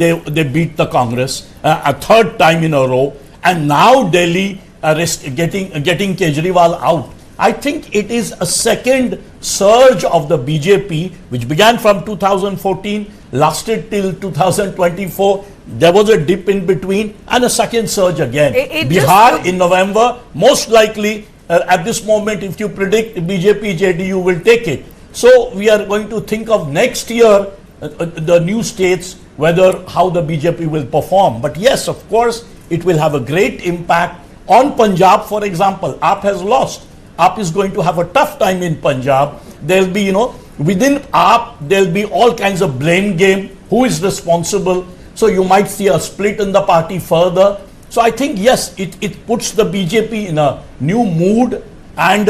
they beat the Congress a third time in a row, and now Delhi getting Kejriwal out. I think it is a second surge of the BJP, which began from 2014, lasted till 2024. There was a dip in between and a second surge again. Bihar in November, most likely at this moment, if you predict BJP, JDU will take it. So we are going to think of next year, the new states, how the BJP will perform. But yes, of course, it will have a great impact on Punjab, for example. AAP has lost. AAP is going to have a tough time in Punjab. There will be, within AAP, there will be all kinds of blame game. Who is responsible? So you might see a split in the party further. So I think, yes, it puts the BJP in a new mood. And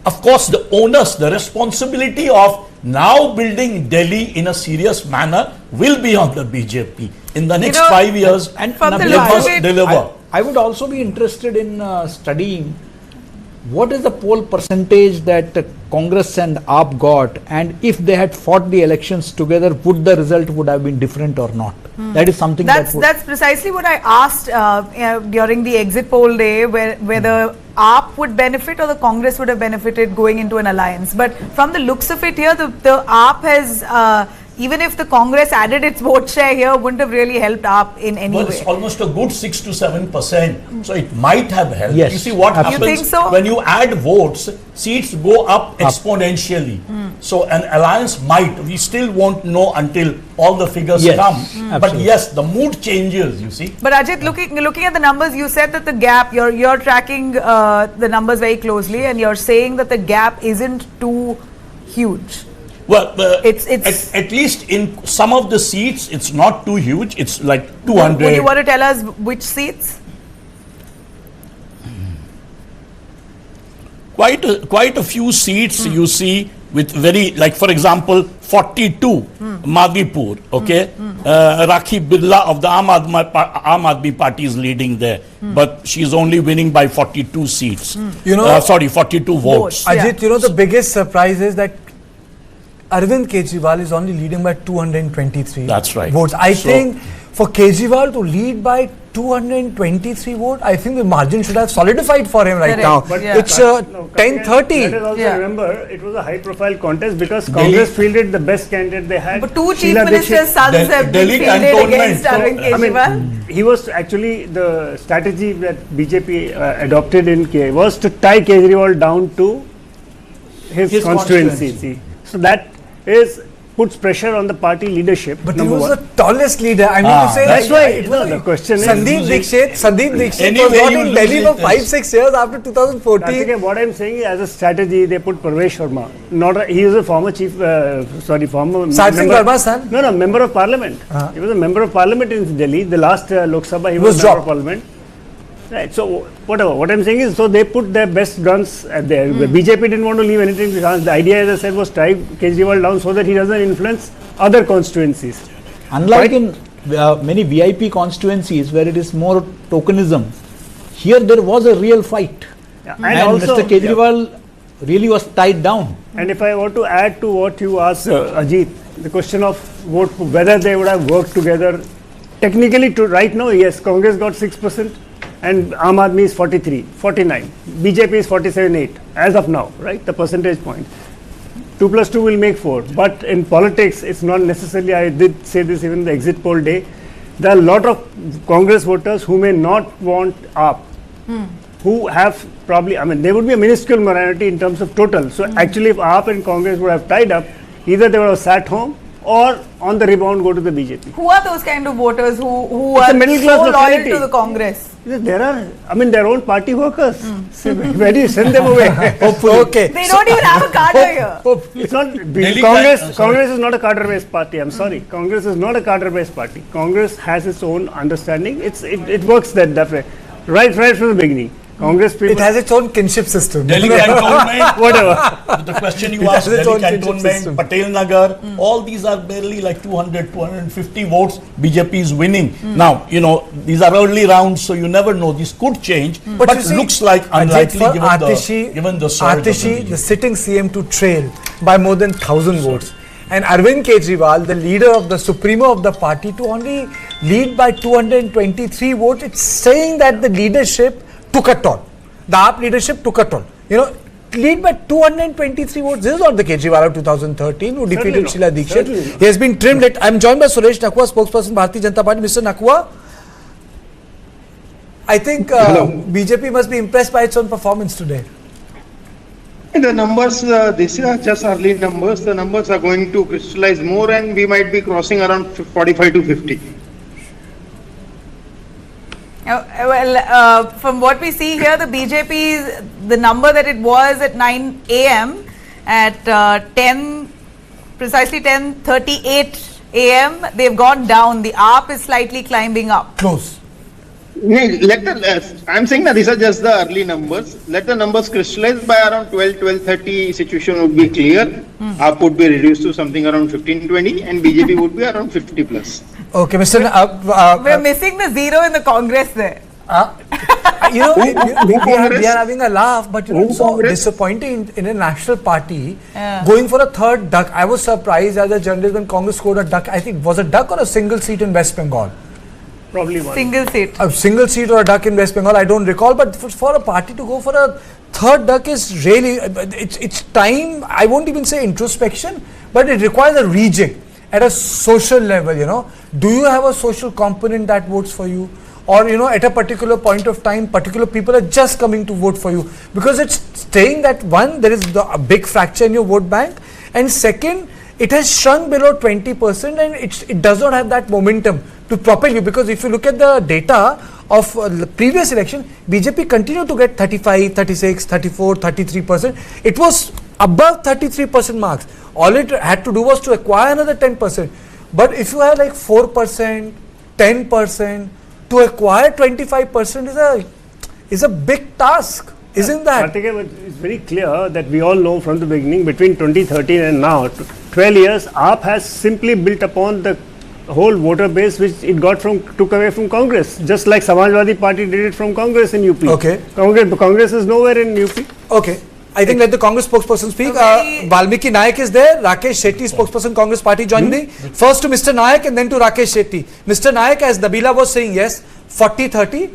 of course, the onus, the responsibility of now building Delhi in a serious manner will be on the BJP in the next 5 years, and they must deliver. I would also be interested in studying what is the poll percentage that Congress and AAP got, and if they had fought the elections together, would the result would have been different or not? That is something that's precisely what I asked during the exit poll day, whether AAP would benefit or the Congress would have benefited going into an alliance. But from the looks of it here, the AAP has even if the Congress added its vote share here, wouldn't have really helped AAP in any way. It's almost a good 6 to 7%. So it might have helped. Yes. You see what happens you think so? when you add votes, seats go up exponentially. So an alliance might. We still won't know until all the figures come. But yes, the mood changes, you see. But Ajit, looking at the numbers, you said that the gap, you're tracking the numbers very closely, and you're saying that the gap isn't too huge. Well, at least in some of the seats, it's not too huge. It's like 200. Would you want to tell us which seats? Quite a few seats you see with like for example, 42 Madhipur. Okay, Rakhi Birla of the Aam Aadmi Party is leading there, but she's only winning by 42 seats. 42 votes. Ajit, the biggest surprise is that Arvind Kejriwal is only leading by 223 votes. I think for Kejriwal to lead by 223 votes, I think the margin should have solidified for him now. But it's 10-30. Let us also remember, it was a high-profile contest because Congress fielded the best candidate they had. But two chief ministers' sons have been fielded against Arvind Kejriwal. He was actually, the strategy that BJP adopted in K was to tie Kejriwal down to his constituency. So that puts pressure on the party leadership. But he was the tallest leader. I mean to say, that's why the question is Sandeep Dixit was not in Delhi for 5-6 years after 2014. What I'm saying is, as a strategy, they put Parvesh Sharma. He is a former former member of parliament. He was a member of parliament in Delhi. The last Lok Sabha, he was member of parliament. Right. So whatever. What I'm saying is, so they put their best guns at there. The BJP didn't want to leave anything to chance. The idea, as I said, was tie Kejriwal down so that he doesn't influence other constituencies. Unlike in many VIP constituencies where it is more tokenism, here there was a real fight. And also, Mr. Kejriwal really was tied down. And if I want to add to what you asked, Ajit, the question of whether they would have worked together, technically, right now, yes, Congress got 6%. And Aam Aadmi is 49. BJP is 47.8 as of now, right? The percentage point. 2 plus 2 will make 4. But in politics, it's not necessarily, I did say this even in the exit poll day, there are a lot of Congress voters who may not want AAP, who have probably, there would be a minuscule minority in terms of total. So actually, if AAP and Congress would have tied up, either they would have sat home or on the rebound go to the BJP. Who are those kind of voters who are so loyal to the Congress? There are, their own party workers. Where do you send them away? Okay. They don't even have a cadre here. It's not Congress is not a cadre-based party. I'm sorry. Congress is not a cadre-based party. Congress has its own understanding. It works that way. Right from the beginning. Congress people. It has its own kinship system. Delhi cantonment, whatever. The question you asked, Delhi cantonment, Patel Nagar, all these are barely like 200, 250 votes. BJP is winning. Now, these are early rounds, so you never know. This could change, but it looks like unlikely given the surge. Atishi, the sitting CM, to trail by more than 1,000 votes. And Arvind Kejriwal, the leader of the Supremo of the party, to only lead by 223 votes, it's saying that the leadership took a toll. The AAP leadership took a toll. Lead by 223 votes. This is not the Kejriwal of 2013 who defeated Sheila Dikshit. He has been trimmed. I'm joined by Suresh Nakua, spokesperson Bharatiya Janata Party. Mr. Nakua, I think BJP must be impressed by its own performance today. The numbers, this are just early numbers. The numbers are going to crystallize more and we might be crossing around 45 to 50. From what we see here, the BJP, the number that it was at 9 a.m. at precisely 10:38 a.m., they've gone down. The AAP is slightly climbing up. Close. I'm saying that these are just the early numbers. Let the numbers crystallize by around 12:30. Situation would be clear. AAP would be reduced to something around 15-20 and BJP would be around 50 plus. Okay, Mr. We're missing the zero in the Congress there. We are having a laugh, but it's so disappointing in a national party going for a third duck. I was surprised as a journalist when Congress scored a duck. I think was a duck or a single seat in West Bengal. Probably one. Single seat. A single seat or a duck in West Bengal, I don't recall. But for a party to go for a third duck is really, it's time. I won't even say introspection, but it requires a rejig at a social level. Do you have a social component that votes for you? Or at a particular point of time, particular people are just coming to vote for you, because it's saying that one, there is a big fracture in your vote bank, and second, it has shrunk below 20% and it does not have that momentum to propel you. Because if you look at the data of the previous election, BJP continued to get 35, 36, 34, 33%. It was above 33% marks. All it had to do was to acquire another 10%. But if you have like 4%, 10%, to acquire 25% is a big task, isn't that? It's very clear that we all know from the beginning, between 2013 and now, 12 years, AAP has simply built upon the whole voter base which it took away from Congress, just like Samajwadi Party did it from Congress in UP. Okay. Congress is nowhere in UP. Okay. I think let the Congress spokesperson speak. Valmiki Nayak is there. Rakesh Shetty, spokesperson Congress Party, joined me. First to Mr. Nayak and then to Rakesh Shetty. Mr. Nayak, as Nabila was saying, yes, 40-30.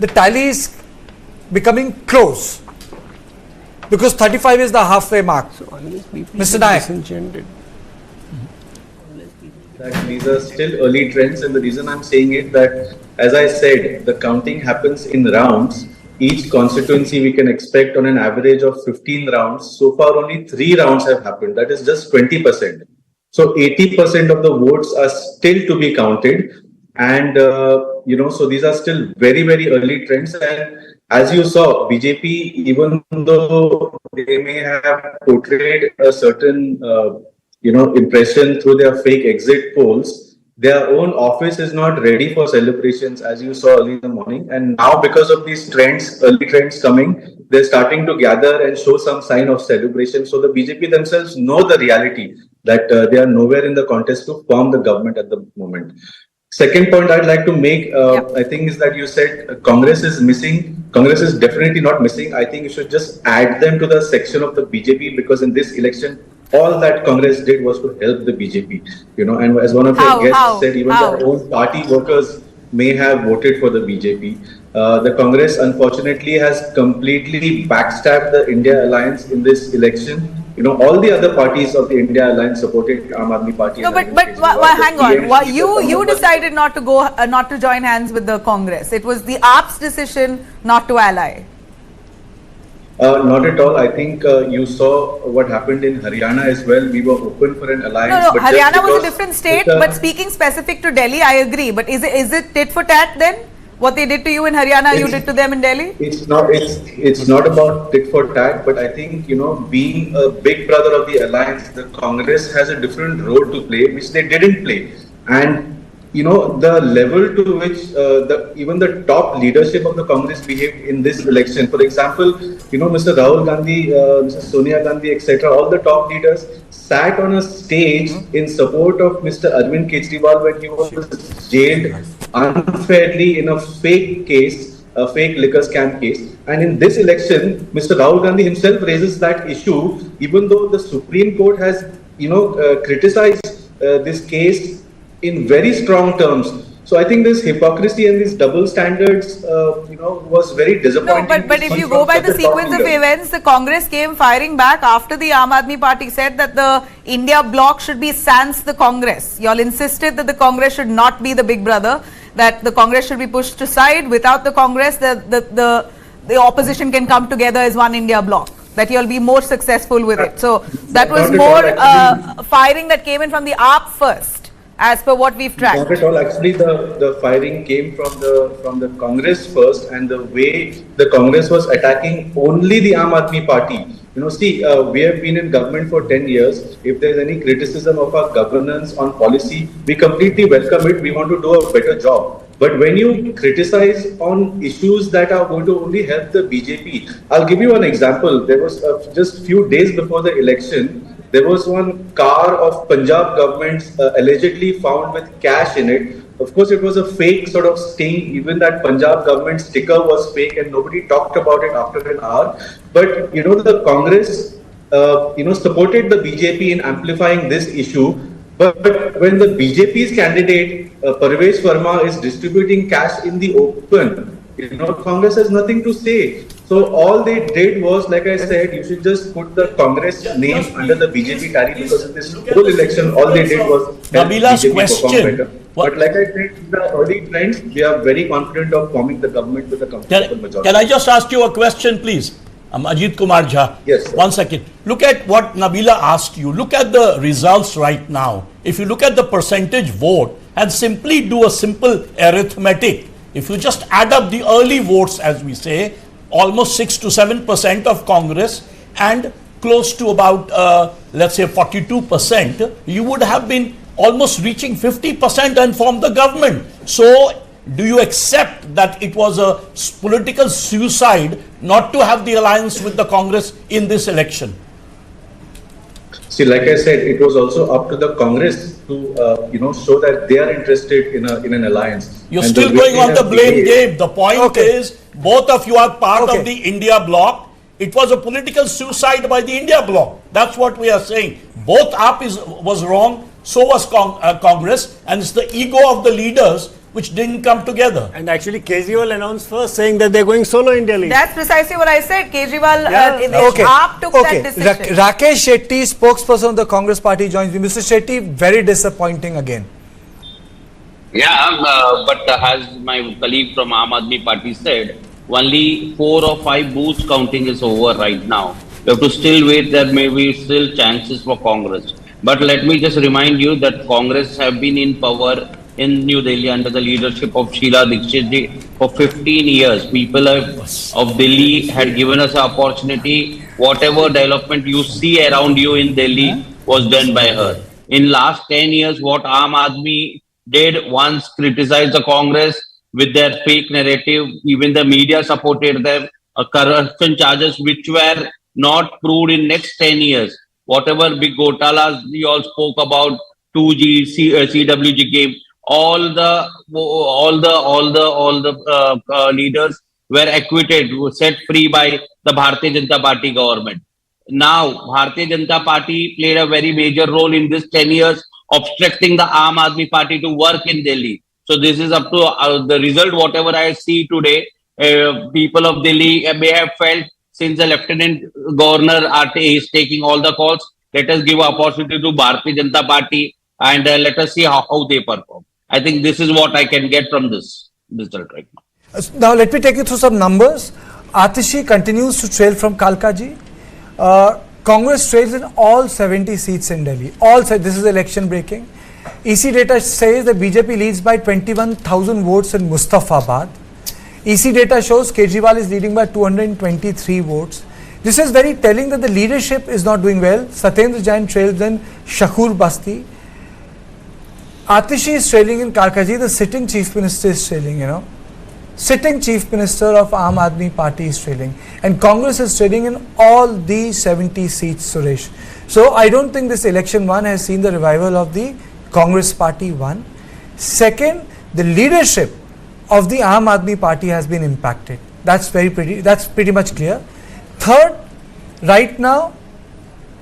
The tally is becoming close, because 35 is the halfway mark. Mr. Nayak. These are still early trends, and the reason I'm saying it that, as I said, the counting happens in rounds. Each constituency we can expect on an average of 15 rounds. So far only 3 rounds have happened. That is just 20%. So 80% of the votes are still to be counted. And, so these are still very, very early trends. And as you saw, BJP, even though they may have portrayed a certain, impression through their fake exit polls, their own office is not ready for celebrations, as you saw early in the morning. And now, because of these trends, early trends coming, they're starting to gather and show some sign of celebration. So the BJP themselves know the reality that they are nowhere in the contest to form the government at the moment. Second point I'd like to make, I think, is that you said Congress is missing. Congress is definitely not missing. I think you should just add them to the section of the BJP, because in this election, all that Congress did was to help the BJP, and as one of your guests said, even their own party workers may have voted for the BJP. The Congress, unfortunately, has completely backstabbed the India Alliance in this election. All the other parties of the India Alliance supported Aam Aadmi Party. No, but hang on. Why you decided not to join hands with the Congress? It was the AAP's decision not to ally. Not at all. I think you saw what happened in Haryana as well. We were open for an alliance. No, Haryana was a different state. But speaking specific to Delhi, I agree. But is it tit for tat then? What they did to you in Haryana, you did to them in Delhi? It's not about tit for tat. But I think, being a big brother of the alliance, the Congress has a different role to play, which they didn't play. And the level to which even the top leadership of the Congress behaved in this election. For example, Mr. Rahul Gandhi, Mrs. Sonia Gandhi, etc., all the top leaders sat on a stage in support of Mr. Arvind Kejriwal when he was jailed unfairly in a fake case, a fake liquor scam case. And in this election, Mr. Rahul Gandhi himself raises that issue, even though the Supreme Court has, criticized this case in very strong terms. So I think this hypocrisy and these double standards, was very disappointing. No, but if you go by the sequence of events, the Congress came firing back after the Aam Aadmi Party said that the India bloc should be sans the Congress. You all insisted that the Congress should not be the big brother, that the Congress should be pushed aside. Without the Congress, the opposition can come together as one India bloc, that you'll be more successful with it. So that was more firing that came in from the AAP first, as per what we've tracked. Not at all. Actually, the firing came from the Congress first, and the way the Congress was attacking only the Aam Aadmi Party. We have been in government for 10 years. If there's any criticism of our governance on policy, we completely welcome it. We want to do a better job. But when you criticize on issues that are going to only help the BJP, I'll give you an example. There was just few days before the election, there was one car of Punjab government allegedly found with cash in it. Of course, it was a fake sort of sting. Even that Punjab government sticker was fake, and nobody talked about it after an hour. But the Congress, supported the BJP in amplifying this issue. But when the BJP's candidate Parvesh Verma is distributing cash in the open, Congress has nothing to say. So all they did was, like I said, you should just put the Congress name under the BJP tally, because in this whole election, all they did was help Nabila's BJP question. perform better. But like I said, in the early trends, we are very confident of forming the government with a comfortable majority. Can I just ask you a question, please? Ajit Kumar Jha. Yes, sir. 1 second. Look at what Nabila asked you. Look at the results right now. If you look at the percentage vote and simply do a simple arithmetic, if you just add up the early votes, as we say, almost 6 to 7% of Congress and close to about, let's say 42%, you would have been almost reaching 50% and form the government. So, do you accept that it was a political suicide not to have the alliance with the Congress in this election? See, like I said, it was also up to the Congress to, show that they are interested in an alliance. You're still going on the blame game. The point is, both of you are part of the India bloc. It was a political suicide by the India bloc. That's what we are saying. Both AAP was wrong, so was Congress, and it's the ego of the leaders which didn't come together. And actually, Kejriwal announced first, saying that they're going solo in Delhi. That's precisely what I said. Kejriwal, AAP took that decision. Rakesh Shetty, spokesperson of the Congress party, joins me. Mr. Shetty, very disappointing again. Yeah, but as my colleague from Aam Aadmi Party said, only 4 or 5 booths counting is over right now. We have to still wait. There may be still chances for Congress. But let me just remind you that Congress have been in power in New Delhi under the leadership of Sheila Dikshit ji for 15 years. People of Delhi had given us an opportunity. Whatever development you see around you in Delhi was done by her. In last 10 years, what Aam Aadmi did once criticize the Congress with their fake narrative. Even the media supported them. Corruption charges which were not proved in next 10 years. Whatever big gotalas we all spoke about, 2G, CWG game, all the leaders were acquitted, set free by the Bharatiya Janata Party government. Now, Bharatiya Janata Party played a very major role in this 10 years, obstructing the Aam Aadmi Party to work in Delhi. So this is up to the result. Whatever I see today, people of Delhi may have felt, since the Lieutenant Governor is taking all the calls, let us give opportunity to Bharatiya Janata Party and let us see how they perform. I think this is what I can get from this result right now. Now let me take you through some numbers. Atishi continues to trail from Kalkaji. Congress trails in all 70 seats in Delhi. This is election breaking. EC data says that BJP leads by 21,000 votes in Mustafabad. EC data shows Kejriwal is leading by 223 votes. This is very telling that the leadership is not doing well. Satyendra Jain trails in Shakur Basti. Atishi is trailing in Kalkaji. The sitting chief minister is trailing, Sitting chief minister of Aam Aadmi Party is trailing. And Congress is trailing in all the 70 seats, Suresh. So I don't think this election one has seen the revival of the Congress party one. Second, the leadership of the Aam Aadmi Party has been impacted. That's pretty much clear. Third, right now,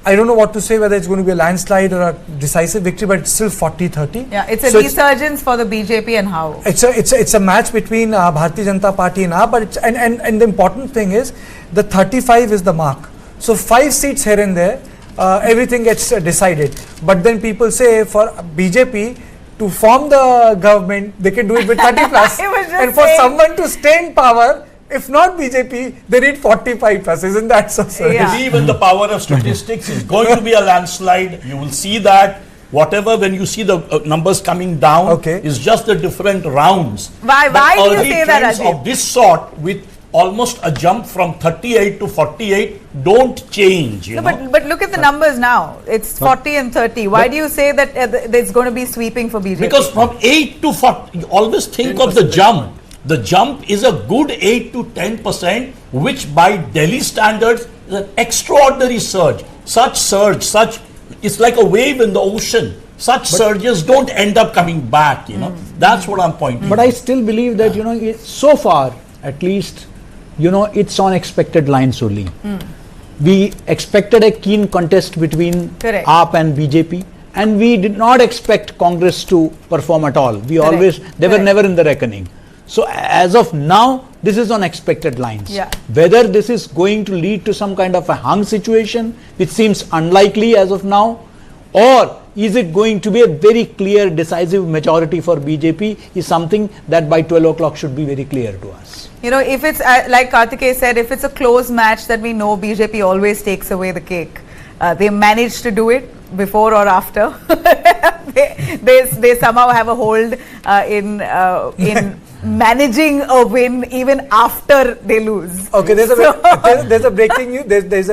I don't know what to say, whether it's going to be a landslide or a decisive victory, but it's still 40-30. Yeah, it's a resurgence for the BJP, and how? It's a match between Bharatiya Janata Party and AAP, but it's, and the important thing is the 35 is the mark. So 5 seats here and there, everything gets decided. But then people say for BJP to form the government, they can do it with 30 plus. And for someone to stay in power, if not BJP, they need 45 plus. Isn't that so? Yeah. Believe in the power of statistics. It's going to be a landslide. You will see that. Whatever, when you see the numbers coming down, is just the different rounds. Why do you say that, Ajit? Of this sort, with almost a jump from 38 to 48, don't change. You know? But look at the numbers now. It's 40 and 30. Why do you say that it's going to be sweeping for BJP? Because from 8 to 40, you always think of the jump. The jump is a good 8 to 10%, which by Delhi standards is an extraordinary surge. It's like a wave in the ocean. Such surges don't end up coming back, you know. That's what I'm pointing. But I still believe that, you know, so far, at least, you know, it's on expected lines only. We expected a keen contest between AAP and BJP, and we did not expect Congress to perform at all. They were never in the reckoning. So as of now, this is on expected lines. Whether this is going to lead to some kind of a hung situation, which seems unlikely as of now, or is it going to be a very clear decisive majority for BJP, is something that by 12 o'clock should be very clear to us. You know, if it's like Karthikeya said, if it's a close match, that we know BJP always takes away the cake. They managed to do it before or after. they somehow have a hold in managing a win even after they lose. Okay, there's a breaking news. There's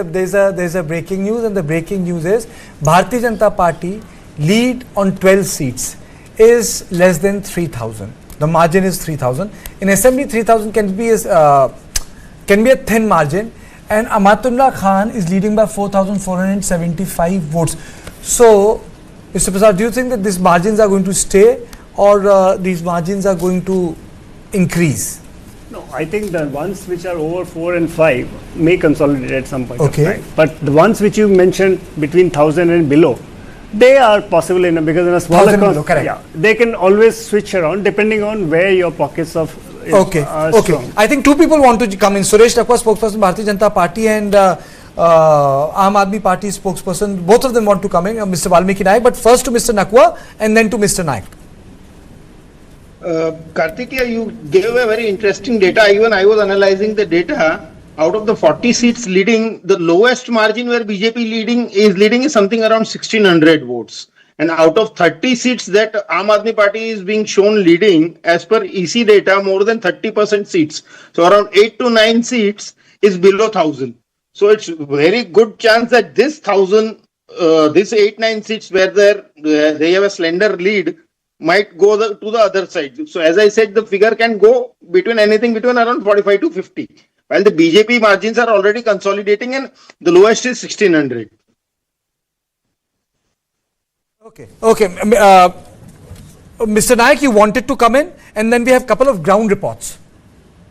a breaking news, and the breaking news is Bharatiya Janata Party lead on 12 seats is less than 3,000. The margin is 3,000. In assembly, 3,000 can be a thin margin, and Amatullah Khan is leading by 4,475 votes. So, Mr. Prasad, do you think that these margins are going to stay, or these margins are going to increase? No, I think the ones which are over 4 and 5 may consolidate at some point of time. But the ones which you mentioned between 1,000 and below, they are possible because in a smaller they can always switch around depending on where your pockets of strong. I think two people want to come in. Suresh Nakwa, spokesperson Bharatiya Janata Party, and Aam Aadmi Party spokesperson. Both of them want to come in. Mr. Valmiki Naik, but first to Mr. Nakwa and then to Mr. Naik. Karthikeya, you gave a very interesting data. Even I was analyzing the data. Out of the 40 seats leading, the lowest margin where BJP leading is something around 1,600 votes. And out of 30 seats that Aam Aadmi Party is being shown leading, as per EC data, more than 30% seats. So around 8 to 9 seats is below 1,000. So it's very good chance that this 1,000, this 8-9 seats where they have a slender lead, might go to the other side. So as I said, the figure can go anything between around 45 to 50. While the BJP margins are already consolidating, and the lowest is 1,600. Okay. Mr. Naik, you wanted to come in, and then we have a couple of ground reports.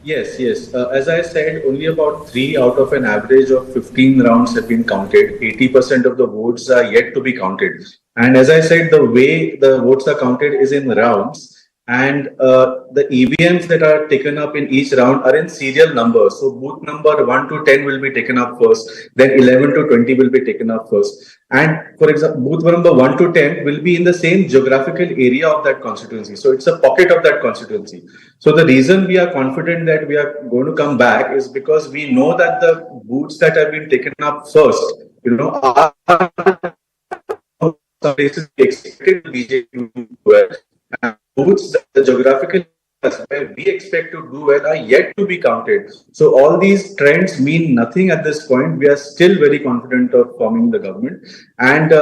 Yes. As I said, only about 3 out of an average of 15 rounds have been counted. 80% of the votes are yet to be counted. And as I said, the way the votes are counted is in rounds. And the EVMs that are taken up in each round are in serial numbers. So booth number 1 to 10 will be taken up first, then 11 to 20 will be taken up first. And for example, booth number 1 to 10 will be in the same geographical area of that constituency. So it's a pocket of that constituency. So the reason we are confident that we are going to come back is because we know that the booths that have been taken up first, are places expected BJP to do well. And booths that the geographical where we expect to do well are yet to be counted. So all these trends mean nothing at this point. We are still very confident of forming the government. And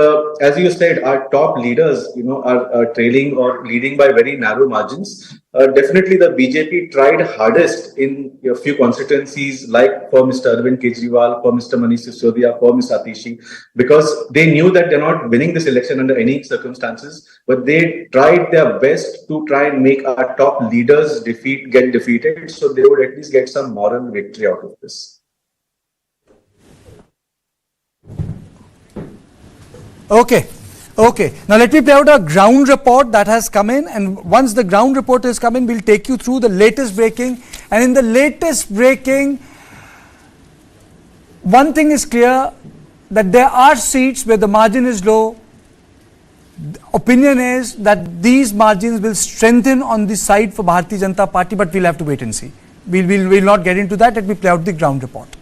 as you said, our top leaders, are trailing or leading by very narrow margins. Definitely the BJP tried hardest in a few constituencies, like for Mr. Arvind Kejriwal, for Mr. Manish Sisodia, for Ms. Atishi, because they knew that they're not winning this election under any circumstances, but they tried their best to try and make our top leaders get defeated, so they would at least get some moral victory out of this. Okay. Now let me play out a ground report that has come in, and once the ground report is come in, we'll take you through the latest breaking. And in the latest breaking, one thing is clear, that there are seats where the margin is low. The opinion is that these margins will strengthen on the side for Bharatiya Janata Party, but we'll have to wait and see. We'll not get into that. Let me play out the ground report.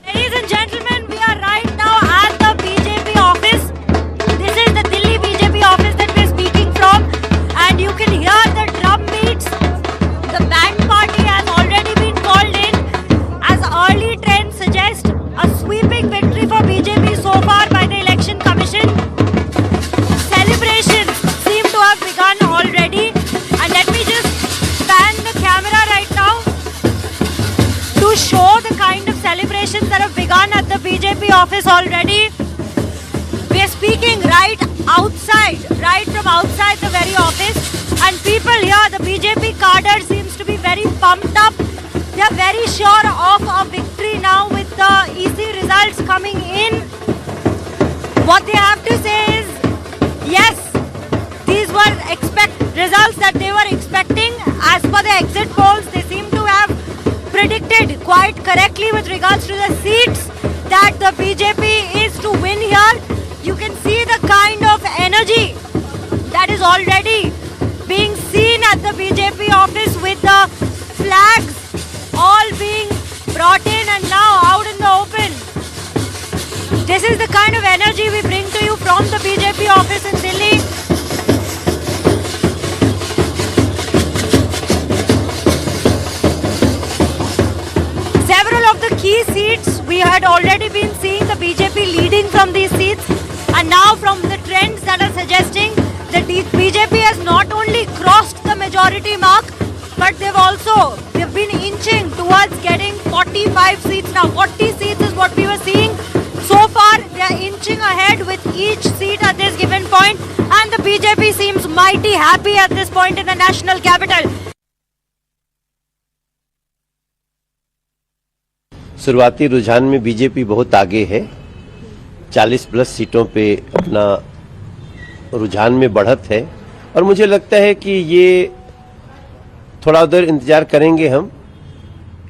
Ladies and gentlemen, we are right now at the BJP office. This is the Delhi BJP office that we're speaking from, and you can hear the drum beats. The band party has already been called in, as early trends suggest a sweeping victory for BJP so far by the Election Commission. Celebrations seem to have begun already, and let me just pan the camera right now to show the kind of celebrations that have begun at the BJP office already. We are speaking right from outside the very office, and people here, the BJP cadre seems to be very pumped up. They are very sure of a victory now with the EC results coming in. What they have to say is, yes, these were results that they were expecting. As per the exit polls, they seem to have predicted quite correctly with regards to the seats that the BJP is to win here. You can see the kind of energy that is already being seen at the BJP office, with the flags all being brought in and now out in the open. This is the kind of energy we bring to you from the BJP office in Delhi. Several of the key seats, we had already been seeing the BJP leading from these seats, and now from the trends that are suggesting that BJP has not only crossed the majority mark, but they've been inching towards getting 45 seats now. 40 seats is what we were seeing. So far, they are inching ahead with each seat at this given point, and the BJP seems mighty happy at this point in the national capital. शुरुआती रुझान में BJP बहुत आगे है, 40 plus सीटों पे अपना रुझान में बढ़त है, और मुझे लगता है कि ये थोड़ा उधर इंतजार करेंगे हम,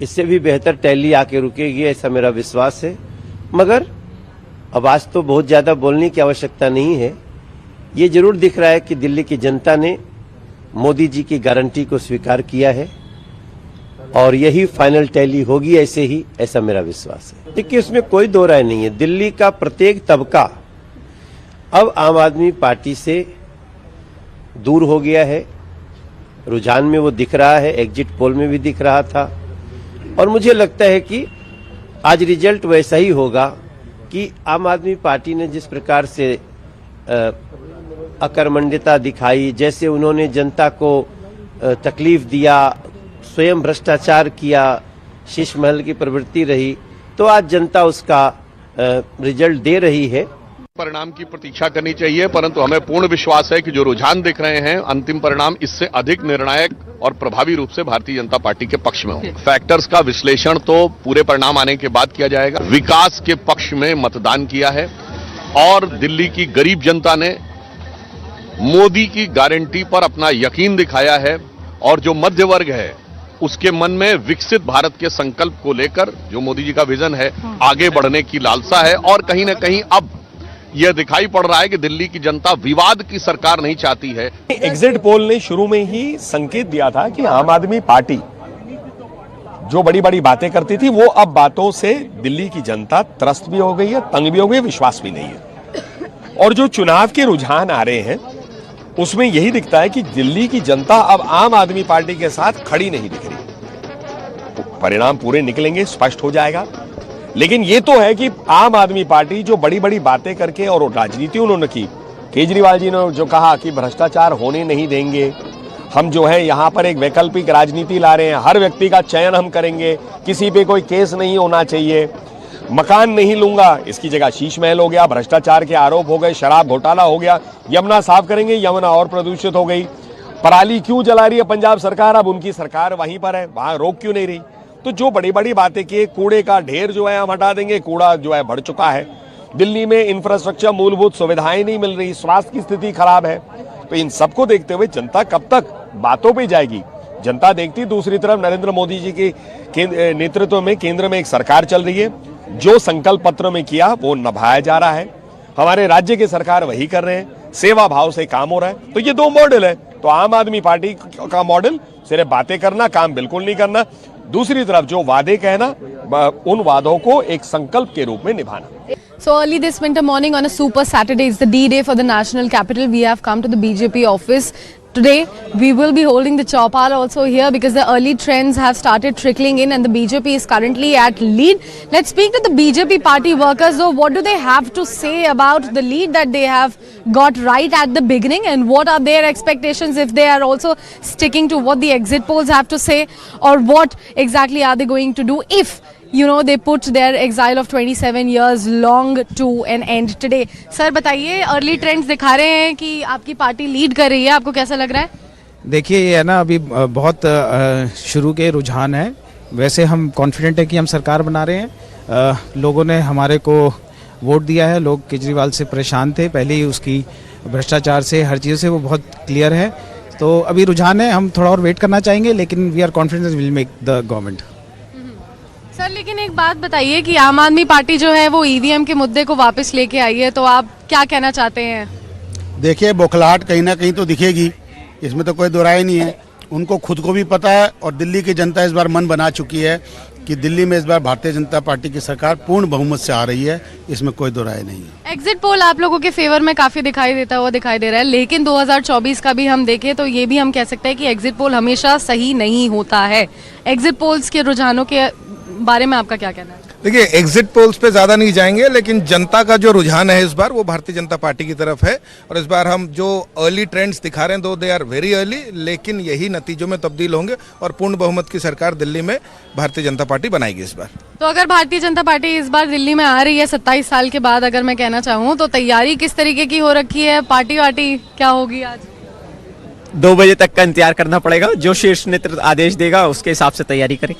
इससे भी बेहतर टैली आके रुकेगी, ऐसा मेरा विश्वास है। मगर अब आज तो बहुत ज्यादा बोलने की आवश्यकता नहीं है। ये जरूर दिख रहा है कि दिल्ली की जनता ने मोदी जी की गारंटी को स्वीकार किया है, और यही फाइनल टैली होगी ऐसा मेरा विश्वास है। देखिए, उसमें कोई दो राय नहीं है। दिल्ली का प्रत्येक तबका अब आम आदमी पार्टी से दूर हो गया है, रुझान में वो दिख रहा है, एग्जिट पोल में भी दिख रहा था, और मुझे लगता है कि आज रिजल्ट वैसा ही होगा कि आम आदमी पार्टी ने जिस प्रकार से अकर्मण्यता दिखाई, जैसे उन्होंने जनता को तकलीफ दिया, स्वयं भ्रष्टाचार किया, शीश महल की प्रवृत्ति रही, तो आज जनता उसका रिजल्ट दे रही है। परिणाम की प्रतीक्षा करनी चाहिए, परंतु हमें पूर्ण विश्वास है कि जो रुझान दिख रहे हैं, अंतिम परिणाम इससे अधिक निर्णायक और प्रभावी रूप से भारतीय जनता पार्टी के पक्ष में होंगे। फैक्टर्स का विश्लेषण तो पूरे परिणाम आने के बाद किया जाएगा। विकास के पक्ष में मतदान किया है, और दिल्ली की गरीब जनता ने मोदी की गारंटी पर अपना यकीन दिखाया है, और जो मध्य वर्ग है उसके मन में विकसित भारत के संकल्प को लेकर जो मोदी जी का विजन है, आगे बढ़ने की लालसा है। और कहीं ना कहीं अब यह दिखाई पड़ रहा है कि दिल्ली की जनता विवाद की सरकार नहीं चाहती है। एग्जिट पोल ने शुरू में ही संकेत दिया था कि आम आदमी पार्टी जो बड़ी बड़ी बातें करती थी, वो अब बातों से दिल्ली की जनता त्रस्त भी हो गई है, तंग भी हो गई है, विश्वास भी नहीं है। और जो चुनाव के रुझान आ रहे हैं उसमें यही दिखता है कि दिल्ली की जनता अब आम आदमी पार्टी के साथ खड़ी नहीं दिख रही। परिणाम पूरे निकलेंगे, स्पष्ट हो जाएगा। लेकिन ये तो है कि आम आदमी पार्टी जो बड़ी बड़ी बातें करके और राजनीति उन्होंने की, केजरीवाल जी ने जो कहा कि भ्रष्टाचार होने नहीं देंगे, हम जो है यहाँ पर एक वैकल्पिक राजनीति ला रहे हैं, हर व्यक्ति का चयन हम करेंगे, किसी पे कोई केस नहीं होना चाहिए, मकान नहीं लूंगा, इसकी जगह शीश महल हो गया, भ्रष्टाचार के आरोप हो गए, शराब घोटाला हो गया, यमुना साफ करेंगे, यमुना और प्रदूषित हो गई, पराली क्यों जला रही है पंजाब सरकार, अब उनकी सरकार वहीं पर है, वहां रोक क्यों नहीं रही। तो जो बड़ी बड़ी बातें की, कूड़े का ढेर जो है हम हटा देंगे, कूड़ा जो है बढ़ चुका है, दिल्ली में इंफ्रास्ट्रक्चर, मूलभूत सुविधाएं नहीं मिल रही, स्वास्थ्य की स्थिति खराब है। तो इन सबको देखते हुए जनता कब तक बातों पे जाएगी? जनता देखती, दूसरी तरफ नरेंद्र मोदी जी के नेतृत्व में केंद्र में एक सरकार चल रही है, जो संकल्प पत्र में किया वो निभाया जा रहा है। हमारे राज्य के सरकार वही कर रहे हैं, सेवा भाव से काम हो रहा है। तो ये दो मॉडल है। तो आम आदमी पार्टी का मॉडल सिर्फ बातें करना, काम बिल्कुल नहीं करना, दूसरी तरफ जो वादे कहना, उन वादों को एक संकल्प के रूप में निभाना। So early this winter morning on a super Saturday, it's the D-Day for the national capital. We have come to the BJP office. Today, we will be holding the chopar also here because the early trends have started trickling in and the BJP is currently at lead. Let's speak to the BJP party workers though. What do they have to say about the lead that they have got right at the beginning, and what are their expectations if they are also sticking to what the exit polls have to say, or what exactly are they going to do if they put their exile of 27 years long to an end today. Sir बताइए, early trends दिखा रहे हैं कि आपकी party lead कर रही है, आपको कैसा लग रहा है? देखिए, ये है ना, अभी बहुत शुरू के रुझान है। वैसे हम कॉन्फिडेंट है कि हम सरकार बना रहे हैं। लोगों ने हमारे को वोट दिया है, लोग केजरीवाल से परेशान थे, पहले ही उसकी भ्रष्टाचार से, हर चीज़ से वो बहुत क्लियर है। तो अभी रुझान है, हम थोड़ा और वेट करना चाहेंगे, लेकिन we are confident will make the government. Sir लेकिन एक बात बताइए कि आम आदमी पार्टी जो है वो ईवीएम के मुद्दे को वापस लेके आई है, तो आप क्या कहना चाहते हैं? देखिए, बौखलाहट कहीं ना कहीं तो दिखेगी, इसमें तो कोई दो राय नहीं है। उनको खुद को भी पता है और दिल्ली की जनता इस बार मन बना चुकी है कि दिल्ली में इस बार भारतीय जनता पार्टी की सरकार पूर्ण बहुमत से आ रही है, इसमें कोई दो राय नहीं है। एग्जिट पोल आप लोगों के फेवर में काफी दिखाई दे रहा है, लेकिन 2024 का भी हम देखें तो ये भी हम कह सकते हैं कि एग्जिट पोल हमेशा सही नहीं होता है। एग्जिट पोल्स के रुझानों के बारे में आपका क्या कहना है? देखिए, एग्जिट पोल्स पे ज्यादा नहीं जाएंगे, लेकिन जनता का जो रुझान है इस बार वो भारतीय जनता पार्टी की तरफ है। और इस बार हम जो अर्ली ट्रेंड्स दिखा रहे हैं, दो दे आर वेरी अर्ली, लेकिन यही नतीजों में तब्दील होंगे और पूर्ण बहुमत की सरकार दिल्ली में भारतीय जनता पार्टी बनाएगी इस बार। तो अगर भारतीय जनता पार्टी इस बार दिल्ली में आ रही है 27 साल के बाद, अगर मैं कहना चाहूँ, तो तैयारी किस तरीके की हो रखी है? पार्टी वार्टी क्या होगी आज? 2 बजे तक का इंतजार करना पड़ेगा, जो शीर्ष नेतृत्व आदेश देगा उसके हिसाब से तैयारी करें।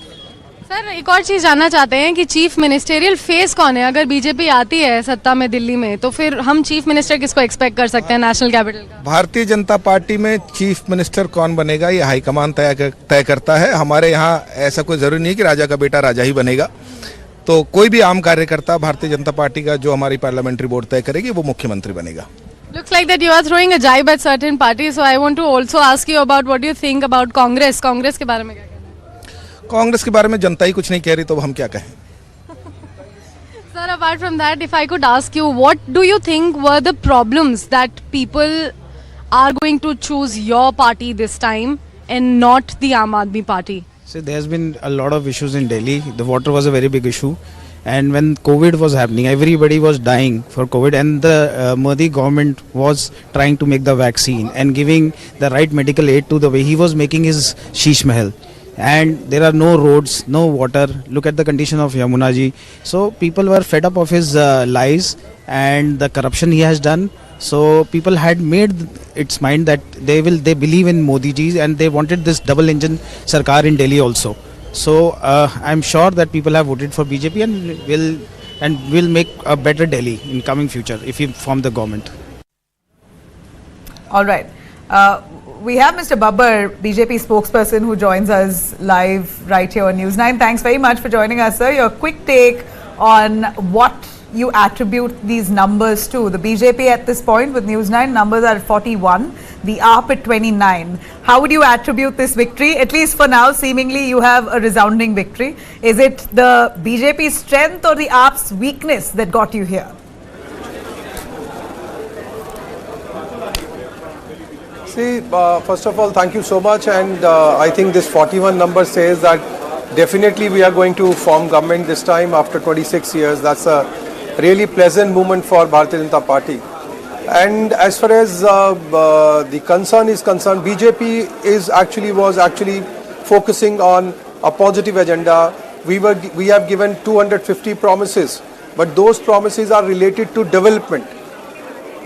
सर एक और चीज जानना चाहते हैं कि चीफ मिनिस्टेरियल फेस कौन है? अगर बीजेपी आती है सत्ता में दिल्ली में, तो फिर हम चीफ मिनिस्टर किसको एक्सपेक्ट कर सकते हैं नेशनल कैपिटल का? भारतीय जनता पार्टी में चीफ मिनिस्टर कौन बनेगा ये हाईकमान तय करता है। हमारे यहाँ ऐसा कोई जरूरी नहीं कि राजा का बेटा राजा ही बनेगा। तो कोई भी आम कार्यकर्ता भारतीय जनता पार्टी का जो हमारी पार्लियामेंट्री बोर्ड तय करेगी वो मुख्यमंत्री बनेगा। Looks like that you are throwing a jibe at certain parties, so I want to also ask you about what you think about Congress. Congress के बारे में क्या? कांग्रेस के बारे में जनता ही कुछ नहीं कह रही, तो हम क्या कहें? Sir, apart from that, if I could ask you, what do you think were the problems that people are going to choose your party this time and not the Aam Aadmi Party? So there has been a lot of issues in Delhi. The water was a very big issue, and when COVID was happening, everybody was dying for COVID, and the Modi government was trying to make the vaccine and giving the right medical aid to the way he was making his Sheesh Mahal. And there are no roads, no water. Look at the condition of Yamuna ji. So people were fed up of his lies and the corruption he has done. So people had made its mind that they believe in Modi ji, and they wanted this double engine sarkar in Delhi also. So I'm sure that people have voted for BJP and will make a better Delhi in coming future if we form the government. All right. We have Mr. Babbar, BJP spokesperson, who joins us live right here on News9. Thanks very much for joining us, sir. Your quick take on what you attribute these numbers to. The BJP at this point with News9 numbers are at 41, the AAP at 29. How would you attribute this victory? At least for now, seemingly you have a resounding victory. Is it the BJP's strength or the AAP's weakness that got you here? See, first of all, thank you so much, and I think this 41 number says that definitely we are going to form government this time after 26 years. That's a really pleasant moment for Bharatiya Janata Party. And as far as the concern is concerned, BJP was actually focusing on a positive agenda. We have given 250 promises, but those promises are related to development.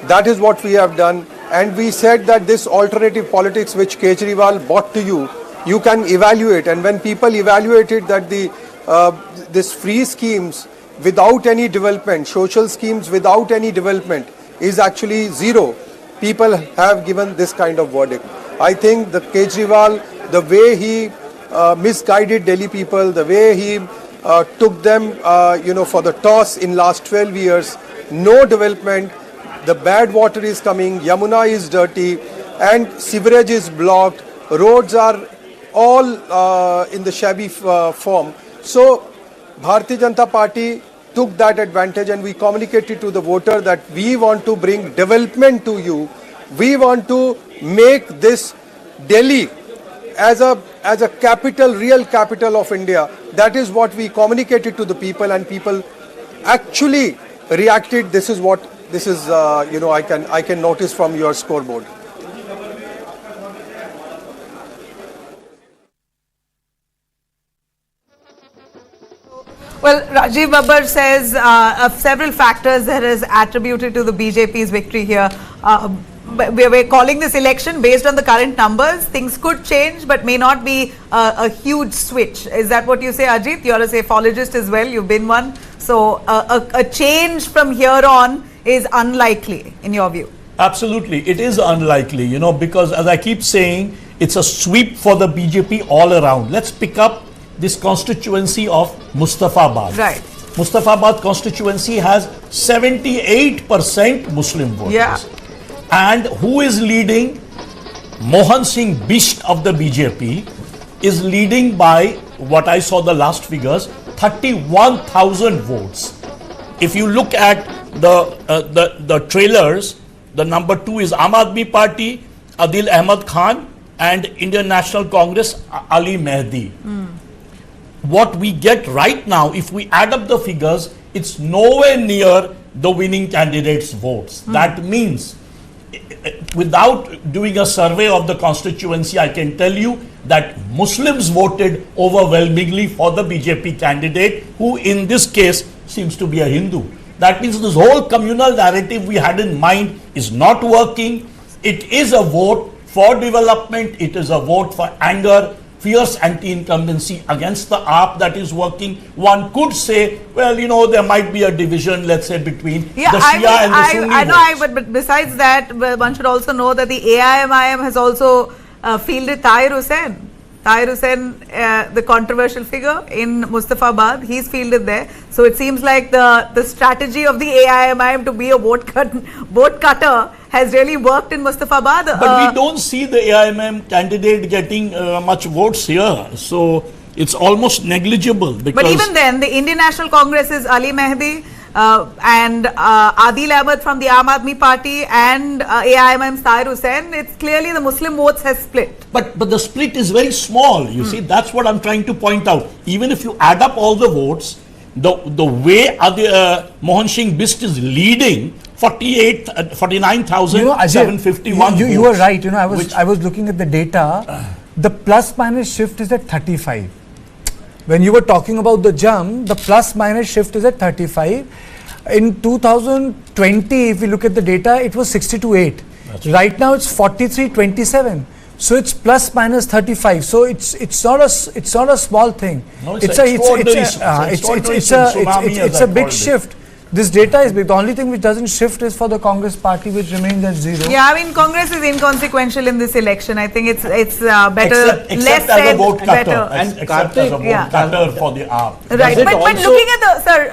That is what we have done. And we said that this alternative politics which Kejriwal brought to you, you can evaluate. And when people evaluated that this free schemes without any development, social schemes without any development is actually zero. People have given this kind of verdict. I think the Kejriwal, the way he misguided Delhi people, the way he took them, for the toss in last 12 years, no development, the bad water is coming, Yamuna is dirty, and sewerage is blocked, roads are all in the shabby form. So, Bharatiya Janata Party took that advantage and we communicated to the voter that we want to bring development to you. We want to make this Delhi as a capital, real capital of India. That is what we communicated to the people, and people actually reacted. This is I can notice from your scoreboard. Well, Rajiv Babbar says of several factors that is attributed to the BJP's victory here. We're calling this election based on the current numbers. Things could change, but may not be a huge switch. Is that what you say, Ajit? You're a saphologist as well. You've been one. So a change from here on is unlikely, in your view. Absolutely. It is unlikely, because as I keep saying, it's a sweep for the BJP all around. Let's pick up this constituency of Mustafabad. Right. Mustafabad constituency has 78% Muslim voters. Yeah. And who is leading? Mohan Singh Bisht of the BJP is leading by, what I saw the last figures, 31,000 votes. If you look at the trailers, the number 2 is Aam Aadmi Party, Adil Ahmed Khan, and Indian National Congress, Ali Mehdi. What we get right now, if we add up the figures, it's nowhere near the winning candidate's votes. That means, without doing a survey of the constituency, I can tell you that Muslims voted overwhelmingly for the BJP candidate, who in this case seems to be a Hindu. That means this whole communal narrative we had in mind is not working. It is a vote for development. It is a vote for anger, fierce anti-incumbency against the AAP that is working. One could say, well, there might be a division, let's say, between the Shia and the Sunni votes. But besides that, one should also know that the AIMIM has also fielded Tahir Hussain. Tahir Hussain, the controversial figure in Mustafabad, he's fielded there. So it seems like the strategy of the AIMIM to be a vote cutter has really worked in Mustafabad. But we don't see the AIMIM candidate getting much votes here. So it's almost negligible. But even then, the Indian National Congress is Ali Mehdi and Adil Ahmed from the Aam Aadmi Party and AIMIM's Tahir Hussain. It's clearly the Muslim votes has split. But the split is very small. You see, that's what I'm trying to point out. Even if you add up all the votes, the way Mohan Singh Bisht is leading, 49,751 you were right. I was looking at the data. The plus minus shift is at 35. When you were talking about the jump, the plus minus shift is at 35. In 2020, if we look at the data, it was 60-8. Right now, it's 43-27. So it's plus minus 35. So it's not a small thing. No, it's a big shift. This data is big. The only thing which doesn't shift is for the Congress party, which remains at 0. Yeah, I mean, Congress is inconsequential in this election. I think it's better, except less as said, a vote better. And except as a vote cutter for the AAP. Right, but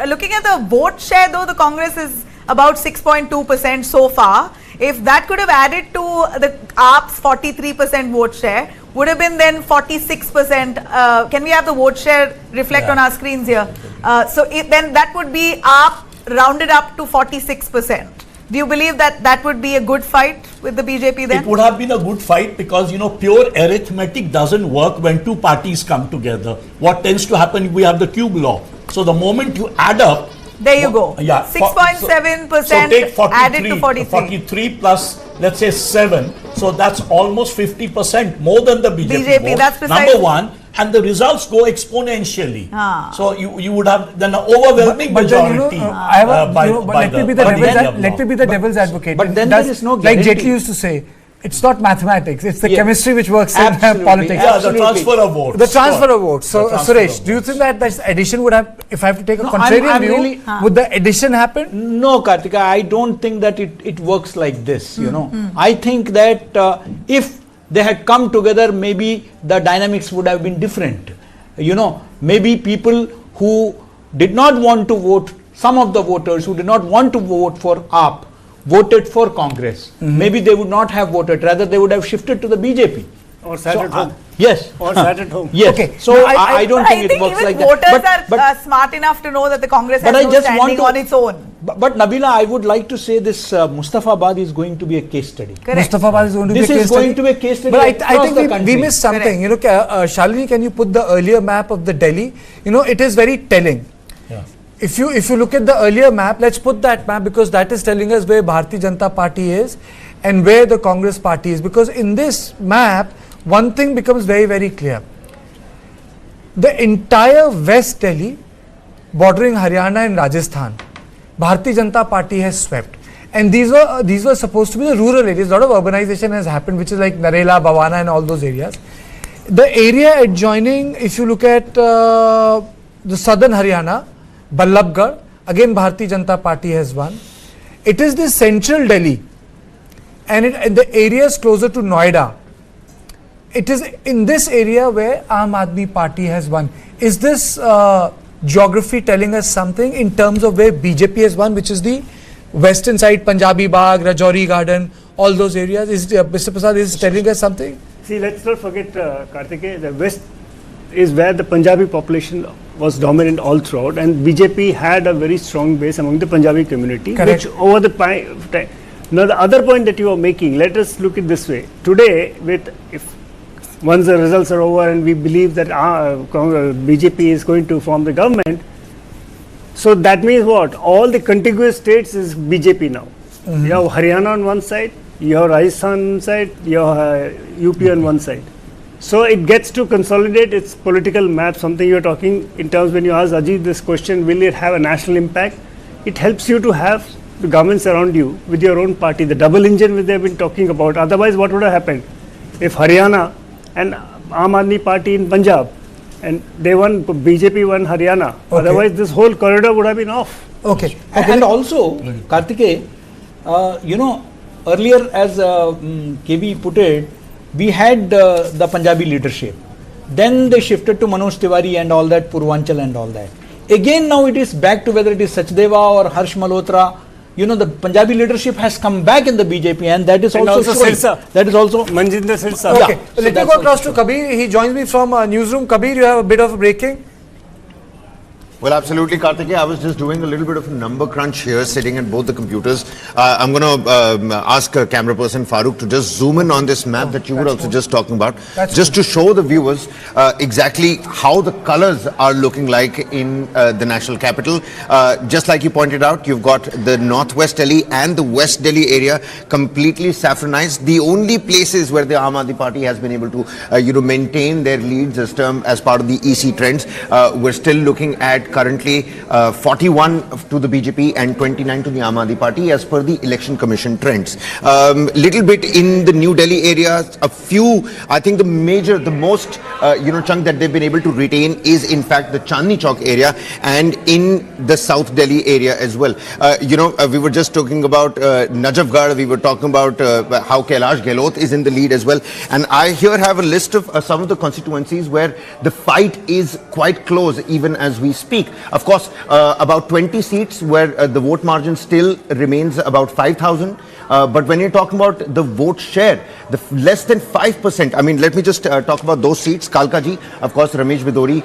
looking at the vote share, though, the Congress is about 6.2% so far. If that could have added to the AAP's 43% vote share, would have been then 46%. Can we have the vote share reflect on our screens here? Then that would be AAP rounded up to 46%. Do you believe that would be a good fight with the BJP then? It would have been a good fight because, pure arithmetic doesn't work when two parties come together. What tends to happen, we have the cube law. So the moment you add up, there you go. Yeah. 6.7% added to 43. 43 plus, let's say, 7. So that's almost 50% more than the BJP vote. That's precisely. Number one. And the results go exponentially. So you would have then an overwhelming majority. Let me be the devil's advocate. But then there is no guarantee. Like Jetli used to say, It's not mathematics. It's the Yeah. chemistry which works Absolutely. in politics. Yeah, the transfer of votes. The transfer Sure. of votes. So, The transfer Suresh, of do you votes. think that this addition would have, if I have to take a No, contrarian I'm view, really- would the addition happen? No, Kartika, I don't think that it works like this, you know. I think that if they had come together, maybe the dynamics would have been different. You know, maybe people who did not want to vote, some of the voters who did not want to vote for AAP, voted for Congress. Maybe they would not have voted, rather they would have shifted to the BJP. Or sat at home. Yes. Or sat at home. Yes. Okay. So No, I don't But think I it think works even like voters that. are smart enough to know that the Congress has But I no just want standing to, on its own. but Nabila, I would like to say this Mustafabad is going to be a case study. Correct. Mustafabad is going to This be a is case going study. to be a case study But I across think the we country. missed something. You know, Shalini, can you put the earlier map of the Delhi? You know, it is very telling. Yeah. If you look at the earlier map, let's put that map because that is telling us where Bharatiya Janata Party is and where the Congress Party is. Because in this map, one thing becomes very, very clear. The entire West Delhi, bordering Haryana and Rajasthan, Bharatiya Janata Party has swept. And these were supposed to be the rural areas. A lot of urbanization has happened, which is like Narela, Bhawana and all those areas. The area adjoining, if you look at the southern Haryana, Ballabgarh, again Bharatiya Janata Party has won. It is the central Delhi and the areas closer to Noida. It is in this area where Aam Aadmi Party has won. Is this geography telling us something in terms of where BJP has won, which is the western side, Punjabi Bagh, Rajouri Garden, all those areas? Is Mr. Prasad is telling us something? See, let's not forget, Kartikeya, the West is where the Punjabi population was dominant all throughout, and BJP had a very strong base among the Punjabi community. Correct. Which over the time. Now, the other point that you are making, let us look at this way. Today, once the results are over and we believe that BJP is going to form the government, so that means what? All the contiguous states is BJP now. You have Haryana on one side, you have Rajasthan on one side, you have UP on one side. So it gets to consolidate its political map, something you are talking in terms when you ask Ajit this question, will it have a national impact? It helps you to have the governments around you with your own party, the double engine which they have been talking about. Otherwise, what would have happened? If Haryana and Aam Aadmi Party in Punjab and they won, BJP won Haryana, otherwise this whole corridor would have been off. Okay. And also, Kartikeya, you know, earlier as KB put it, we had the Punjabi leadership. Then they shifted to Manoj Tiwari and all that, Purvanchal and all that. Again now it is back to whether it is Sachdeva or Harsh Malhotra. You know, the Punjabi leadership has come back in the BJP and that is also showing. That is also Manjinder Sirsa. Okay, let me go across to Kabir. He joins me from newsroom. Kabir, you have a bit of a breaking. Well, absolutely, Kartikeya. I was just doing a little bit of a number crunch here, sitting at both the computers. I'm going to ask camera person Farooq to just zoom in on this map that you were also just talking about, just to show the viewers exactly how the colors are looking like in the national capital. Just like you pointed out, you've got the Northwest Delhi and the West Delhi area completely saffronized. The only places where the Aam Aadmi Party has been able to, maintain their leads as part of the EC trends. We're still looking at currently 41 to the BJP and 29 to the Aam Aadmi Party as per the Election Commission trends. Little bit in the New Delhi area, a few, I think the most chunk that they've been able to retain is in fact the Chandni Chowk area and in the South Delhi area as well. We were just talking about Najafgarh, we were talking about how Kailash Gehlot is in the lead as well. And I here have a list of some of the constituencies where the fight is quite close even as we speak. Of course, about 20 seats where the vote margin still remains about 5,000. But when you're talking about the vote share, the less than 5%, I mean, let me just talk about those seats. Kalkaji, of course, Ramesh Bidori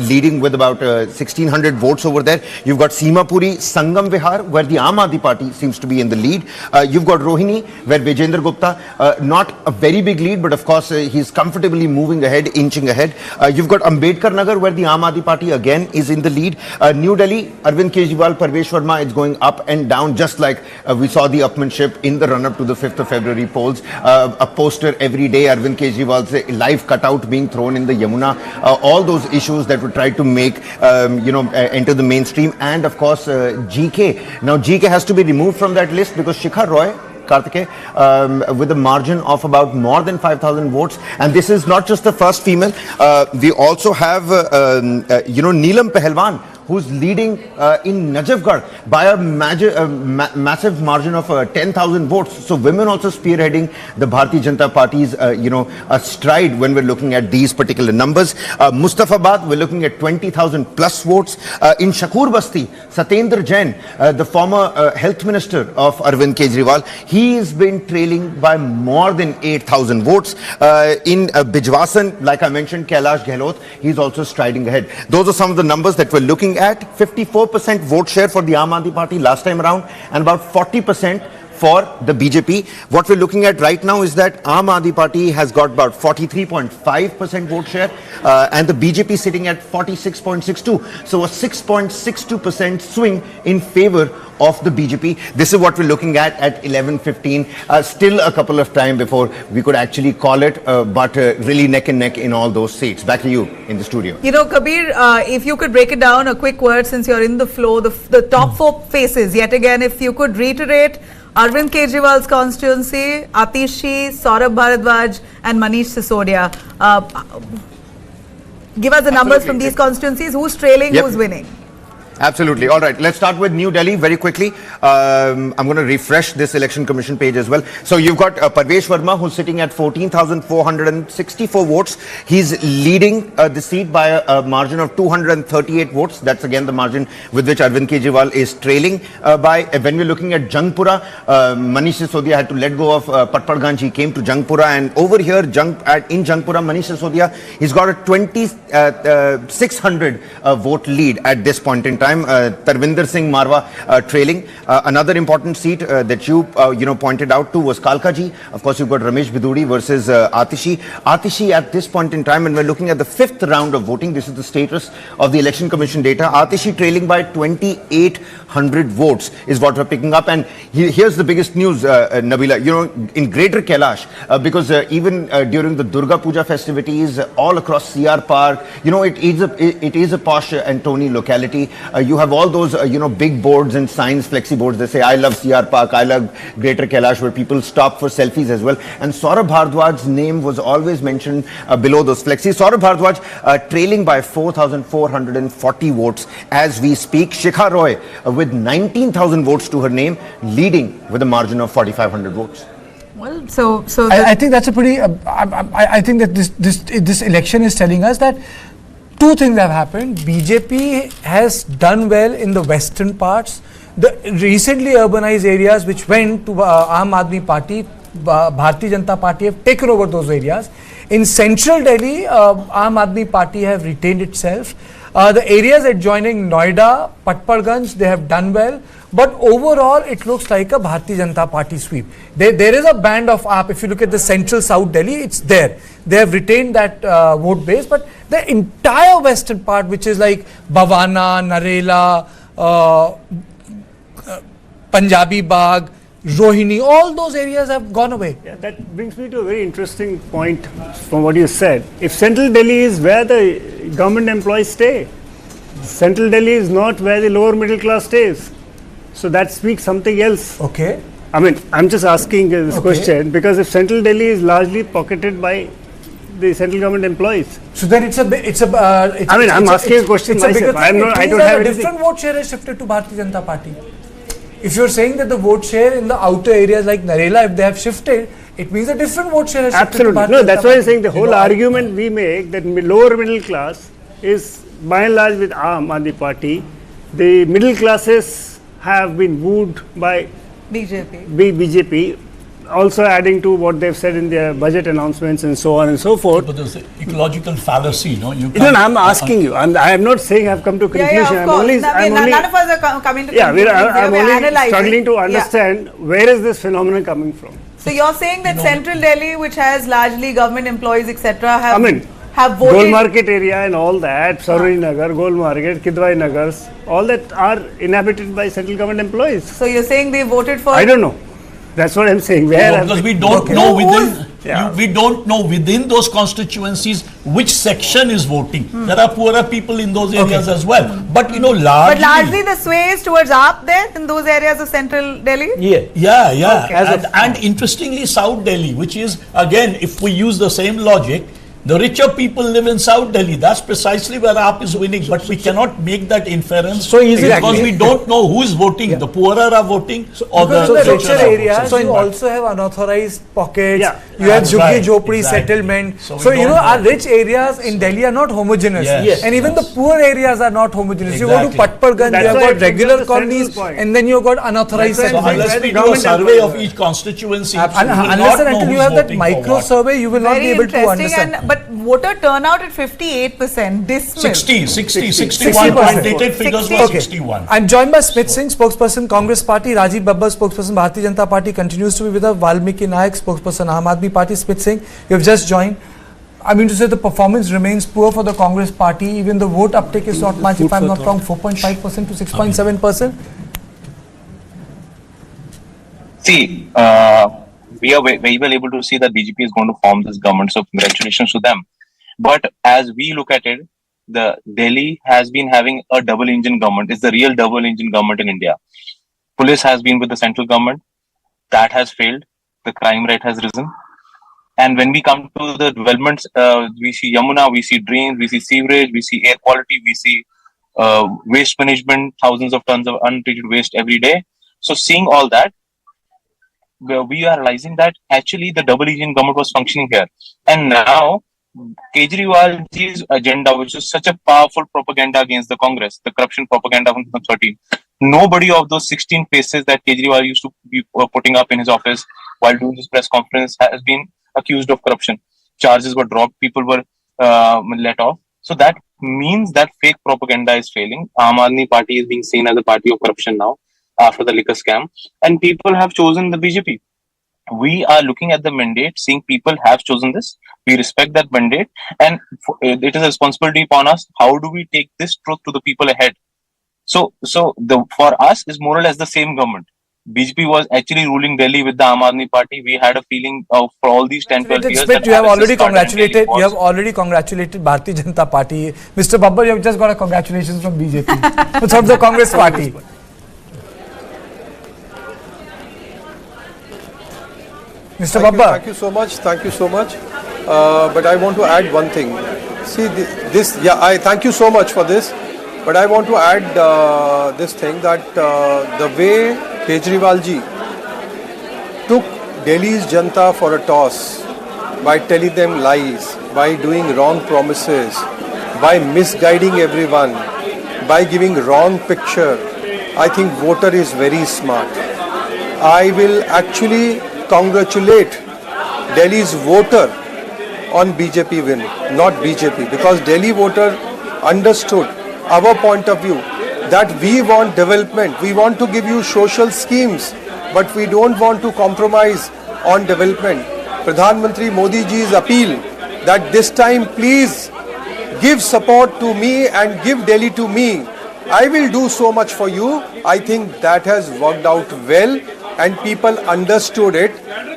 leading with about 1,600 votes over there. You've got Simapuri, Sangam Vihar, where the Aam Aadmi Party seems to be in the lead. You've got Rohini, where Vijendra Gupta, not a very big lead, but of course, he's comfortably moving ahead, inching ahead. You've got Ambedkar Nagar, where the Aam Aadmi Party again is in the lead. New Delhi, Arvind Kejriwal, Parvesh Verma, it's going up and down, just like we saw the upmanship in the run-up to the 5th of February polls. A poster every day, Arvind Kejriwal's live cutout being thrown in the Yamuna. All those issues that were tried to make, enter the mainstream. And of course, GK. Now, GK has to be removed from that list because Shikhar Roy Kartike, with a margin of about more than 5,000 votes. And this is not just the first female. We also have, Neelam Pahalwan, who's leading in Najafgarh by a massive margin of 10,000 votes. So women also spearheading the Bharatiya Janata Party's, a stride when we're looking at these particular numbers. Mustafabad, we're looking at 20,000 plus votes. In Shakur Basti, Satyendra Jain, the former health minister of Arvind Kejriwal, he's been trailing by more than 8,000 votes. In Bijwasan, like I mentioned, Kailash Gehlot, he's also striding ahead. Those are some of the numbers that we're looking at. 54% vote share for the Aam Aadmi Party last time around and about 40% for the BJP. What we're looking at right now is that Aam Aadmi Party has got about 43.5% vote share and the BJP sitting at 46.62. So a 6.62% swing in favor of the BJP. This is what we're looking at 11:15. Still a couple of time before we could actually call it, but really neck and neck in all those seats. Back to you in the studio. You know, Kabir, if you could break it down, a quick word since you're in the flow, the top four faces, yet again, if you could reiterate Arvind Kejriwal's constituency, Atishi, Saurabh Bharadwaj and Manish Sisodia. Give us the numbers from these constituencies. Who's trailing, who's winning? Absolutely. All right. Let's start with New Delhi very quickly. I'm going to refresh this election commission page as well. So you've got Parvesh Verma, who's sitting at 14,464 votes. He's leading the seat by a margin of 238 votes. That's again the margin with which Arvind Kejriwal is trailing by. When we're looking at Jangpura, Manish Sisodia had to let go of Patparganj. He came to Jangpura, and over here in Jangpura, Manish Sisodia, he's got a 2,600 vote lead at this point in time. Tarvinder Singh Marwa trailing. Another important seat that you pointed out to was Kalkaji. Of course, you've got Ramesh Biduri versus Atishi. Atishi at this point in time, and we're looking at the fifth round of voting. This is the status of the election commission data. Atishi trailing by 2,800 votes is what we're picking up. And here's the biggest news, Nabila. In Greater Kailash, because even during the Durga Puja festivities, all across CR Park, it is a posh and Tony locality. You have all those, big boards and signs, flexi boards. They say, I love CR Park, I love Greater Kailash, where people stop for selfies as well. And Saurabh Bharadwaj's name was always mentioned below those flexis. Saurabh Bharadwaj trailing by 4,440 votes as we speak. Shikha Roy with 19,000 votes to her name, leading with a margin of 4,500 votes. Well, so I think that's a pretty. I think that this election is telling us that two things have happened. BJP has done well in the western parts. The recently urbanized areas which went to Aam Aadmi Party, Bharatiya Janata Party have taken over those areas. In central Delhi, Aam Aadmi Party have retained itself. The areas adjoining Noida, Patparganj, they have done well. But overall, it looks like a Bharatiya Janata Party sweep. There is a band of AAP. If you look at the central South Delhi, it's there. They have retained that vote base. But the entire western part, which is like Bhavana, Narela, Punjabi Bagh, Rohini, all those areas have gone away. Yeah, that brings me to a very interesting point from what you said. If central Delhi is where the government employees stay, central Delhi is not where the lower middle class stays. So that speaks something else. Okay. I mean, I'm just asking this question because if central Delhi is largely pocketed by the central government employees. So then I'm asking a question myself. I don't have anything. Different vote share has shifted to Bharatiya Janata Party. If you're saying that the vote share in the outer areas like Narela, if they have shifted, it means a different vote share has shifted to Bharatiya Janata Party. No, that's why I'm saying the whole argument we make that lower middle class is by and large with Aam Aadmi Party. The middle classes have been wooed by BJP, also adding to what they've said in their budget announcements and so on and so forth. But there's an ecological fallacy, no? I'm asking you. I am not saying I've come to a conclusion. None of us are coming to conclusions. I'm only struggling to understand where is this phenomenon coming from. So you're saying that central Delhi, which has largely government employees, etc., have voted. Gold Market area and all that, Sarojini Nagar, Gold Market, Kidwai Nagars, all that are inhabited by central government employees. So you're saying they voted for... I don't know. That's what I'm saying. Because we don't know within... we don't know within those constituencies which section is voting. There are poorer people in those areas as well. But largely the sway is towards AAP there in those areas of central Delhi? Yeah. Okay. And interestingly, South Delhi, which is, again, if we use the same logic, the richer people live in South Delhi. That's precisely where AAP is winning. But we cannot make that inference because we don't know who is voting. The poorer are voting or the richer areas. So you also have unauthorized pockets. You have Jhuggi Jhopdi settlement. So our rich areas in Delhi are not homogeneous. And even the poor areas are not homogeneous. You go to Patparganj, you have got regular colonies, and then you have got unauthorized settlements. Unless we do a survey of each constituency, unless and until you have that micro survey, you will not be able to understand. But voter turnout at 58%. 61. Dated figures were 61. I'm joined by Smith Singh, spokesperson Congress Party, Rajiv Babbar, spokesperson Bharatiya Janata Party, continues to be with us, Valmiki Nayak, spokesperson Aam Aadmi Party. Smith Singh, you have just joined. I mean to say the performance remains poor for the Congress Party. Even the vote uptake is not much, if I'm not wrong, 4.5% to 6.7%. See, we are very well able to see that BJP is going to form this government, so congratulations to them. But as we look at it, the Delhi has been having a double engine government. It's the real double engine government in India. Police has been with the central government. That has failed. The crime rate has risen. And when we come to the developments, we see Yamuna, we see drains, we see sewerage, we see air quality, we see waste management, thousands of tons of untreated waste every day. So seeing all that, we are realizing that actually the double engine government was functioning here. And now Kejriwal's agenda, which is such a powerful propaganda against the Congress, the corruption propaganda from 2013, nobody of those 16 faces that Kejriwal used to be putting up in his office while doing his press conference has been accused of corruption. Charges were dropped, people were let off. So that means that fake propaganda is failing. Aam Aadmi Party is being seen as a party of corruption now after the liquor scam, and people have chosen the BJP. We are looking at the mandate, seeing people have chosen this. We respect that mandate, and it is a responsibility upon us. How do we take this truth to the people ahead? So for us is more or less the same government. BJP was actually ruling Delhi with the Aam Aadmi Party. We had a feeling of for all these 10-12 years. Smith, you have already congratulated. You have already congratulated Bharatiya Janata Party. Mr. Babbar, you have just got a congratulations from BJP. It's from the Congress Party. Mr. Babbar. Thank you so much. Thank you so much. But I want to add one thing. See, I thank you so much for this. But I want to add this thing that the way Kejriwal ji took Delhi's Janta for a toss by telling them lies, by doing wrong promises, by misguiding everyone, by giving wrong picture, I think voter is very smart. I will actually congratulate Delhi's voter on BJP win, not BJP, because Delhi voter understood our point of view that we want development, we want to give you social schemes, but we don't want to compromise on development. Pradhan Mantri Modi ji's appeal that this time please give support to me and give Delhi to me. I will do so much for you. I think that has worked out well and people understood it.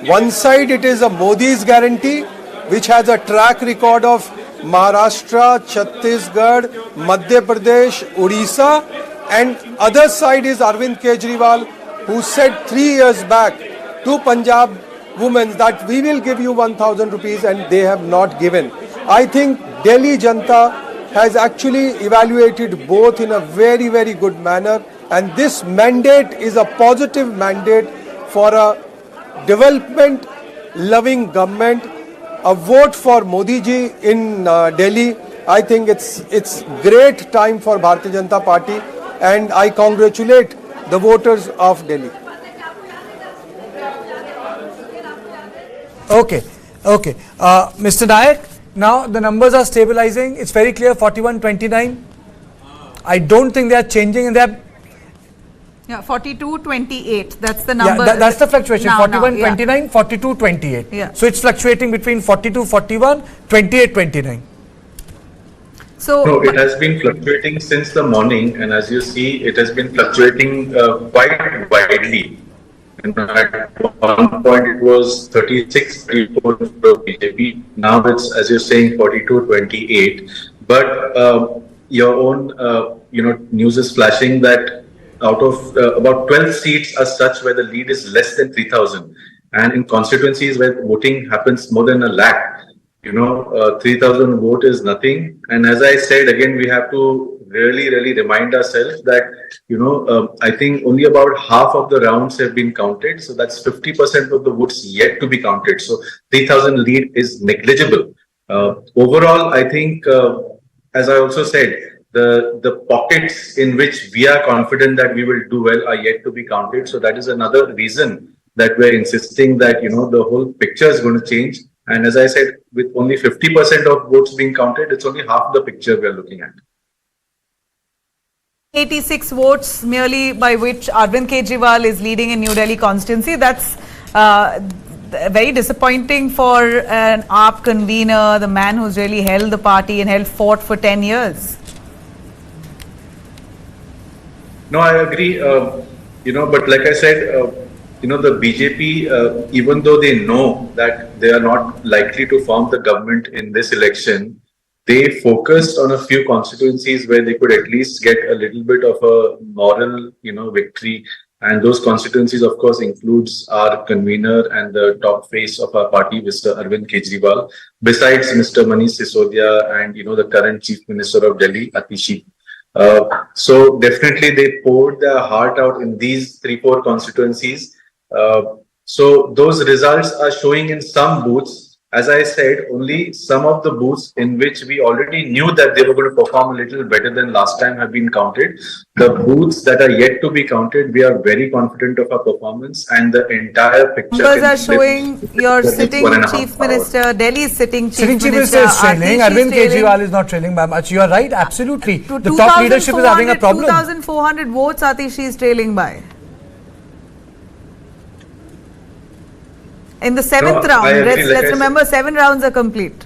One side it is a Modi's guarantee which has a track record of Maharashtra, Chhattisgarh, Madhya Pradesh, Odisha, and other side is Arvind Kejriwal, who said 3 years back to Punjab women that we will give you 1,000 rupees and they have not given. I think Delhi Janta has actually evaluated both in a very, very good manner, and this mandate is a positive mandate for a development loving government. A vote for Modi ji in Delhi, I think it's great time for Bharatiya Janata Party, and I congratulate the voters of Delhi. Okay. Mr. Nayak, now the numbers are stabilizing. It's very clear, 41-29. I don't think they are changing in their... Yeah, 42-28. That's the number. Yeah, that's the fluctuation. 41-29, yeah. 42-28. Yeah. So it's fluctuating between 42-41, 28-29. So no, it has been fluctuating since the morning, and as you see, it has been fluctuating quite widely. At one point it was 36, 34 for BJP. Now it's, as you're saying, 42, 28. But your own, news is flashing that out of about 12 seats are such where the lead is less than 3,000. And in constituencies where voting happens more than 1 lakh, 3,000 vote is nothing. And as I said, again, we have to really remind ourselves that, I think only about half of the rounds have been counted. So that's 50% of the votes yet to be counted. So 3,000 lead is negligible. Overall, I think, as I also said, the pockets in which we are confident that we will do well are yet to be counted. So that is another reason that we're insisting that, the whole picture is going to change. And as I said, with only 50% of votes being counted, it's only half the picture we're looking at. 86 votes merely by which Arvind Kejriwal is leading in New Delhi constituency. That's very disappointing for an AAP convener, the man who's really held the party and fought for 10 years. No, I agree. But like I said, the BJP, even though they know that they are not likely to form the government in this election, they focused on a few constituencies where they could at least get a little bit of a moral, victory. And those constituencies, of course, includes our convener and the top face of our party, Mr. Arvind Kejriwal, besides Mr. Manish Sisodia and, the current Chief Minister of Delhi, Atishi. So definitely they poured their heart out in these 3-4 constituencies. So those results are showing in some booths. As I said, only some of the booths in which we already knew that they were going to perform a little better than last time have been counted. The booths that are yet to be counted, we are very confident of our performance, and the entire picture. Numbers are showing your sitting Chief Minister, Delhi's sitting Chief Minister is trailing. Arvind Kejriwal is not trailing by much. You are right, absolutely. The top leadership is having a problem. 2,400 votes Atishi is trailing by. In the 7th round, let's remember 7 rounds are complete.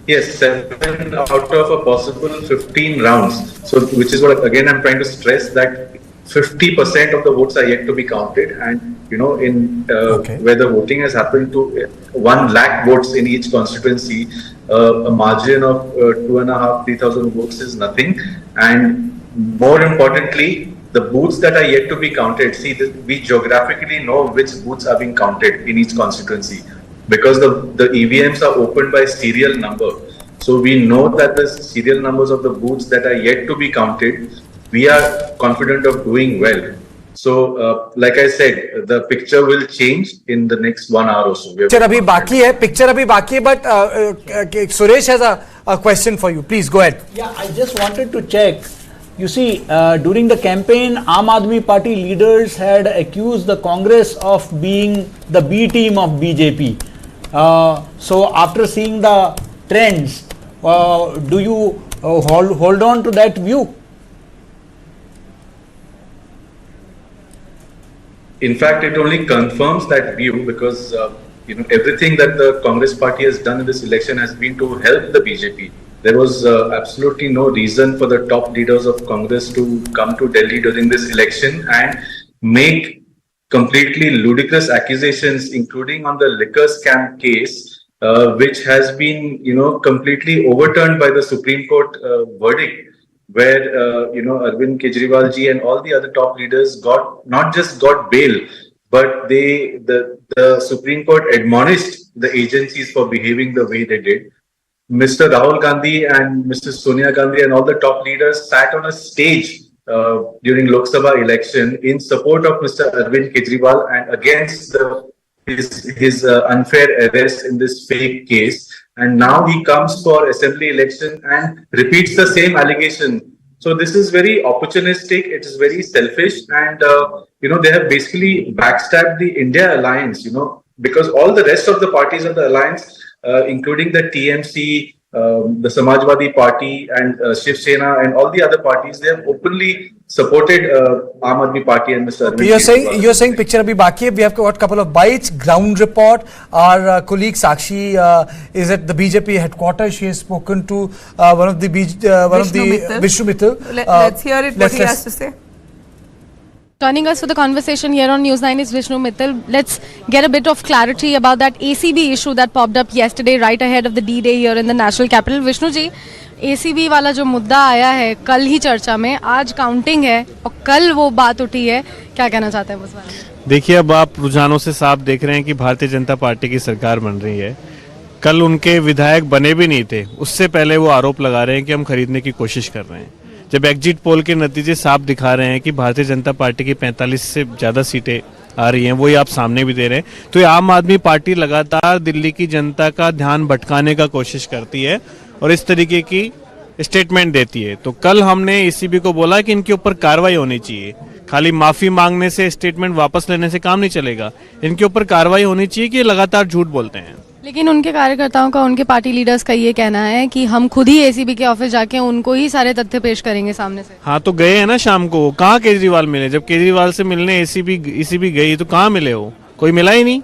Yes, 7 out of a possible 15 rounds. So, which is what again I'm trying to stress, that 50% of the votes are yet to be counted, and where the voting has happened to 1 lakh votes in each constituency, a margin of 2,500-3,000 votes is nothing. And more importantly, the booths that are yet to be counted, we geographically know which booths are being counted in each constituency, because the EVMs are opened by serial number. So we know that the serial numbers of the booths that are yet to be counted, we are confident of doing well. So, like I said, the picture will change in the next 1 hour or so. Picture abhi baki hai, but Suresh has a question for you. Please go ahead. Yeah, I just wanted to check. You see, during the campaign, Aam Aadmi Party leaders had accused the Congress of being the B team of BJP. So, after seeing the trends, do you hold on to that view? In fact, it only confirms that view, because everything that the Congress party has done in this election has been to help the BJP. There was absolutely no reason for the top leaders of Congress to come to Delhi during this election and make completely ludicrous accusations, including on the liquor scam case, which has been, completely overturned by the Supreme Court verdict, where, Arvind Kejriwal ji and all the other top leaders not just got bail, but the Supreme Court admonished the agencies for behaving the way they did. Mr. Rahul Gandhi and Mr. Sonia Gandhi and all the top leaders sat on a stage during Lok Sabha election in support of Mr. Arvind Kejriwal and against his unfair arrest in this fake case. And now he comes for assembly election and repeats the same allegation. So this is very opportunistic. It is very selfish, and they have basically backstabbed the India alliance. Because all the rest of the parties of the alliance, including the TMC, the Samajwadi Party and Shiv Sena and all the other parties, they have openly supported Aam Aadmi Party and Mr. Arvind. You're saying picture abhi baki hai. We have got a couple of bites. Ground report. Our colleague Sakshi is at the BJP headquarters. She has spoken to one of the Vishnu Mittal. Let's hear it. What he has to say. Joining us for the conversation here on News9 is Vishnu Mittal. Let's get a bit of clarity about that ACB issue that popped up yesterday right ahead of the D-Day here in the national capital. Vishnu ji, ACB वाला जो मुद्दा आया है कल ही चर्चा में, आज counting है और कल वो बात उठी है, क्या कहना चाहते हैं उस बारे में? देखिए, अब आप रुझानों से साफ देख रहे हैं कि भारतीय जनता पार्टी की सरकार बन रही है। कल उनके विधायक बने भी नहीं थे, उससे पहले वो आरोप लगा रहे हैं कि हम खरीदने की कोशिश कर रहे हैं। जब एग्जिट पोल के नतीजे साफ दिखा रहे हैं कि भारतीय जनता पार्टी की 45 से ज़्यादा सीटें आ रही हैं, वही आप सामने भी दे रहे हैं, तो ये आम आदमी पार्टी लगातार दिल्ली की जनता का ध्यान भटकाने का कोशिश करती है और इस तरीके की स्टेटमेंट देती है। तो कल हमने एसीबी को बोला कि इनके ऊपर कार्रवाई होनी चाहिए, खाली माफ़ी मांगने से, स्टेटमेंट वापस लेने से काम नहीं चलेगा, इनके ऊपर कार्रवाई होनी चाहिए कि लगातार झूठ बोलते हैं। लेकिन उनके कार्यकर्ताओं का, उनके पार्टी लीडर्स का ये कहना है कि हम खुद ही एसीबी के ऑफिस जाके उनको ही सारे तथ्य पेश करेंगे सामने से। हाँ, तो गए हैं ना शाम को, कहाँ केजरीवाल मिले? जब केजरीवाल से मिलने एसीबी गई तो कहाँ मिले हो? कोई मिला ही नहीं।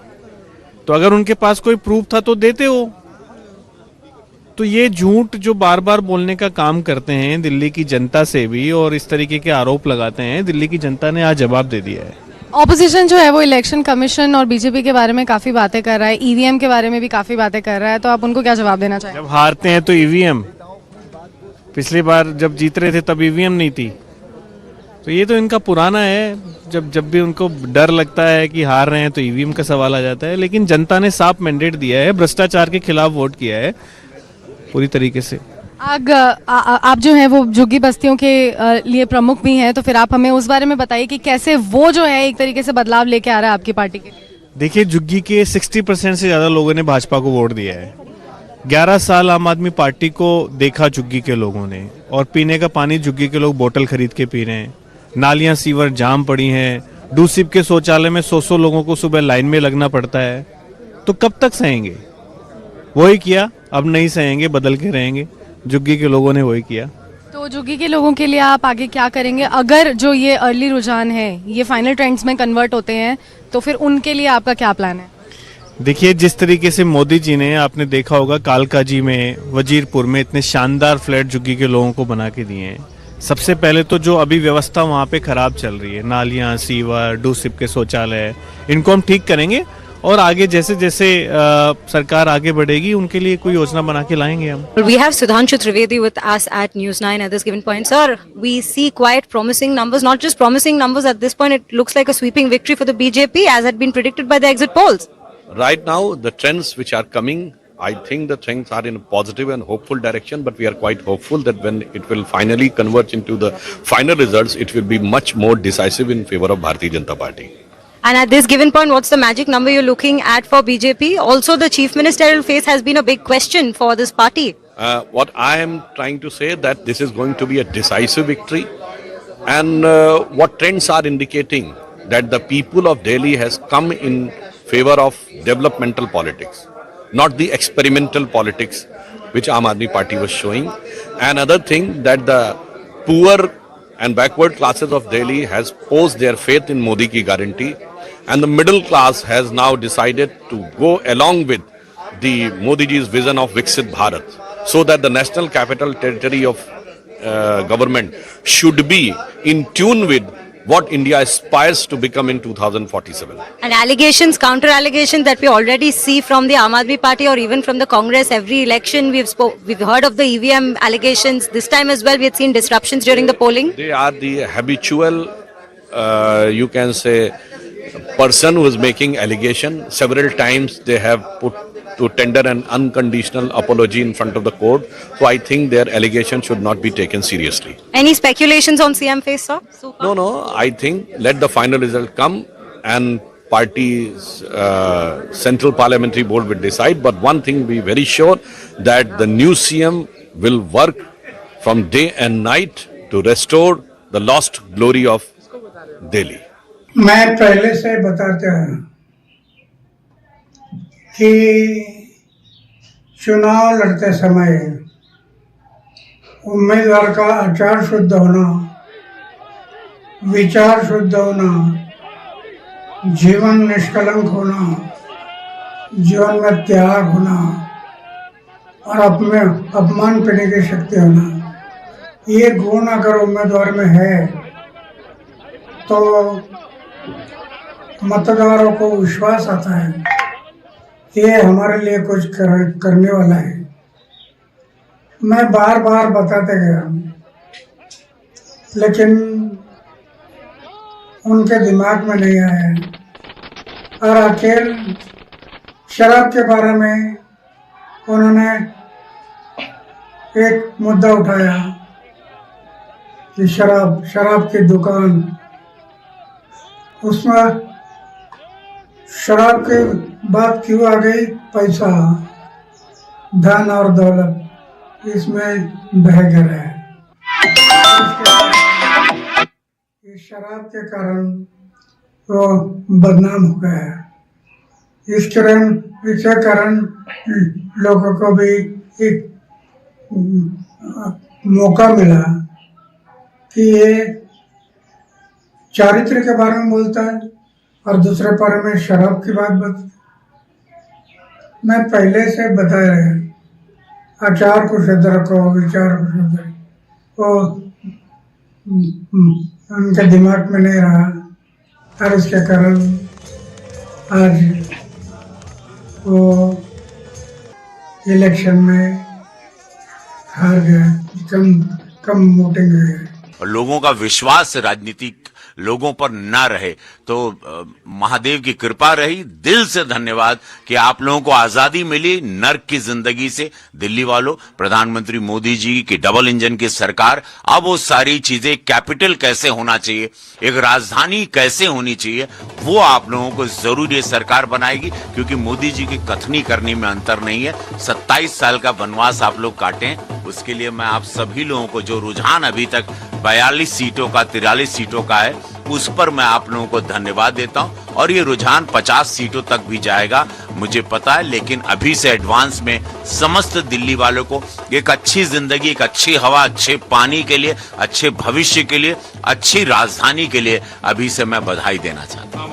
तो अगर उनके पास कोई प्रूफ था तो देते हो। तो ये झूठ जो बार बार बोलने का काम करते हैं दिल्ली की जनता से भी और इस तरीके के आरोप लगाते हैं, दिल्ली की जनता ने आज जवाब दे दिया है। ऑपोजिशन जो है वो इलेक्शन कमीशन और बीजेपी के बारे में काफी बातें कर रहा है, ईवीएम के बारे में भी काफी बातें कर रहा है, तो आप उनको क्या जवाब देना चाहेंगे? जब हारते हैं तो ईवीएम, पिछली बार जब जीत रहे थे तब ईवीएम नहीं थी। तो ये तो इनका पुराना है, जब भी उनको डर लगता है कि हार रहे हैं तो ईवीएम का सवाल आ जाता है। लेकिन जनता ने साफ मैंडेट दिया है, भ्रष्टाचार के खिलाफ वोट किया है पूरी तरीके से। आप जो है वो झुग्गी बस्तियों के लिए प्रमुख भी हैं, तो फिर आप हमें उस बारे में बताइए कि कैसे वो जो है एक तरीके से बदलाव लेके आ रहा है आपकी पार्टी के लिए। देखिए, झुग्गी के 60% से ज़्यादा लोगों ने भाजपा को वोट दिया है। 11 साल आम आदमी पार्टी को देखा झुग्गी के लोगों ने, और पीने का पानी झुग्गी के लोग बोतल खरीद के पी रहे हैं। नालियाँ सीवर जाम पड़ी हैं, डूसिप के शौचालय में 100 लोगों को सुबह लाइन में लगना पड़ता है। तो कब तक सहेंगे? वही किया, अब नहीं सहेंगे, बदल के रहेंगे। झुग्गी के लोगों ने वही किया। तो झुग्गी के लोगों के लिए आप आगे क्या करेंगे अगर जो ये अर्ली रुझान है ये फाइनल ट्रेंड्स में कन्वर्ट होते हैं, तो फिर उनके लिए आपका क्या प्लान है? देखिए, जिस तरीके से मोदी जी ने, आपने देखा होगा कालकाजी में, वजीरपुर में इतने शानदार फ्लैट झुग्गी के लोगों को बना के दिए हैं। सबसे पहले तो जो अभी व्यवस्था वहाँ पे खराब चल रही है, नालियाँ, सीवर, डूसिप के शौचालय, इनको हम ठीक करेंगे और आगे जैसे जैसे सरकार आगे बढ़ेगी उनके लिए कोई योजना बना के लाएंगे हम। We have Sudhanshu Trivedi with us at News9 at this given point. Sir, we see quite promising numbers, not just promising numbers at this point, it looks like a sweeping victory for the BJP as had been predicted by the exit polls. Right now, the trends which are coming, I think the trends are in a positive and hopeful direction, but we are quite hopeful that when it will finally converge into the final results, it will be much more decisive in favor of Bharatiya Janata Party. And at this given point, what's the magic number you're looking at for BJP? Also, the chief ministerial face has been a big question for this party. What I am trying to say that this is going to be a decisive victory, and what trends are indicating that the people of Delhi has come in favor of developmental politics, not the experimental politics which Aam Aadmi Party was showing. Another thing that the poor and backward classes of Delhi has posed their faith in Modi ki guarantee, and the middle class has now decided to go along with the Modi ji's vision of Viksit Bharat, so that the national capital territory of government should be in tune with what India aspires to become in 2047. And allegations, counter allegations that we already see from the Aam Aadmi Party or even from the Congress every election, we've heard of the EVM allegations. This time as well, we had seen disruptions during the polling. They are the habitual, you can say, person who is making allegation. Several times they have put to tender an unconditional apology in front of the court. So I think their allegation should not be taken seriously. Any speculations on CM face, sir? No. I think let the final result come and party's Central Parliamentary Board will decide. But one thing be very sure that the new CM will work from day and night to restore the lost glory of Delhi. मैं पहले से बताते हैं कि चुनाव लड़ते समय उम्मीदवार का आचार शुद्ध होना, विचार शुद्ध होना, जीवन निष्कलंक होना, जीवन में त्याग होना और अपमान करने की शक्ति होना, ये गुण अगर उम्मीदवार में है तो मतदारों को विश्वास आता है ये हमारे लिए कुछ करने वाला है। मैं बार बार बताते गया लेकिन उनके दिमाग में नहीं आया। और आखिर शराब के बारे में उन्होंने एक मुद्दा उठाया कि शराब की दुकान, उसमें शराब की बात क्यों आ गई? पैसा, धन और दौलत इसमें बह गया है। इस शराब के कारण वो बदनाम हो गया है। इसके कारण लोगों को भी एक मौका मिला कि ये चारित्र के बारे में बोलता है और दूसरे बारे में शराब की बात बता। मैं पहले से बता रहे आचार को शुद्ध रखो, विचार को शुद्ध रखो, वो उनके दिमाग में नहीं रहा और इसके कारण आज वो इलेक्शन में हार गए, कम वोटिंग हुई। और लोगों का विश्वास राजनीतिक लोगों पर ना रहे तो महादेव की कृपा रही। दिल से धन्यवाद कि आप लोगों को आजादी मिली नर्क की जिंदगी से। दिल्ली वालों, प्रधानमंत्री मोदी जी की डबल इंजन की सरकार, अब वो सारी चीजें, कैपिटल कैसे होना चाहिए, एक राजधानी कैसे होनी चाहिए, वो आप लोगों को जरूर ये सरकार बनाएगी। क्योंकि मोदी जी की कथनी करने में अंतर नहीं है। 27 साल का वनवास आप लोग काटे हैं, उसके लिए मैं आप सभी लोगों को, जो रुझान अभी तक 42 सीटों का 43 सीटों का है, उस पर मैं आप लोगों को धन्यवाद देता हूं। और ये रुझान 50 सीटों तक भी जाएगा, मुझे पता है। लेकिन अभी से एडवांस में समस्त दिल्ली वालों को एक अच्छी जिंदगी, एक अच्छी हवा, अच्छे पानी के लिए, अच्छे भविष्य के लिए, अच्छी राजधानी के लिए अभी से मैं बधाई देना चाहता हूं।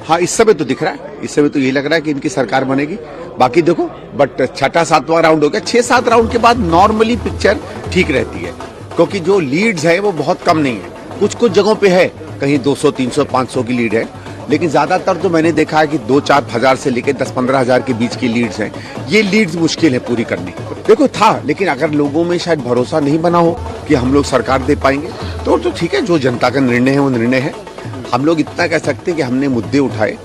हाँ, इस समय तो दिख रहा है, इस समय तो ये लग रहा है कि इनकी सरकार बनेगी। बाकी देखो, बट 6वां-7वां राउंड हो गया, 6-7 राउंड के बाद नॉर्मली पिक्चर ठीक रहती है, क्योंकि जो लीड्स है वो बहुत कम नहीं है। कुछ जगहों पे है, कहीं 200, 300, 500 की लीड है, लेकिन ज्यादातर तो मैंने देखा है कि 2-4 हजार से लेकर 10-15 हजार के बीच की लीड्स हैं। ये लीड्स मुश्किल है पूरी करनी। देखो था, लेकिन अगर लोगों में शायद भरोसा नहीं बना हो कि हम लोग सरकार दे पाएंगे तो ठीक है, जो जनता का निर्णय है वो निर्णय है। हम लोग इतना कह सकते हैं कि हमने मुद्दे उठाए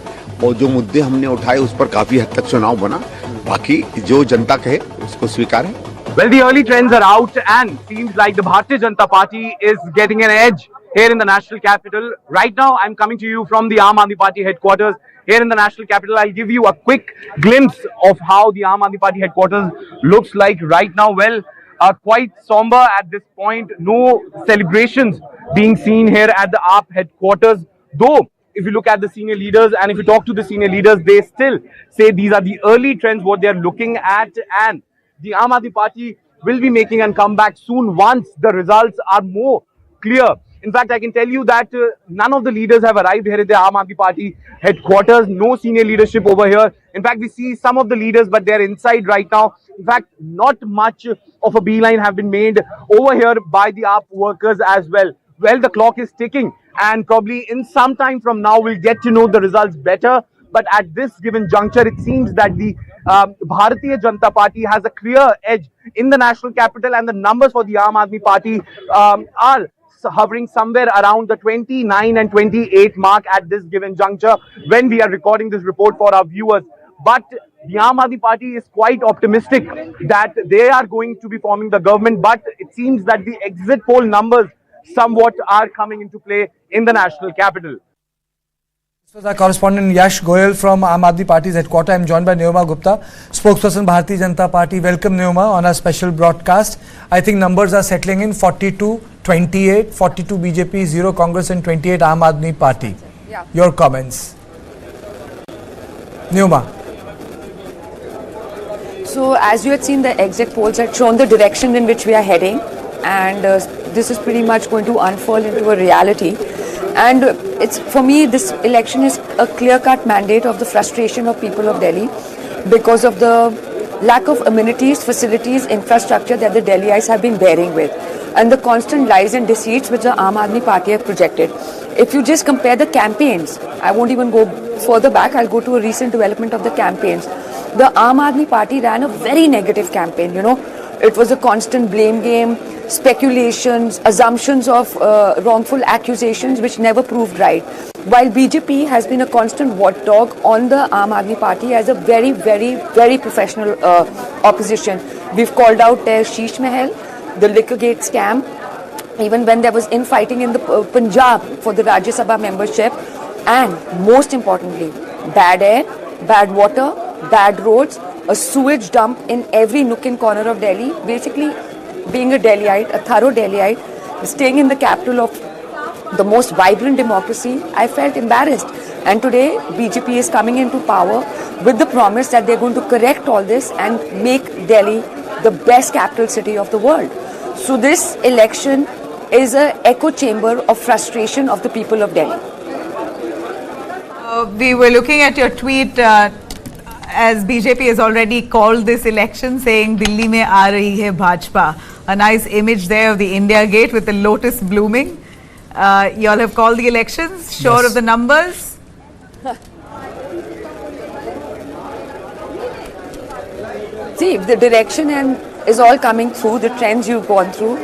और जो मुद्दे हमने उठाए उस पर काफी हद तक चुनाव बना। बाकी जो जनता कहे उसको स्वीकार है। Well, the early trends are out and seems like the Bharatiya Janata Party is getting an edge here in the national capital. Right now, I'm coming to you from the Aam Aadmi Party headquarters here in the national capital. I'll give you a quick glimpse of how the Aam Aadmi Party headquarters looks like right now. Well, quite somber at this point. No celebrations being seen here at the AAP headquarters. Though, if you look at the senior leaders and if you talk to the senior leaders, they still say these are the early trends, what they're looking at, and the Aam Aadmi Party will be making a comeback soon once the results are more clear. In fact, I can tell you that none of the leaders have arrived here at the Aam Aadmi Party headquarters. No senior leadership over here. In fact, we see some of the leaders, but they're inside right now. In fact, not much of a beeline have been made over here by the AAP workers as well. Well, the clock is ticking, and probably in some time from now, we'll get to know the results better. But at this given juncture, it seems that the Bharatiya Janata Party has a clear edge in the national capital, and the numbers for the Aam Aadmi Party are hovering somewhere around the 29 and 28 mark at this given juncture when we are recording this report for our viewers. But the Aam Aadmi Party is quite optimistic that they are going to be forming the government, but it seems that the exit poll numbers somewhat are coming into play in the national capital. This was our correspondent Yash Goyal from Aam Aadmi Party's headquarters. I am joined by Neoma Gupta, spokesperson Bharatiya Janata Party. Welcome, Neoma, on our special broadcast. I think numbers are settling in 42-28, 42 BJP, 0 Congress and 28 Aam Aadmi Party. Yeah. Your comments. Neoma. So as you had seen, the exit polls had shown the direction in which we are heading, and this is pretty much going to unfold into a reality. And it's, for me, this election is a clear-cut mandate of the frustration of people of Delhi because of the lack of amenities, facilities, infrastructure that the Delhiites have been bearing with. and the constant lies and deceits which the Aam Aadmi Party have projected. If you just compare the campaigns, I won't even go further back, I'll go to a recent development of the campaigns. The Aam Aadmi Party ran a very negative campaign, It was a constant blame game, speculations, assumptions of wrongful accusations which never proved right. While BJP has been a constant watchdog on the Aam Aadmi Party as a very, very, very professional opposition. We've called out their Sheesh Mahal, the Liquorgate scam, even when there was infighting in the Punjab for the Rajya Sabha membership, and most importantly, bad air, bad water, bad roads, a sewage dump in every nook and corner of Delhi. Basically, being a Delhiite, a thorough Delhiite, staying in the capital of the most vibrant democracy, I felt embarrassed. And today, BJP is coming into power with the promise that they're going to correct all this and make Delhi the best capital city of the world. So this election is an echo chamber of frustration of the people of Delhi. We were looking at your tweet as BJP has already called this election, saying Delhi mein aa rahi hai Bhajpa. A nice image there of the India Gate with the lotus blooming. You all have called the elections, sure Yes. of the numbers? See, the direction is all coming through, the trends you've gone through.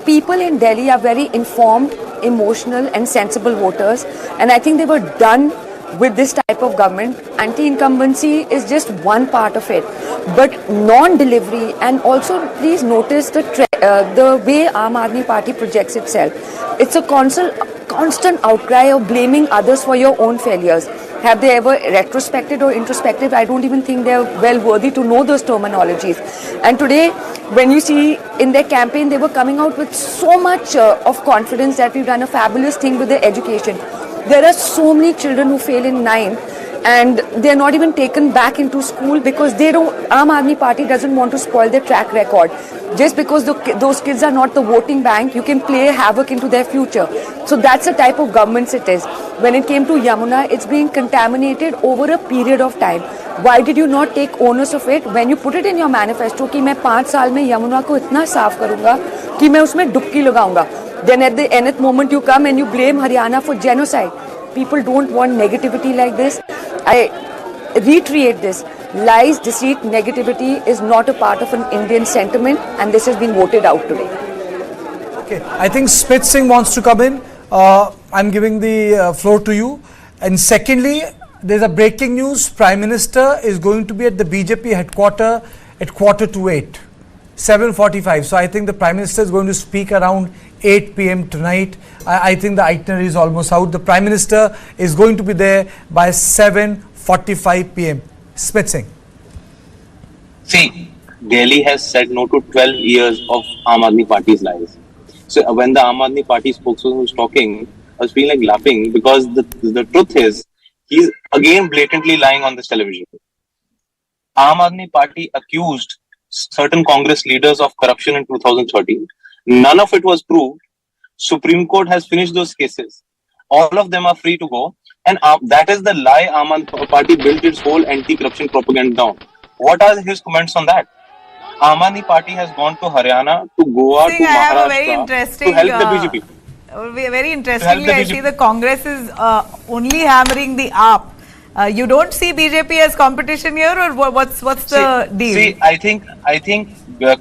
People in Delhi are very informed, emotional and sensible voters, and I think they were done with this type of government. Anti-incumbency is just one part of it, but non-delivery, and also please notice the way Aam Aadmi Party projects itself. It's a constant outcry of blaming others for your own failures. Have they ever retrospected or introspective? I don't even think they're well worthy to know those terminologies. And today, when you see in their campaign, they were coming out with so much of confidence that we've done a fabulous thing with their education. There are so many children who fail in 9th and they're not even taken back into school because Aam Aadmi Party doesn't want to spoil their track record. Just because those kids are not the voting bank, you can play havoc into their future. So that's the type of governments it is. When it came to Yamuna, it's being contaminated over a period of time. Why did you not take onus of it when you put it in your manifesto कि मैं 5 साल में यमुना को इतना साफ करूँगा कि मैं उसमें डुबकी लगाऊँगा. Then at the nth moment you come and you blame Haryana for genocide. People don't want negativity like this. I reiterate this. Lies, deceit, negativity is not a part of an Indian sentiment, and this has been voted out today. Okay, I think Smith Singh wants to come in. I'm giving the floor to you. And secondly, there's a breaking news. Prime Minister is going to be at the BJP headquarters at 7:45. 7:45. So I think the Prime Minister is going to speak around 8 p.m. tonight. I think the itinerary is almost out. The Prime Minister is going to be there by 7:45 p.m. Smith Singh. See, Delhi has said no to 12 years of Aam Aadmi Party's lies. So when the Aam Aadmi Party spokesman was talking, I was feeling like laughing because the truth is, he's again blatantly lying on this television. Aam Aadmi Party accused certain Congress leaders of corruption in 2013. None of it was proved. Supreme Court has finished those cases. All of them are free to go. And that is the lie Aam Aadmi Party built its whole anti-corruption propaganda on. What are his comments on that? Aam Aadmi Party has gone to Haryana, to Goa, to Maharashtra to help the BJP. Very interestingly, I see the Congress is only hammering the AAP. You don't see BJP as competition here, or what's the deal? See, I think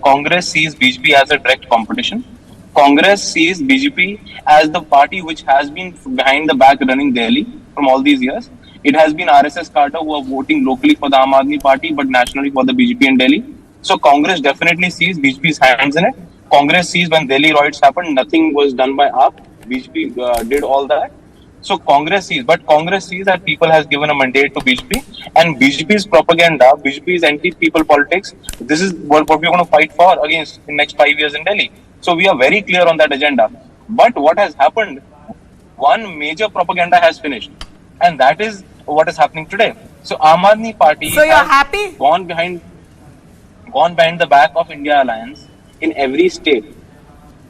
Congress sees BJP as a direct competition. Congress sees BJP as the party which has been behind the back running Delhi from all these years. It has been RSS Carter who are voting locally for the Aam Aadmi Party but nationally for the BJP in Delhi. So Congress definitely sees BJP's hands in it. Congress sees when Delhi riots happened, nothing was done by AAP. BJP did all that. So Congress sees that people has given a mandate to BJP, and BJP's propaganda, BJP's anti-people politics, this is what we're going to fight for against in next 5 years in Delhi. So we are very clear on that agenda. But what has happened, one major propaganda has finished, and that is what is happening today. So Aam Aadmi Party has gone behind the back of India Alliance in every state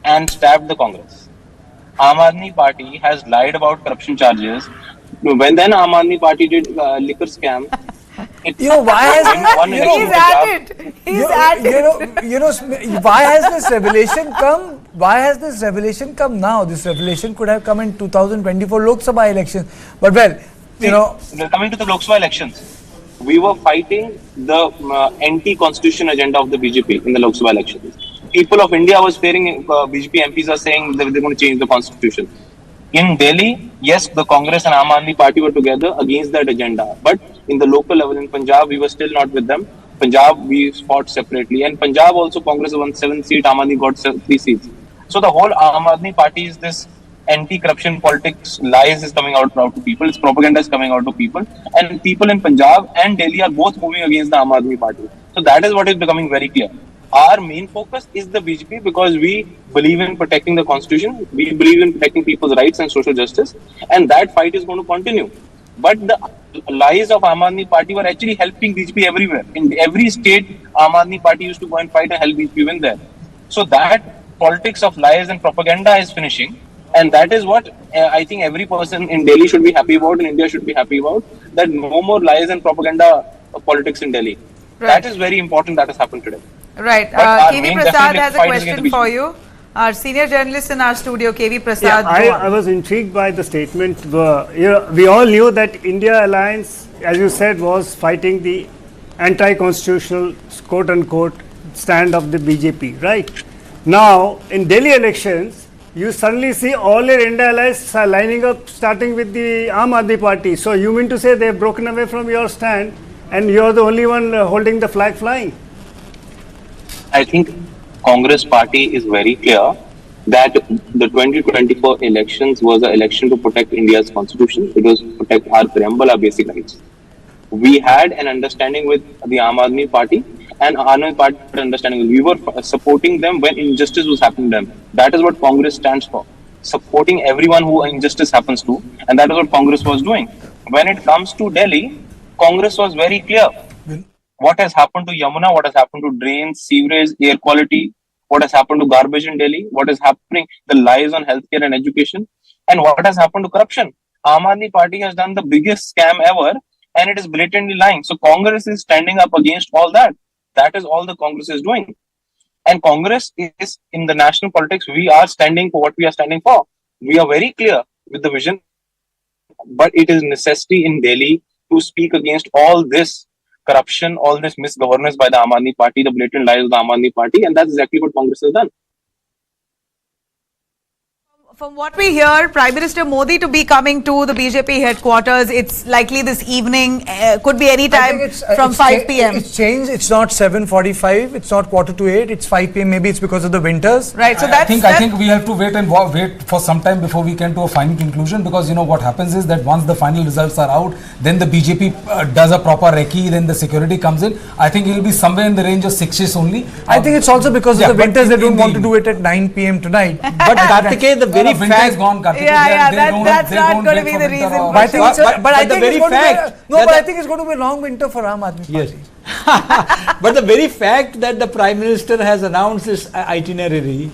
and stabbed the Congress. Aam Aadmi Party has lied about corruption charges. When then Aam Aadmi Party did liquor scam, why has he's at it. He's at it. Why has this revelation come? Why has this revelation come now? This revelation could have come in 2024 Lok Sabha elections. But coming to the Lok Sabha elections, we were fighting the anti-constitution agenda of the BJP in the Lok Sabha elections. People of India was fearing BJP MPs are saying that they're going to change the constitution. In Delhi, yes, the Congress and Aam Aadmi Party were together against that agenda. But in the local level in Punjab, we were still not with them. Punjab, we fought separately. And Punjab also, Congress won 7 seats, Aam Aadmi got 3 seats. So the whole Aam Aadmi Party is this anti-corruption politics, lies is coming out to people, its propaganda is coming out to people. And people in Punjab and Delhi are both moving against the Aam Aadmi Party. So that is what is becoming very clear. Our main focus is the BJP because we believe in protecting the constitution, we believe in protecting people's rights and social justice, and that fight is going to continue. But the lies of Aam Aadmi Party were actually helping BJP everywhere. In every state, Aam Aadmi Party used to go and fight and help BJP win there. So that politics of lies and propaganda is finishing, and that is what I think every person in Delhi should be happy about, and India should be happy about, that no more lies and propaganda politics in Delhi. Right. That is very important that has happened today. Right. KV Prasad has a question for you. Our senior journalist in our studio, KV Prasad. Yeah, I was intrigued by the statement. We all knew that India Alliance, as you said, was fighting the anti-constitutional, quote-unquote, stand of the BJP, right? Now, in Delhi elections, you suddenly see all your India Allies are lining up, starting with the Aam Aadmi Party. So you mean to say they have broken away from your stand and you are the only one holding the flag flying? I think Congress party is very clear that the 2024 elections was an election to protect India's constitution. It was to protect our preamble, our basic rights. We had an understanding with the Aam Aadmi Party, and Aam Aadmi Party had understanding. We were supporting them when injustice was happening to them. That is what Congress stands for. Supporting everyone who injustice happens to, and that is what Congress was doing. When it comes to Delhi, Congress was very clear. What has happened to Yamuna, what has happened to drains, sewerage, air quality, what has happened to garbage in Delhi, what is happening, the lies on healthcare and education, and what has happened to corruption. Aam Aadmi Party has done the biggest scam ever, and it is blatantly lying. So Congress is standing up against all that. That is all the Congress is doing. And Congress is, in the national politics, we are standing for what we are standing for. We are very clear with the vision, but it is necessity in Delhi to speak against all this corruption, all this misgovernance by the Aam Aadmi Party, the blatant lies of the Aam Aadmi Party, and that's exactly what Congress has done. From what we hear, Prime Minister Modi to be coming to the BJP headquarters, it's likely this evening, could be any time from 5 p.m. It's changed, it's not 7:45, it's not 7:45, it's 5 p.m. Maybe it's because of the winters. Right, so I think we have to wait for some time before we can to a final conclusion, because what happens is that once the final results are out, then the BJP does a proper recce, then the security comes in. I think it will be somewhere in the range of 6 only. I think it's also because of the winters, they don't want to do it at 9 p.m. tonight. But Karthikeya, the very fact, that's not going to be the reason. But I think it's going to be a long winter for Aam Aadmi Party. Yes. But the very fact that the Prime Minister has announced this itinerary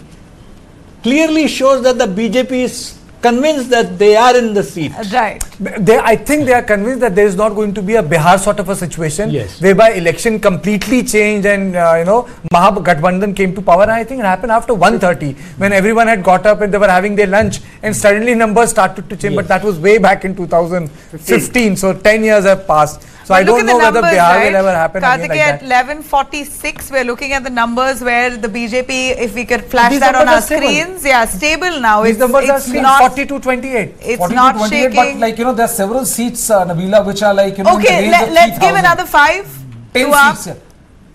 clearly shows that the BJP is convinced that they are in the seat. Right. I think they are convinced that there is not going to be a Bihar sort of a situation, whereby election completely changed and Mahagathbandhan came to power. And I think it happened after 1:30 when everyone had got up and they were having their lunch, and suddenly numbers started to change. But that was way back in 2015. So 10 years have passed. So I don't know whether Bihar will ever happen again like that. At 11:46, we're looking at the numbers where the BJP, if we could flash that on our screens, stable now. These numbers are not 40-28. It's not shaking. But there are several seats, Nabila, which are okay, let's give another 5. 10 seats.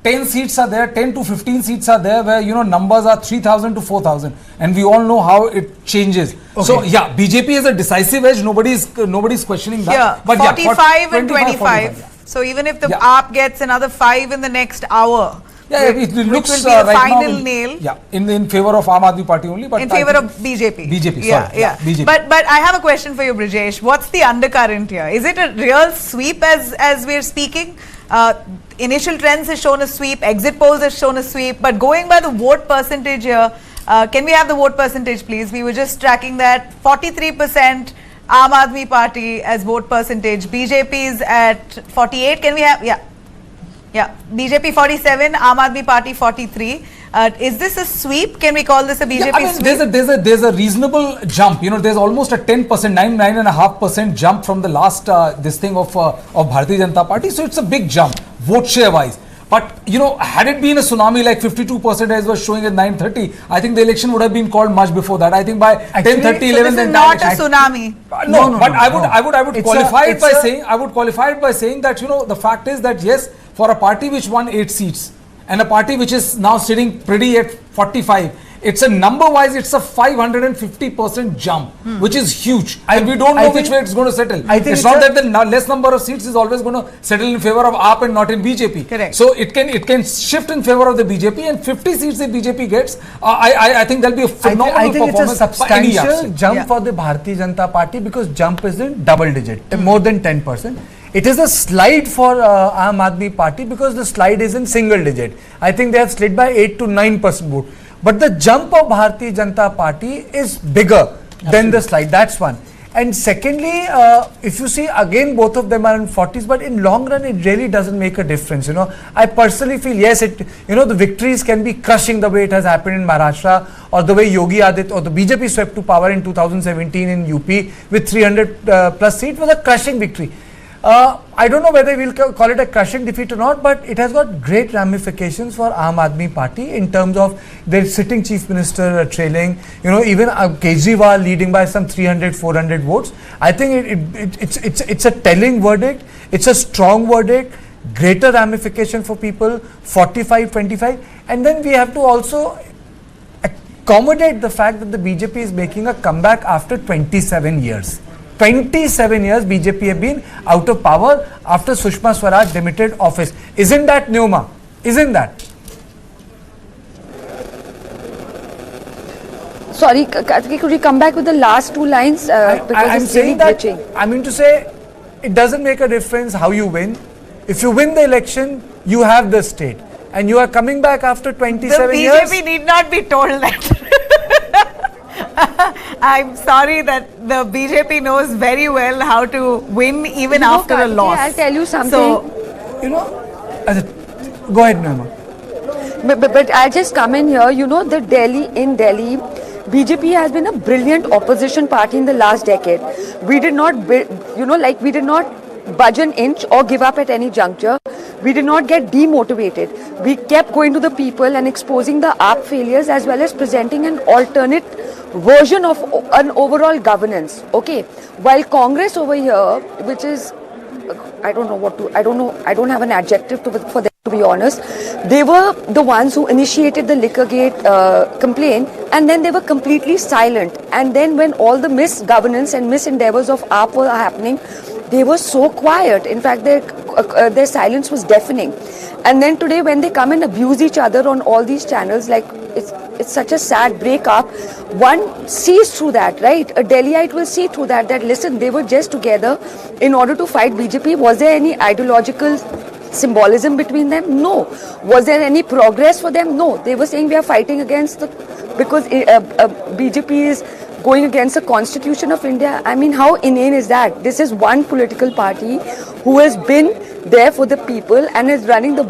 10 seats are there, 10 to 15 seats are there where numbers are 3,000 to 4,000, and we all know how it changes. Okay. So BJP is a decisive edge. Nobody's questioning that. Yeah, but 45 and 25. 45. So even if the AAP gets another 5 in the next hour, it looks will be a right final now nail. In favor of Aam Aadmi Party only, but in favor of BJP. BJP. But I have a question for you, Brijesh. What's the undercurrent here? Is it a real sweep as we're speaking? Initial trends has shown a sweep, exit polls has shown a sweep, but going by the vote percentage here, can we have the vote percentage, please? We were just tracking that 43% Aam Aadmi Party as vote percentage. BJP is at 48. Can we have, yeah, BJP 47, Aam Aadmi Party 43. Is this a sweep? Can we call this a BJP sweep? There's a reasonable jump. You know, there's almost a 10%, 9.5% jump from the last this thing of Bharatiya Janata Party. So it's a big jump, vote share wise. But you know, had it been a tsunami like 52% as was showing at 9:30, I think the election would have been called much before that. I think by 10:30, 11, this is not a tsunami. No, but I would qualify it by saying, that, you know, the fact is that yes, for a party which won 8 seats and a party which is now sitting pretty at 45, it's a number-wise, it's a 550% jump, which is huge. And we don't know which way it's going to settle. It's not that the less number of seats is always going to settle in favor of AAP and not in BJP. Correct. So it can shift in favor of the BJP, and 50 seats the BJP gets. I think there'll be a phenomenal performance. It's a substantial jump for the Bharatiya Janata Party, because jump is in double digit, more than 10%. It is a slide for Aam Aadmi Party, because the slide is in single digit. I think they have slid by 8 to 9% vote. But the jump of Bharatiya Janata Party is bigger than the slide. That's one. And secondly, if you see, again, both of them are in 40s, but in long run, it really doesn't make a difference. You know, I personally feel, yes, the victories can be crushing the way it has happened in Maharashtra, or the way Yogi Adityanath or the BJP swept to power in 2017 in UP with 300 plus seats was a crushing victory. I don't know whether we'll call it a crushing defeat or not, but it has got great ramifications for Aam Aadmi Party in terms of their sitting chief minister trailing, even Kejriwal leading by some 300, 400 votes. I think it's a telling verdict. It's a strong verdict, greater ramification for people, 45-25. And then we have to also accommodate the fact that the BJP is making a comeback after 27 years. 27 years BJP have been out of power after Sushma Swaraj demitted office. Isn't that Neoma? Isn't that? Sorry, could you come back with the last two lines? I'm saying that, I mean to say, it doesn't make a difference how you win. If you win the election, you have the state. And you are coming back after 27 years. The BJP need not be told that. I'm sorry that the BJP knows very well how to win even after a loss. I'll tell you something. So, go ahead, Neema. But I'll just come in here. In Delhi, BJP has been a brilliant opposition party in the last decade. We did not, we did not budge an inch or give up at any juncture. We did not get demotivated. We kept going to the people and exposing the AAP failures, as well as presenting an alternate version of an overall governance. Okay, while Congress over here, which is, I don't have an adjective for them, to be honest. They were the ones who initiated the Liquorgate complaint, and then they were completely silent. And then when all the misgovernance and misendeavors of AAP were happening, they were so quiet. In fact, their silence was deafening. And then today, when they come and abuse each other on all these channels, like it's such a sad breakup. One sees through that, right? A Delhiite will see through that. That listen, they were just together in order to fight BJP. Was there any ideological symbolism between them? No. Was there any progress for them? No. They were saying we are fighting against because BJP is going against the Constitution of India. I mean, how inane is that? This is one political party who has been there for the people and is running the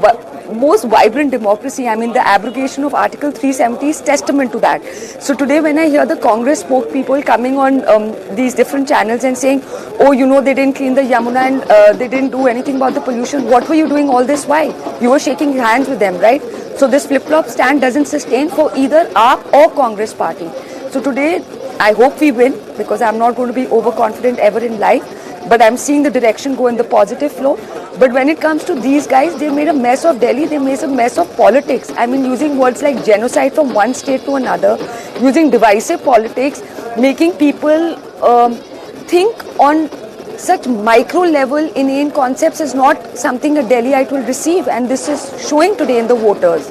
most vibrant democracy. I mean, the abrogation of Article 370 is testament to that. So today, when I hear the Congress spokespeople coming on these different channels and saying, oh, they didn't clean the Yamuna and they didn't do anything about the pollution, what were you doing all this while? You were shaking hands with them, right? So this flip-flop stand doesn't sustain for either AAP or Congress party. So today, I hope we win, because I'm not going to be overconfident ever in life. But I'm seeing the direction go in the positive flow. But when it comes to these guys, they made a mess of Delhi. They made a mess of politics. I mean, using words like genocide from one state to another, using divisive politics, making people think on such micro level inane concepts is not something a Delhiite will receive. And this is showing today in the voters.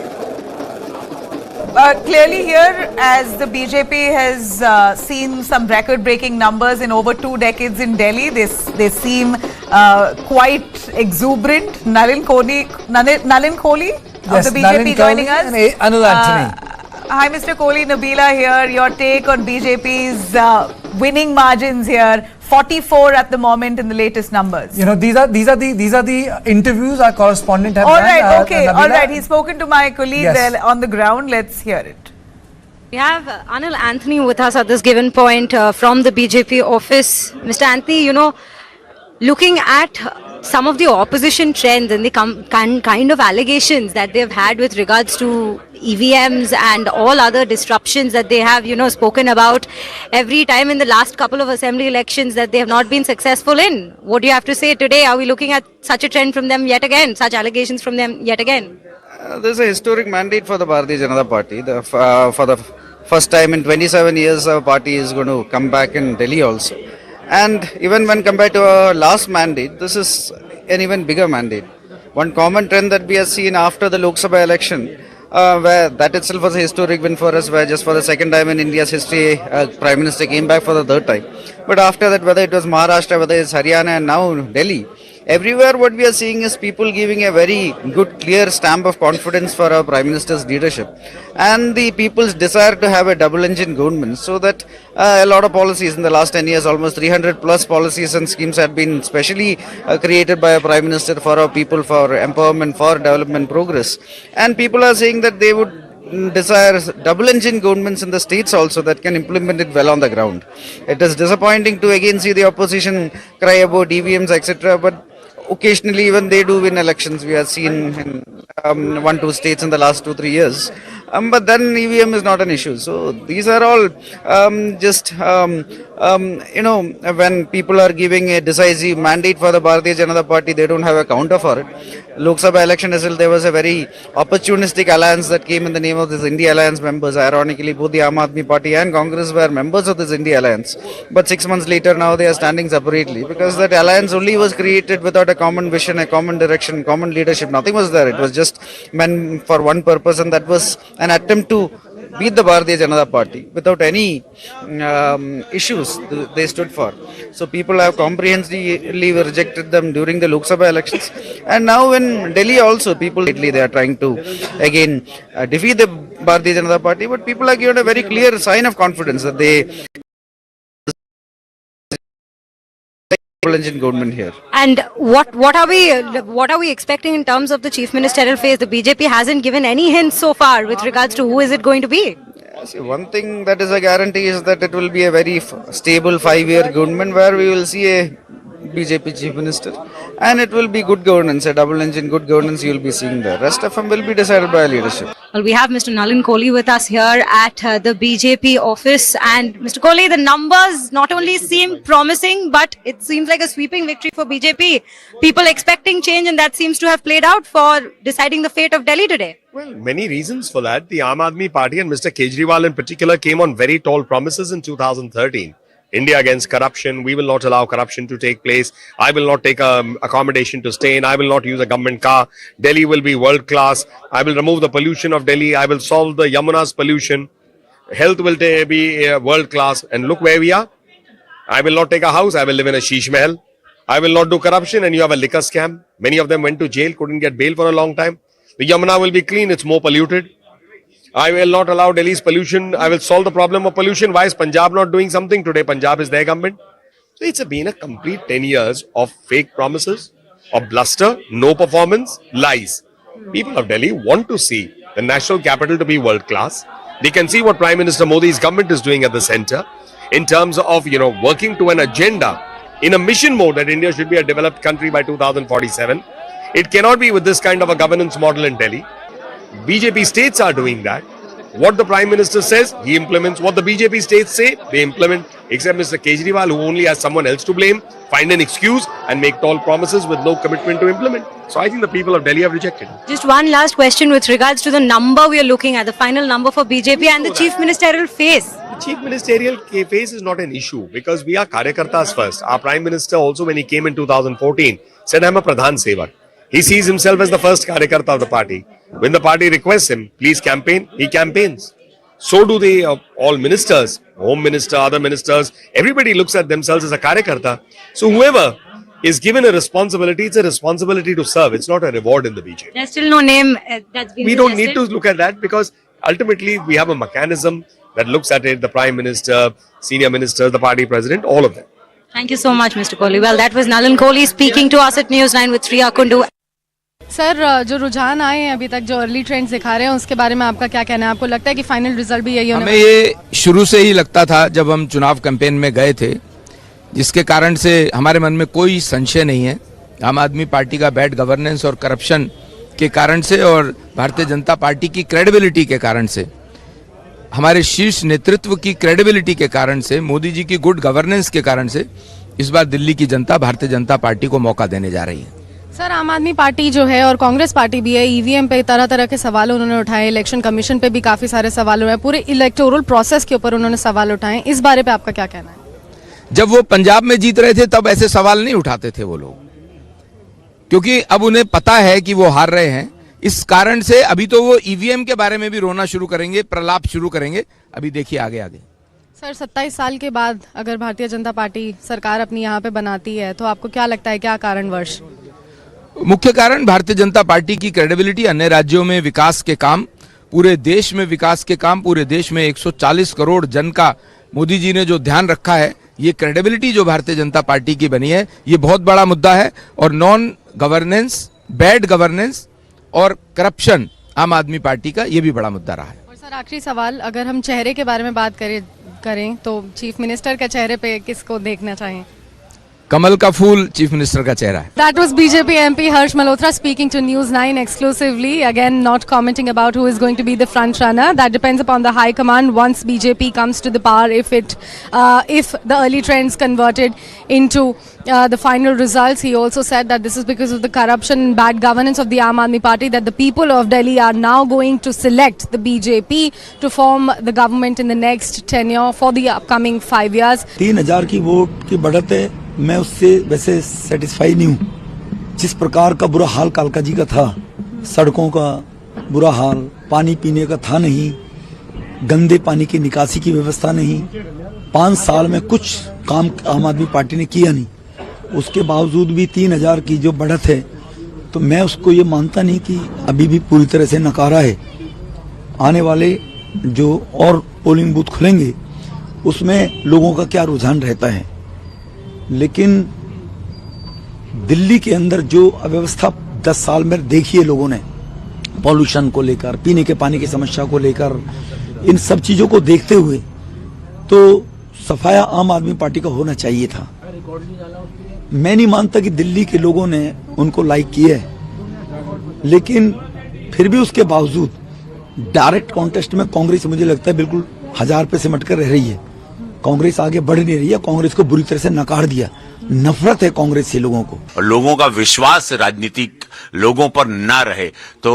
Clearly here, as the BJP has seen some record-breaking numbers in over 2 decades in Delhi, they seem quite exuberant. Nalin Kohli of the BJP joining us. And Anil Anthony. Hi, Mr. Kohli, Nabila here. Your take on BJP's winning margins here. 44 at the moment in the latest numbers. You know, these are the interviews our correspondent have All done. right, okay, all Nabila. right. He's spoken to my colleague Yes. there on the ground. Let's hear it. We have Anil Anthony with us at this given point from the BJP office. Mr. Anthony, you know, looking at some of the opposition trends and the kind of allegations that they've had with regards to EVMs and all other disruptions that they have, you know, spoken about every time in the last couple of assembly elections that they have not been successful in. What do you have to say today? Are we looking at such a trend from them yet again, such allegations from them yet again? There's a historic mandate for the Bharatiya Janata Party. For the first time in 27 years, our party is going to come back in Delhi also. And even when compared to our last mandate, this is an even bigger mandate. One common trend that we have seen after the Lok Sabha election, where that itself was a historic win for us, where just for the second time in India's history, Prime Minister came back for the third time. But after that, whether it was Maharashtra, whether it's Haryana and now Delhi, everywhere what we are seeing is people giving a very good, clear stamp of confidence for our Prime Minister's leadership and the people's desire to have a double-engine government, so that a lot of policies in the last 10 years, almost 300 plus policies and schemes have been specially created by a Prime Minister for our people, for empowerment, for development progress. And people are saying that they would desire double-engine governments in the states also that can implement it well on the ground. It is disappointing to again see the opposition cry about EVMs, etc., but occasionally even they do win elections. We have seen in 1-2 states in the last 2-3 years. But then EVM is not an issue. So these are all you know, when people are giving a decisive mandate for the Bharatiya Janata Party, they don't have a counter for it. Lok Sabha election as well, there was a very opportunistic alliance that came in the name of this India Alliance members. Ironically, both the Aam Aadmi Party and Congress were members of this India Alliance. But 6 months later, now they are standing separately because that alliance only was created without a common vision, a common direction, common leadership. Nothing was there. It was just meant for one purpose, and that was an attempt to beat the Bharatiya Janata Party without any issues they stood for. So people have comprehensively rejected them during the Lok Sabha elections, and now in Delhi also people lately they are trying to again defeat the Bharatiya Janata Party, but people are given a very clear sign of confidence that they engine government here. And what are we expecting in terms of the chief ministerial phase? The BJP hasn't given any hints so far with regards to who is it going to be. See, one thing that is a guarantee is that it will be a very stable 5-year government where we will see a BJP chief minister, and it will be good governance, a double engine good governance you will be seeing there. Rest of them will be decided by leadership. Well, we have Mr. Nalin Kohli with us here at the BJP office, and Mr. Kohli, the numbers not only seem promising, but it seems like a sweeping victory for BJP. People expecting change, and that seems to have played out for deciding the fate of Delhi today. Well, many reasons for that. The Aam Aadmi Party and Mr. Kejriwal in particular came on very tall promises in 2013. India against corruption. We will not allow corruption to take place. I will not take accommodation to stay in. I will not use a government car. Delhi will be world class. I will remove the pollution of Delhi. I will solve the Yamuna's pollution. Health will be world class. And look where we are. I will not take a house. I will live in a sheesh mahal. I will not do corruption, and you have a liquor scam. Many of them went to jail, couldn't get bail for a long time. The Yamuna will be clean. It's more polluted. I will not allow Delhi's pollution. I will solve the problem of pollution. Why is Punjab not doing something today? Punjab is their government. So it's been a complete 10 years of fake promises, of bluster, no performance, lies. People of Delhi want to see the national capital to be world class. They can see what Prime Minister Modi's government is doing at the center in terms of, working to an agenda in a mission mode that India should be a developed country by 2047. It cannot be with this kind of a governance model in Delhi. BJP states are doing that. What the Prime Minister says, he implements. What the BJP states say, they implement. Except Mr. Kejriwal, who only has someone else to blame, find an excuse and make tall promises with no commitment to implement. So I think the people of Delhi have rejected. Just one last question with regards to the number we are looking at, the final number for BJP and the chief ministerial phase. The chief ministerial phase is not an issue because we are Karyakartas first. Our Prime Minister also, when he came in 2014, said, I'm a Pradhan Sevak. He sees himself as the first Karyakarta of the party. When the party requests him, please campaign, he campaigns. So do they, all ministers, Home Minister, other ministers, everybody looks at themselves as a Karyakarta. So whoever is given a responsibility, it's a responsibility to serve. It's not a reward in the BJP. There's still no name that's been We don't need to look at that because ultimately we have a mechanism that looks at it, the Prime Minister, Senior Minister, the party president, all of them. Thank you so much, Mr. Kohli. Well, that was Nalin Kohli speaking to us at News9 with Priya Kundu. Sir, जो रुझान आए हैं अभी तक, जो early trends दिखा रहे हैं, उसके बारे में आपका क्या कहना है? आपको लगता है कि फाइनल रिजल्ट भी यही होने हमें ये शुरू से ही लगता था जब हम चुनाव कैंपेन में गए थे, जिसके कारण से हमारे मन में कोई संशय नहीं है। आम आदमी पार्टी का बैड गवर्नेंस और करप्शन के कारण से और भारतीय जनता पार्टी की क्रेडिबिलिटी के कारण से, हमारे शीर्ष नेतृत्व की क्रेडिबिलिटी के कारण से, मोदी जी की गुड गवर्नेंस के कारण से इस बार दिल्ली की जनता भारतीय जनता पार्टी को मौका देने जा रही है। सर, आम आदमी पार्टी जो है और कांग्रेस पार्टी भी है, ईवीएम पे तरह तरह के सवाल उन्होंने उठाए, इलेक्शन कमीशन पे भी काफी सारे सवाल हुए, पूरे इलेक्टोरल प्रोसेस के ऊपर उन्होंने सवाल उठाए। इस बारे पे आपका क्या कहना है? जब वो पंजाब में जीत रहे थे तब ऐसे सवाल नहीं उठाते थे वो लोग, क्योंकि अब उन्हें पता है कि वो हार रहे हैं। इस कारण से अभी तो वो ईवीएम के बारे में भी रोना शुरू करेंगे, प्रलाप शुरू करेंगे। अभी देखिए आगे आगे। सर, 27 साल के बाद अगर भारतीय जनता पार्टी सरकार अपनी यहाँ पे बनाती है तो आपको क्या लगता है, क्या कारणवश? मुख्य कारण भारतीय जनता पार्टी की क्रेडिबिलिटी, अन्य राज्यों में विकास के काम, पूरे देश में विकास के काम, पूरे देश में 140 करोड़ जन का मोदी जी ने जो ध्यान रखा है, ये क्रेडिबिलिटी जो भारतीय जनता पार्टी की बनी है, ये बहुत बड़ा मुद्दा है। और नॉन गवर्नेंस, बैड गवर्नेंस और करप्शन आम आदमी पार्टी का ये भी बड़ा मुद्दा रहा है। और सर, आखिरी सवाल, अगर हम चेहरे के बारे में बात करें तो चीफ मिनिस्टर के चेहरे पे किसको देखना चाहें? कमल का फूल चीफ मिनिस्टर का चेहरा है। That was BJP MP Harsh Malhotra speaking to News9 exclusively. Again, not commenting about who is going to be the front runner. That depends upon the high command once BJP comes to the power. If the early trends converted into the final results, he also said that this is because of the corruption and bad governance of the Aam Aadmi Party that the people of Delhi are now going to select the BJP to form the government in the next tenure for the upcoming 5 years. 3000 की vote की बढ़त है, मैं उससे वैसे satisfy नहीं हूँ। जिस प्रकार का बुरा हाल कालका जी का था, सड़कों का बुरा हाल, पानी पीने का था नहीं, गंदे पानी की निकासी की व्यवस्था नहीं, 5 साल में कुछ काम आम आदमी पार्टी ने किया नहीं, उसके बावजूद भी 3000 की जो बढ़त है, तो मैं उसको ये मानता नहीं कि अभी भी पूरी तरह से नकारा है। आने वाले जो और पोलिंग बूथ खुलेंगे उसमें लोगों का क्या रुझान रहता है, लेकिन दिल्ली के अंदर जो अव्यवस्था 10 साल में देखी है लोगों ने, पॉल्यूशन को लेकर, पीने के पानी की समस्या को लेकर, इन सब चीजों को देखते हुए तो सफाया आम आदमी पार्टी का होना चाहिए था। मैं नहीं मानता कि दिल्ली के लोगों ने उनको लाइक किया है, लेकिन फिर भी उसके बावजूद डायरेक्ट कॉन्टेस्ट में कांग्रेस मुझे लगता है बिल्कुल 1000 पे सिमट कर रह रही है। कांग्रेस आगे बढ़ नहीं रही है, कांग्रेस को बुरी तरह से नकार दिया। नफरत है कांग्रेस से लोगों को, और लोगों का विश्वास राजनीतिक लोगों पर ना रहे तो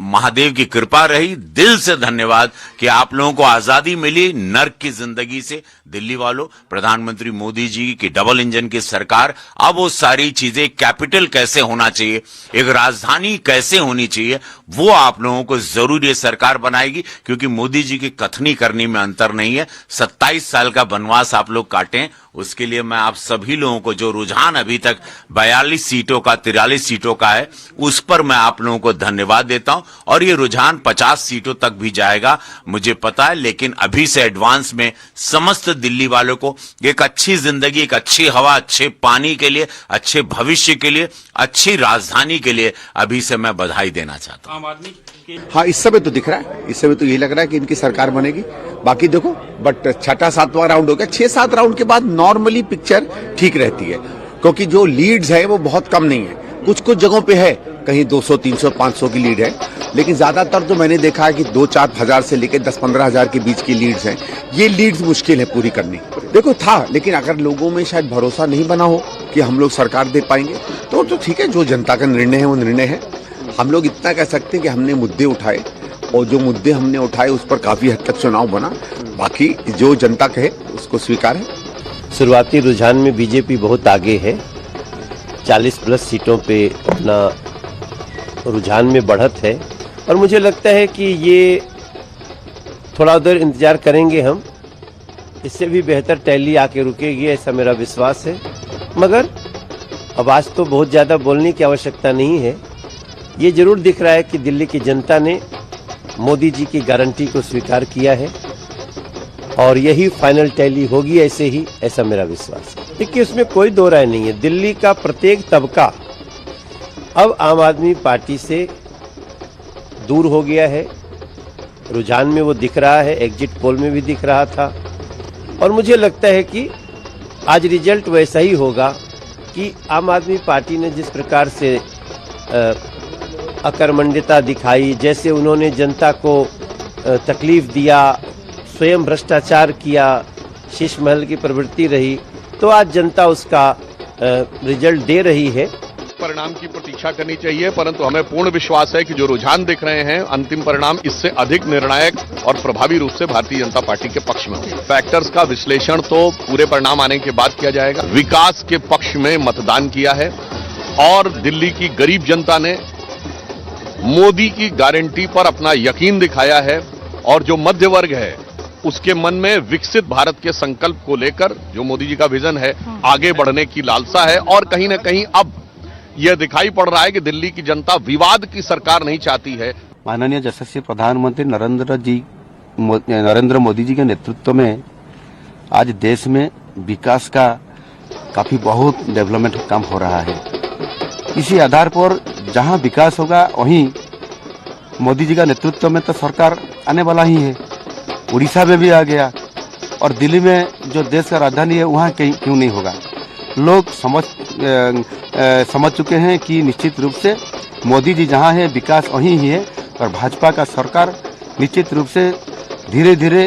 महादेव की कृपा रही। दिल से धन्यवाद कि आप लोगों को आजादी मिली नर्क की जिंदगी से। दिल्ली वालों, प्रधानमंत्री मोदी जी की डबल इंजन की सरकार, अब वो सारी चीजें, कैपिटल कैसे होना चाहिए, एक राजधानी कैसे होनी चाहिए, वो आप लोगों को जरूर ये सरकार बनाएगी, क्योंकि मोदी जी की कथनी करनी में अंतर नहीं है। 27 साल का वनवास आप लोग काटें, उसके लिए मैं आप सभी लोगों को, जो रुझान अभी तक 42 सीटों का 43 सीटों का है, उस पर मैं आप लोगों को धन्यवाद देता हूं। और ये रुझान 50 सीटों तक भी जाएगा, मुझे पता है, लेकिन अभी से एडवांस में समस्त दिल्ली वालों को एक अच्छी जिंदगी, एक अच्छी हवा, अच्छे पानी के लिए, अच्छे भविष्य के लिए, अच्छी राजधानी के लिए अभी से मैं बधाई देना चाहता हूं। हाँ, इस समय तो दिख रहा है, इस समय तो यही लग रहा है कि इनकी सरकार बनेगी। बाकी देखो, बट 6वां-7वां राउंड हो गया, 6-7 राउंड के बाद नॉर्मली पिक्चर ठीक रहती है, क्योंकि जो लीड्स है वो बहुत कम नहीं है। कुछ कुछ जगहों पे है, कहीं 200, 300, 500 की लीड है, लेकिन ज्यादातर तो मैंने देखा है कि 2-4 हजार से लेकर 10-15 हजार के बीच की लीड्स हैं। ये लीड्स मुश्किल है पूरी करनी। देखो था, लेकिन अगर लोगों में शायद भरोसा नहीं बना हो कि हम लोग सरकार दे पाएंगे तो ठीक है, जो जनता का निर्णय है वो निर्णय है। हम लोग इतना कह सकते हैं कि हमने मुद्दे उठाए, और जो मुद्दे हमने उठाए उस पर काफी हद तक चुनाव बना। बाकी जो जनता कहे उसको स्वीकार है। शुरुआती रुझान में बीजेपी बहुत आगे है, 40+ सीटों पे अपना रुझान में बढ़त है, और मुझे लगता है कि ये थोड़ा देर इंतजार करेंगे हम, इससे भी बेहतर टैली आके रुकेगी, ऐसा मेरा विश्वास है। मगर अब आज तो बहुत ज़्यादा बोलने की आवश्यकता नहीं है। ये जरूर दिख रहा है कि दिल्ली की जनता ने मोदी जी की गारंटी को स्वीकार किया है, और यही फाइनल टैली होगी ऐसे ही, ऐसा मेरा विश्वास है। देखिए उसमें कोई दो राय नहीं है, दिल्ली का प्रत्येक तबका अब आम आदमी पार्टी से दूर हो गया है। रुझान में वो दिख रहा है, एग्जिट पोल में भी दिख रहा था, और मुझे लगता है कि आज रिजल्ट वैसा ही होगा कि आम आदमी पार्टी ने जिस प्रकार से अकर्मण्यता दिखाई, जैसे उन्होंने जनता को तकलीफ दिया, स्वयं भ्रष्टाचार किया, शीश महल की प्रवृत्ति रही, तो आज जनता उसका रिजल्ट दे रही है। परिणाम की प्रतीक्षा करनी चाहिए, परंतु हमें पूर्ण विश्वास है कि जो रुझान दिख रहे हैं अंतिम परिणाम इससे अधिक निर्णायक और प्रभावी रूप से भारतीय जनता पार्टी के पक्ष में होंगे। फैक्टर्स का विश्लेषण तो पूरे परिणाम आने के बाद किया जाएगा। विकास के पक्ष में मतदान किया है और दिल्ली की गरीब जनता ने मोदी की गारंटी पर अपना यकीन दिखाया है, और जो मध्य वर्ग है उसके मन में विकसित भारत के संकल्प को लेकर जो मोदी जी का विजन है, आगे बढ़ने की लालसा है। और कहीं ना कहीं अब यह दिखाई पड़ रहा है कि दिल्ली की जनता विवाद की सरकार नहीं चाहती है। माननीय यशस्वी प्रधानमंत्री नरेंद्र मोदी जी के नेतृत्व में आज देश में विकास का काफी बहुत डेवलपमेंट काम हो रहा है। इसी आधार पर जहां विकास होगा वहीं मोदी जी का नेतृत्व में तो सरकार आने वाला ही है। उड़ीसा में भी आ गया, और दिल्ली में जो देश का राजधानी है वहाँ क्यों नहीं होगा। लोग समझ चुके हैं कि निश्चित रूप से मोदी जी जहाँ है विकास वहीं ही है, और भाजपा का सरकार निश्चित रूप से धीरे धीरे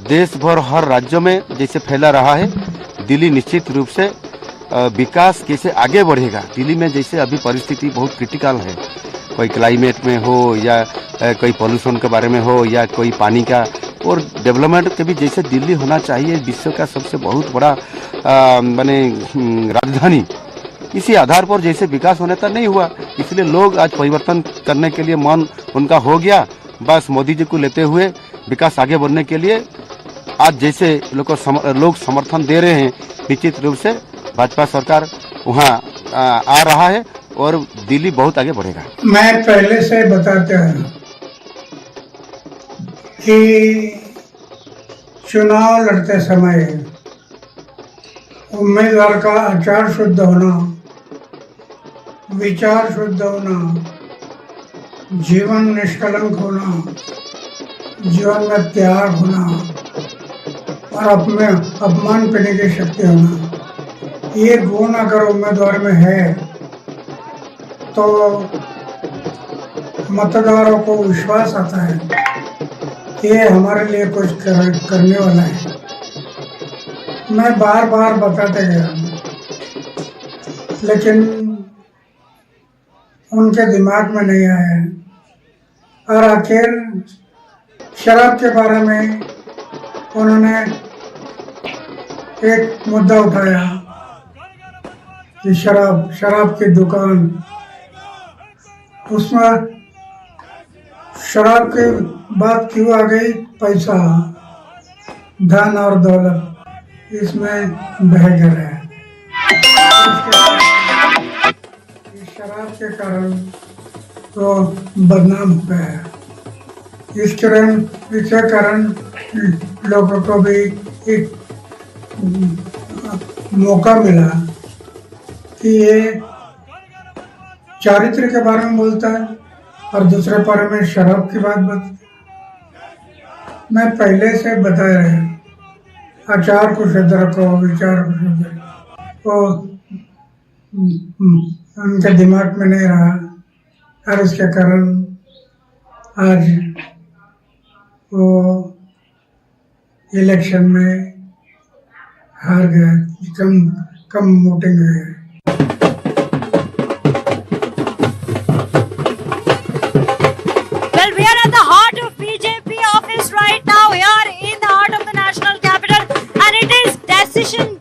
देश भर हर राज्यों में जैसे फैला रहा है, दिल्ली निश्चित रूप से विकास कैसे आगे बढ़ेगा। दिल्ली में जैसे अभी परिस्थिति बहुत क्रिटिकल है, कोई क्लाइमेट में हो या कोई पॉल्यूशन के बारे में हो या कोई पानी का, और डेवलपमेंट के भी जैसे दिल्ली होना चाहिए विश्व का सबसे बहुत बड़ा राजधानी, इसी आधार पर जैसे विकास होने तक नहीं हुआ, इसलिए लोग आज परिवर्तन करने के लिए मन उनका हो गया। बस मोदी जी को लेते हुए विकास आगे बढ़ने के लिए आज जैसे लोग समर्थन दे रहे हैं, निश्चित रूप से भाजपा सरकार वहाँ आ रहा है और दिल्ली बहुत आगे बढ़ेगा। मैं पहले से बताता हूँ कि चुनाव लड़ते समय उम्मीदवार का आचार शुद्ध होना, विचार शुद्ध होना, जीवन निष्कलंक होना, जीवन में त्याग होना और अपने अपमान करने की शक्ति होना, ये गुण अगर उम्मीदवार में है तो मतदारों को विश्वास आता है ये हमारे लिए कुछ करने वाला है। मैं बार बार बताते गया, लेकिन उनके दिमाग में नहीं आया, और आखिर शराब के बारे में उन्होंने एक मुद्दा उठाया कि शराब की दुकान, उसमें शराब की बात क्यों आ गई? पैसा, धन और दौलत इसमें बह गया है। शराब के कारण तो बदनाम हो गया है। इसके कारण लोगों को भी एक मौका मिला कि ये चारित्र के बारे में बोलता है और दूसरे बारे में शराब की बात बता। मैं पहले से बता रहा हूँ, आचार को शुद्ध रखो, विचार को शुद्ध रखो, वो उनके दिमाग में नहीं रहा, और इसके कारण आज वो इलेक्शन में हार गया, कम वोटिंग हुई है। Well, we are at the heart of BJP office right now, here in the heart of the national capital, and it is decision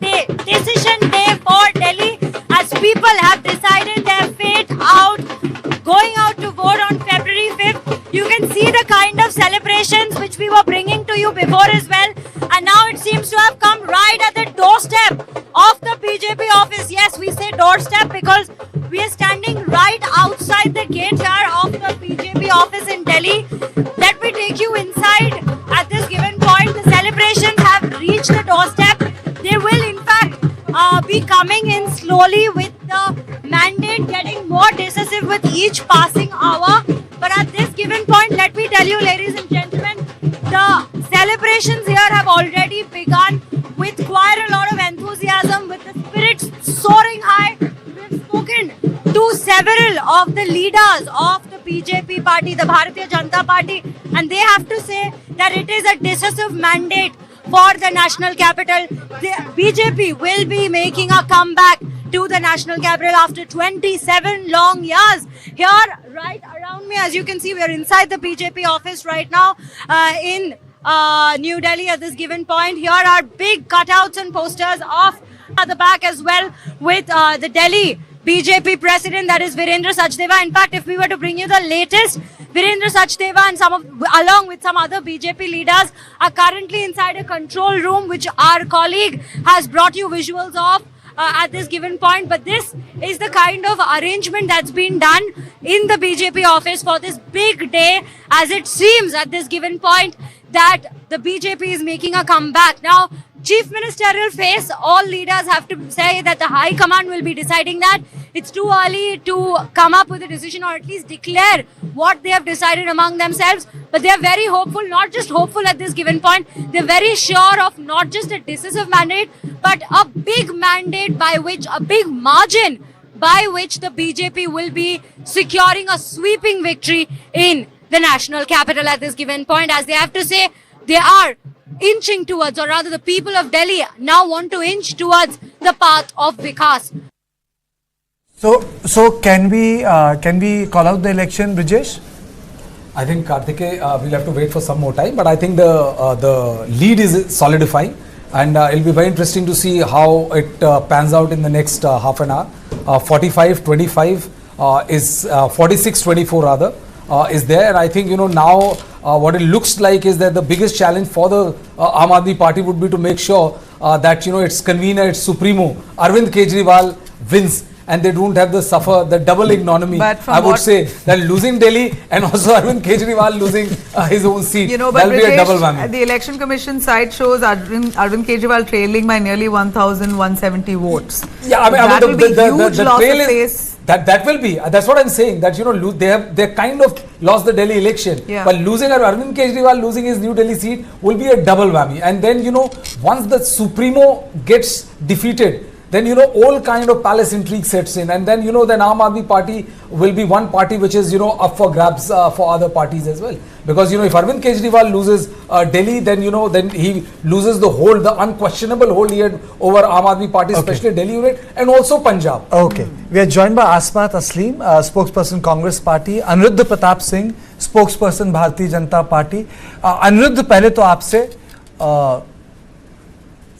day for Delhi, as people have decided their fate out, going out to vote on February 5th. You can see the kind of celebrations which we were bringing to you before as well, and now it seems to have come right at the doorstep of the BJP office. Yes, we say doorstep because we are standing right outside the gate here of the BJP office in Delhi. Let me take you inside at this given point. The celebrations have reached the doorstep. They will in fact be coming in slowly with the mandate getting more decisive with each passing hour. But at this given point, let me tell you, ladies and gentlemen, the celebrations here have already begun with quite a lot of enthusiasm, with the spirits soaring high. We've spoken to several of the leaders of the BJP party, the Bharatiya Janata Party, and they have to say that it is a decisive mandate for the national capital. The BJP will be making a comeback to the national capital after 27 long years. Here, right around me, as you can see, we are inside the BJP office right now in New Delhi at this given point. Here are big cutouts and posters of at the back as well with the Delhi BJP president, that is Virendra Sachdeva. In fact, if we were to bring you the latest, Virendra Sachdeva and along with some other BJP leaders are currently inside a control room, which our colleague has brought you visuals of at this given point. But this is the kind of arrangement that's been done in the BJP office for this big day, as it seems at this given point that the BJP is making a comeback. Now, chief ministerial phase, all leaders have to say that the high command will be deciding that. It's too early to come up with a decision or at least declare what they have decided among themselves. But they are very hopeful, not just hopeful at this given point. They're very sure of not just a decisive mandate, but a big mandate by which, a big margin by which the BJP will be securing a sweeping victory in the national capital at this given point. As they have to say, they are inching towards, or rather the people of Delhi now want to inch towards the path of Vikas. So can we call out the election, Brijesh? I think Karthike, we'll have to wait for some more time, but I think the lead is solidifying, and it'll be very interesting to see how it pans out in the next half an hour. 45-25 is 46-24 rather is there, and I think now what it looks like is that the biggest challenge for the Aam Aadmi Party would be to make sure that its convener, its supremo, Arvind Kejriwal wins, and they don't have the double ignominy. I would say that losing Delhi and also Arvind Kejriwal losing his own seat, but that'll be a double whammy. The election commission site shows Arvind Kejriwal trailing by nearly 1,170 votes. Yeah, I mean, that will be huge loss of face. That will be. That's what I'm saying. That they kind of lost the Delhi election, but losing Arvind Kejriwal, losing his New Delhi seat will be a double whammy. And then once the Supremo gets defeated, then all kind of palace intrigue sets in, and then then Aam Aadmi Party will be one party which is up for grabs for other parties as well. Because if Arvind Kejriwal loses Delhi, then then he loses the unquestionable hold he had over Aam Aadmi Party, especially Delhi unit, and also Punjab. Okay, we are joined by Asma Tasleem, spokesperson Congress Party, Aniruddha Pratap Singh, spokesperson Bharatiya Janata Party. Aniruddha, पहले तो आपसे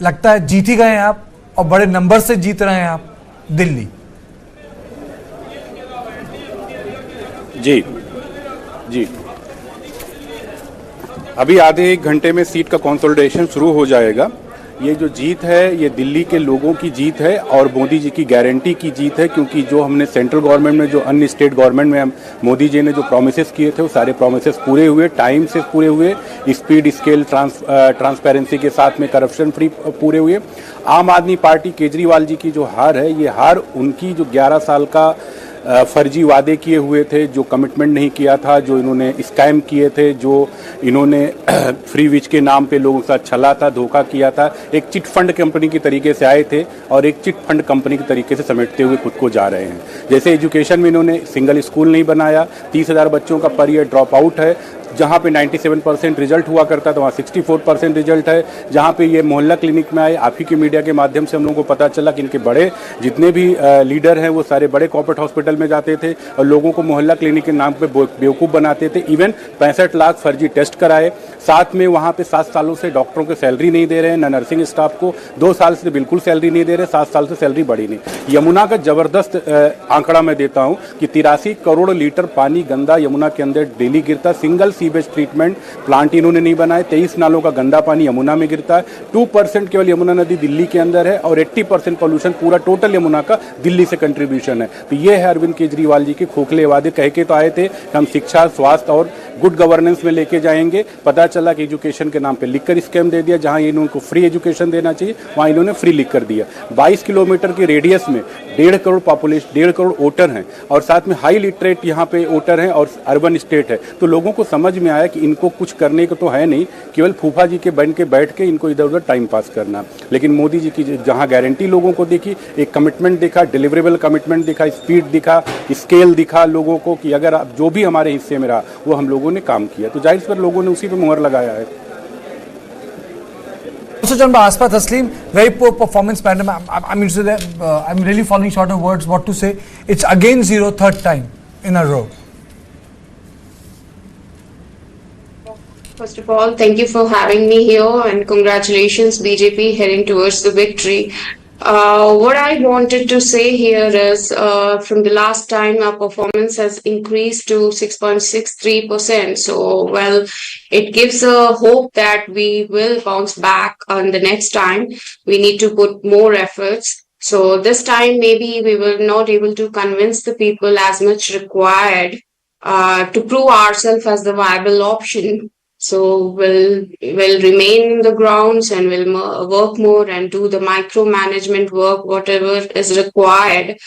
लगता है जीत ही गए हैं आप, और बड़े नंबर से जीत रहे हैं आप दिल्ली। जी अभी आधे एक घंटे में सीट का कंसोलिडेशन शुरू हो जाएगा। ये जो जीत है ये दिल्ली के लोगों की जीत है और मोदी जी की गारंटी की जीत है, क्योंकि जो हमने सेंट्रल गवर्नमेंट में, जो अन्य स्टेट गवर्नमेंट में मोदी जी ने जो प्रोमिसेस किए थे वो सारे प्रोमिसेस पूरे हुए, टाइम से पूरे हुए, स्पीड, स्केल, ट्रांसपेरेंसी के साथ में करप्शन फ्री पूरे हुए। आम आदमी पार्टी केजरीवाल जी की जो हार है, ये हार उनकी जो 11 साल का फर्जी वादे किए हुए थे, जो कमिटमेंट नहीं किया था, जो इन्होंने स्कैम किए थे, जो इन्होंने फ्री विच के नाम पे लोगों के साथ छला था, धोखा किया था, एक चिट फंड कंपनी की तरीके से आए थे और एक चिट फंड कंपनी के तरीके से समेटते हुए खुद को जा रहे हैं। जैसे एजुकेशन में इन्होंने सिंगल स्कूल नहीं बनाया, 30,000 बच्चों का पर ईयर ड्रॉप आउट है, जहाँ पे 97% रिजल्ट हुआ करता था वहाँ 64% रिजल्ट है। जहाँ पे ये मोहल्ला क्लिनिक में आए, आप ही के मीडिया के माध्यम से हम लोगों को पता चला कि इनके बड़े जितने भी लीडर हैं वो सारे बड़े कॉर्पोरेट हॉस्पिटल में जाते थे और लोगों को मोहल्ला क्लिनिक के नाम पे बेवकूफ़ बनाते थे। इवन 65 लाख फर्जी टेस्ट कराए, साथ में वहाँ पे 7 सालों से डॉक्टरों को सैलरी नहीं दे रहे हैं, न नर्सिंग स्टाफ को 2 साल से बिल्कुल सैलरी नहीं दे रहे, 7 साल से सैलरी बढ़ी नहीं। यमुना का जबरदस्त आंकड़ा मैं देता हूँ कि 83 करोड़ लीटर पानी गंदा यमुना के अंदर डेली गिरता, सिंगल सीवेज ट्रीटमेंट प्लांट इन्होंने नहीं बनाए, 23 नालों का गंदा पानी यमुना में गिरता है, 2% केवल यमुना नदी दिल्ली के अंदर है और 80% पॉल्यूशन पूरा टोटल यमुना का दिल्ली से कंट्रीब्यूशन है। तो ये है अरविंद केजरीवाल जी के खोखले वादे। कह के तो आए थे कि हम शिक्षा, स्वास्थ्य और गुड गवर्नेंस में लेके जाएंगे। पता चला कि एजुकेशन के नाम पे लिखकर स्कैम दे दिया, जहां इनको फ्री एजुकेशन देना चाहिए वहां इन्होंने फ्री लिख कर दिया। 22 किलोमीटर के रेडियस में 1.5 करोड़ पॉपुलेशन, 1.5 करोड़ वोटर हैं और साथ में हाई लिटरेट यहाँ पे वोटर हैं और अर्बन स्टेट है। तो लोगों को समझ में आया कि इनको कुछ करने को तो है नहीं, केवल फूफा जी के बन के बैठ के इनको इधर उधर टाइम पास करना। लेकिन मोदी जी की जहाँ गारंटी लोगों को देखी, एक कमिटमेंट दिखा, डिलीवरेबल कमिटमेंट दिखा, स्पीड दिखा, स्केल दिखा लोगों को कि अगर जो भी हमारे हिस्से में रहा वो हम लोगों ने काम किया, तो जाहिर पर लोगों ने उसी पे मुहर लगाया है। Also, John Aspa Taslim, very poor performance, madam. I'm really falling short of words what to say. It's again 0 third time in a row. First of all, thank you for having me here and congratulations BJP heading towards the victory. What I wanted to say here is from the last time our performance has increased to 6.63%. So, well, it gives a hope that we will bounce back on the next time. We need to put more efforts. So this time maybe we were not able to convince the people as much required to prove ourselves as the viable option. So we'll remain in the grounds and we'll work more and do the micromanagement work, whatever is required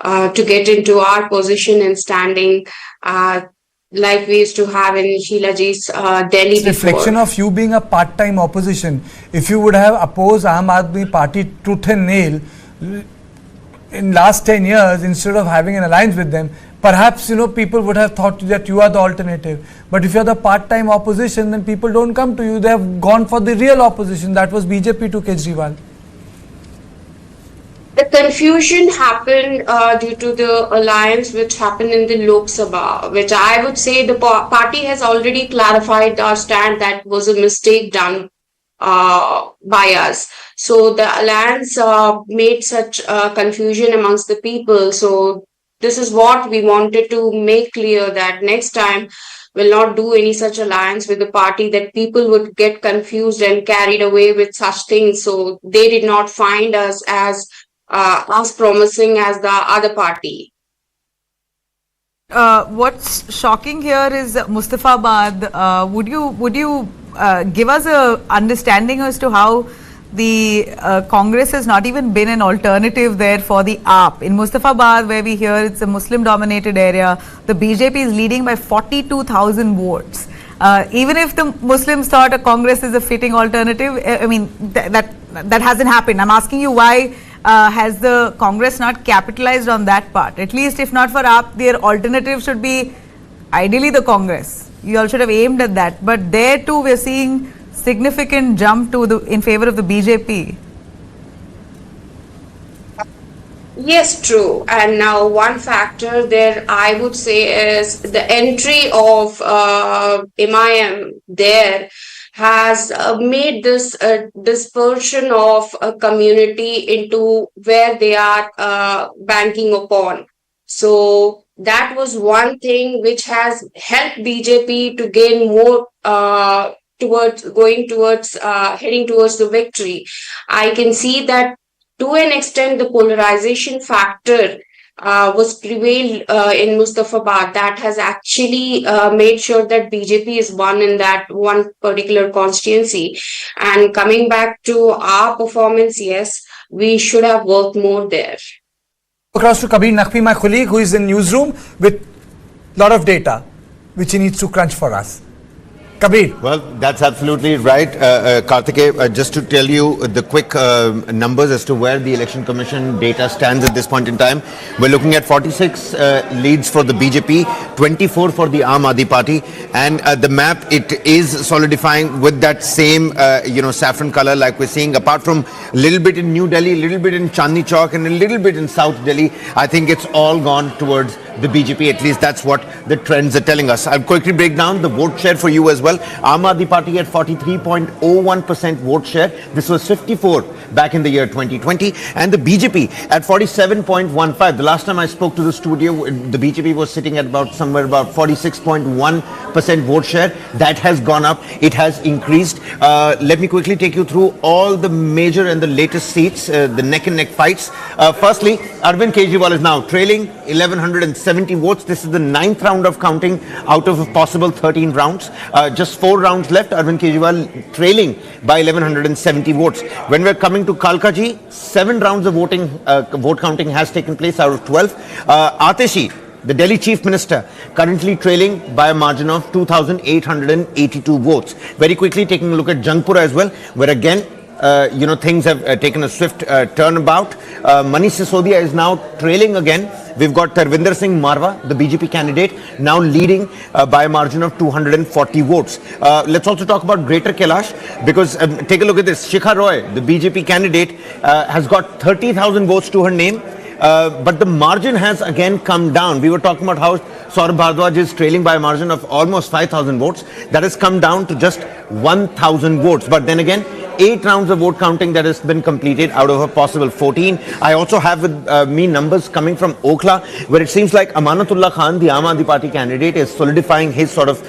to get into our position and standing like we used to have in Sheila Ji's Delhi before. Reflection of you being a part-time opposition. If you would have opposed Aam Aadmi Party tooth and nail in last 10 years instead of having an alliance with them, perhaps, people would have thought that you are the alternative. But if you are the part-time opposition, then people don't come to you. They have gone for the real opposition. That was BJP to Kejriwal. The confusion happened due to the alliance which happened in the Lok Sabha, which I would say the party has already clarified our stand that was a mistake done by us. So the alliance made such confusion amongst the people. So this is what we wanted to make clear, that next time we'll not do any such alliance with the party that people would get confused and carried away with such things. So they did not find us as promising as the other party. What's shocking here is Mustafabad. Would you give us a understanding as to how the Congress has not even been an alternative there for the AAP. In Mustafabad, where we hear it's a Muslim-dominated area, the BJP is leading by 42,000 votes. Even if the Muslims thought a Congress is a fitting alternative, I mean, that hasn't happened. I'm asking you, why has the Congress not capitalized on that part? At least, if not for AAP, their alternative should be ideally the Congress. You all should have aimed at that. But there too, we're seeing significant jump in favor of the BJP. Yes, true. And now one factor there I would say is the entry of MIM there has made this dispersion of a community into where they are banking upon. So that was one thing which has helped BJP to gain more heading towards the victory. I can see that to an extent the polarization factor was prevailed in Mustafabad. That has actually made sure that BJP is won in that one particular constituency. And coming back to our performance, yes, we should have worked more there. Across to Kabir Naqvi, my colleague, who is in newsroom with a lot of data which he needs to crunch for us. Kabir. Well, that's absolutely right, Karthike. Just to tell you the quick numbers as to where the Election Commission data stands at this point in time. We're looking at 46 leads for the BJP, 24 for the Aam Aadmi Party, and the map, it is solidifying with that same saffron color like we're seeing, apart from a little bit in New Delhi, a little bit in Chandni Chowk and a little bit in South Delhi. I think it's all gone towards the BJP. At least that's what the trends are telling us. I'll quickly break down the vote share for you as well. Aam Aadmi Party at 43.01% vote share. This was 54 back in the year 2020. And the BJP at 47.15. The last time I spoke to the studio, the BJP was sitting at somewhere about 46.1% vote share. That has gone up. It has increased. Let me quickly take you through all the major and the latest seats, the neck and neck fights. Firstly, Arvind Kejriwal is now trailing 1170 votes. This is the 9th round of counting out of a possible 13 rounds. Just 4 rounds left. Arvind Kejriwal trailing by 1170 votes. When we're coming to Kalkaji, 7 rounds of vote counting has taken place out of 12. Ateshi, the Delhi Chief Minister, currently trailing by a margin of 2,882 votes. Very quickly taking a look at Jangpura as well, where again, things have taken a swift turnabout. Manish Sisodia is now trailing again. We've got Tarvinder Singh Marwa, the BJP candidate, now leading by a margin of 240 votes. Let's also talk about Greater Kailash, because take a look at this. Shikha Roy, the BJP candidate, has got 30,000 votes to her name. But the margin has again come down. We were talking about how Saurabh Bhardwaj is trailing by a margin of almost 5,000 votes. That has come down to just 1,000 votes. But then again, 8 rounds of vote counting that has been completed out of a possible 14. I also have with me numbers coming from Okhla, where it seems like Amanatullah Khan, the Aam Aadmi Party candidate, is solidifying his sort of